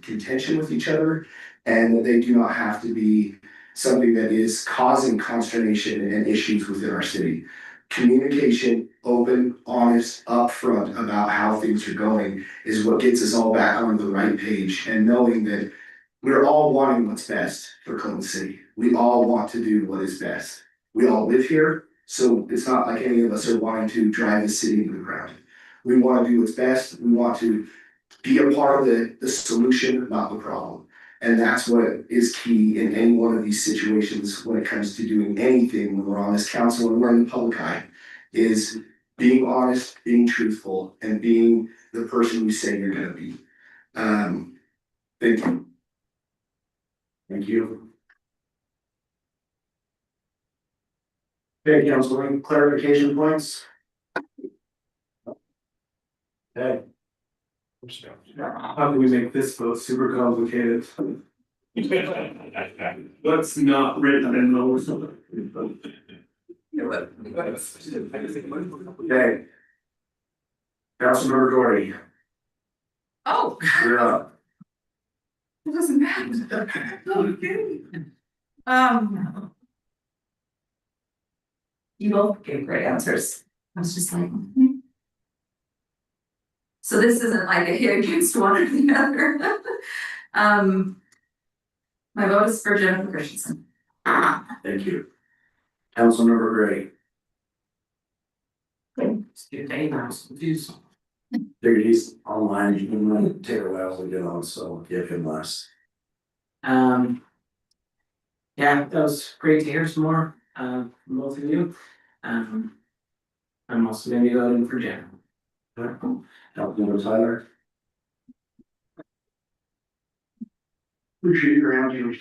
contention with each other, and that they do not have to be something that is causing consternation and issues within our city. Communication, open, honest, upfront about how things are going is what gets us all back on the right page, and knowing that we're all wanting what's best for Clinton City. We all want to do what is best. We all live here, so it's not like any of us are wanting to drive the city into the ground. We want to do what's best. We want to be a part of the solution, not the problem. And that's what is key in any one of these situations when it comes to doing anything when we're on this council and we're in the public eye, is being honest, being truthful, and being the person you say you're gonna be. Thank you. Thank you. Okay, council, any clarification points? Okay. How can we make this vote super complicated? Let's not written in those. Okay. Councilmember Gordy, Oh, you're up. it doesn't matter. Okay. You both gave great answers. I was just like. So this isn't like a hit against one or the other. My vote is for Jennifer Christensen. Thank you. Councilmember Gray. Figured he's online, you can take a while to get on, so give him less. Yeah, that was great to hear some more, from both of you. I'm also gonna be voting for Jen. Councilmember Tyler. Appreciate your answers.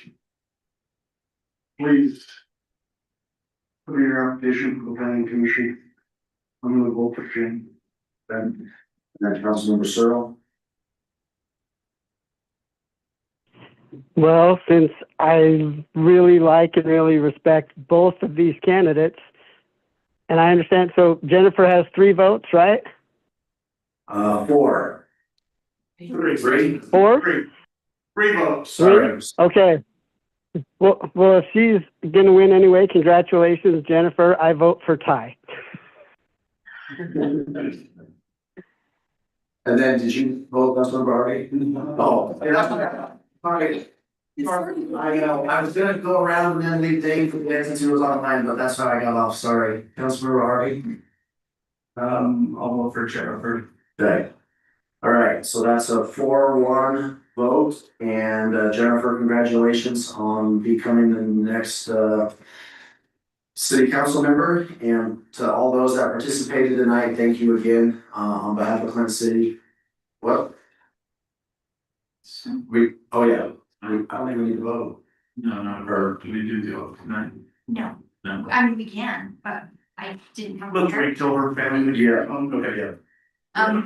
Please put in your application for the planning commission. I'm gonna vote for Jen. And then Councilmember Searle. Well, since I really like and really respect both of these candidates, and I understand, so Jennifer has 3 votes, right? 4. Three. 4? Three votes. Sorry. Okay. Well, if she's gonna win anyway, congratulations, Jennifer. I vote for Ty. And then did you vote, Councilmember Harvey? Oh. Sorry. I know, I was gonna go around and then leave Dave for the since he was online, but that's how I got off, sorry. Councilmember Harvey? I'll vote for Jennifer. Okay. All right, so that's a 4-1 vote, and Jennifer, congratulations on becoming the next city council member. And to all those that participated tonight, thank you again on behalf of Clinton City. What? Oh yeah, I don't think we need to vote. No, or do we do the oath tonight? No, No. I mean, we can, but I didn't have. Let's wait till her family. Yeah. Okay, yeah.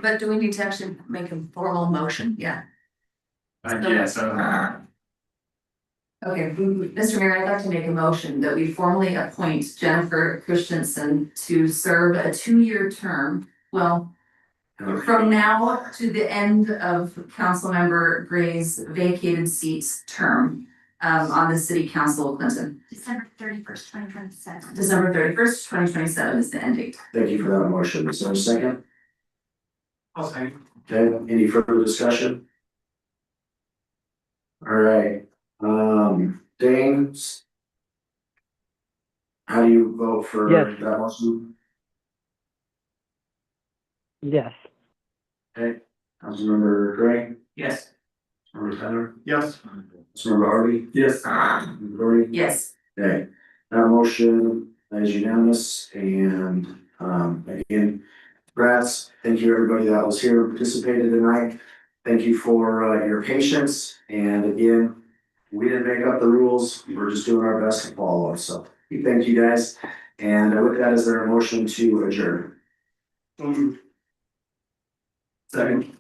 But do we need to actually make a formal motion? Yeah. Yes, Okay, Mr. Mayor, I'd like to make a motion that we formally appoint Jennifer Christensen to serve a 2-year term. Well, from now to the end of Councilmember Gray's vacated seat's term on the City Council of Clinton. December 31st, 2027. December 31st, 2027 is the end date. Thank you for that motion. Is there a second? I'll say. Okay, any further discussion? All right, Dane. How do you vote for Yes. that motion? Yes. Okay, Councilmember Gray, Yes. Councilmember Tyler, Yes. Councilmember Harvey, Yes. Councilmember Gordy. Yes. Okay, that motion is unanimous, and again, congrats, thank you everybody that was here, participated tonight. Thank you for your patience, and again, we didn't make up the rules, we're just doing our best to follow them, so thank you guys. And with that, is there a motion to adjourn? Second.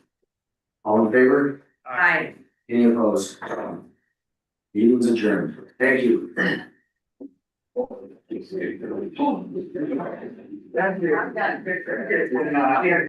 All in favor? Aye. Any opposed? Meeting's adjourned. Thank you. I'm done.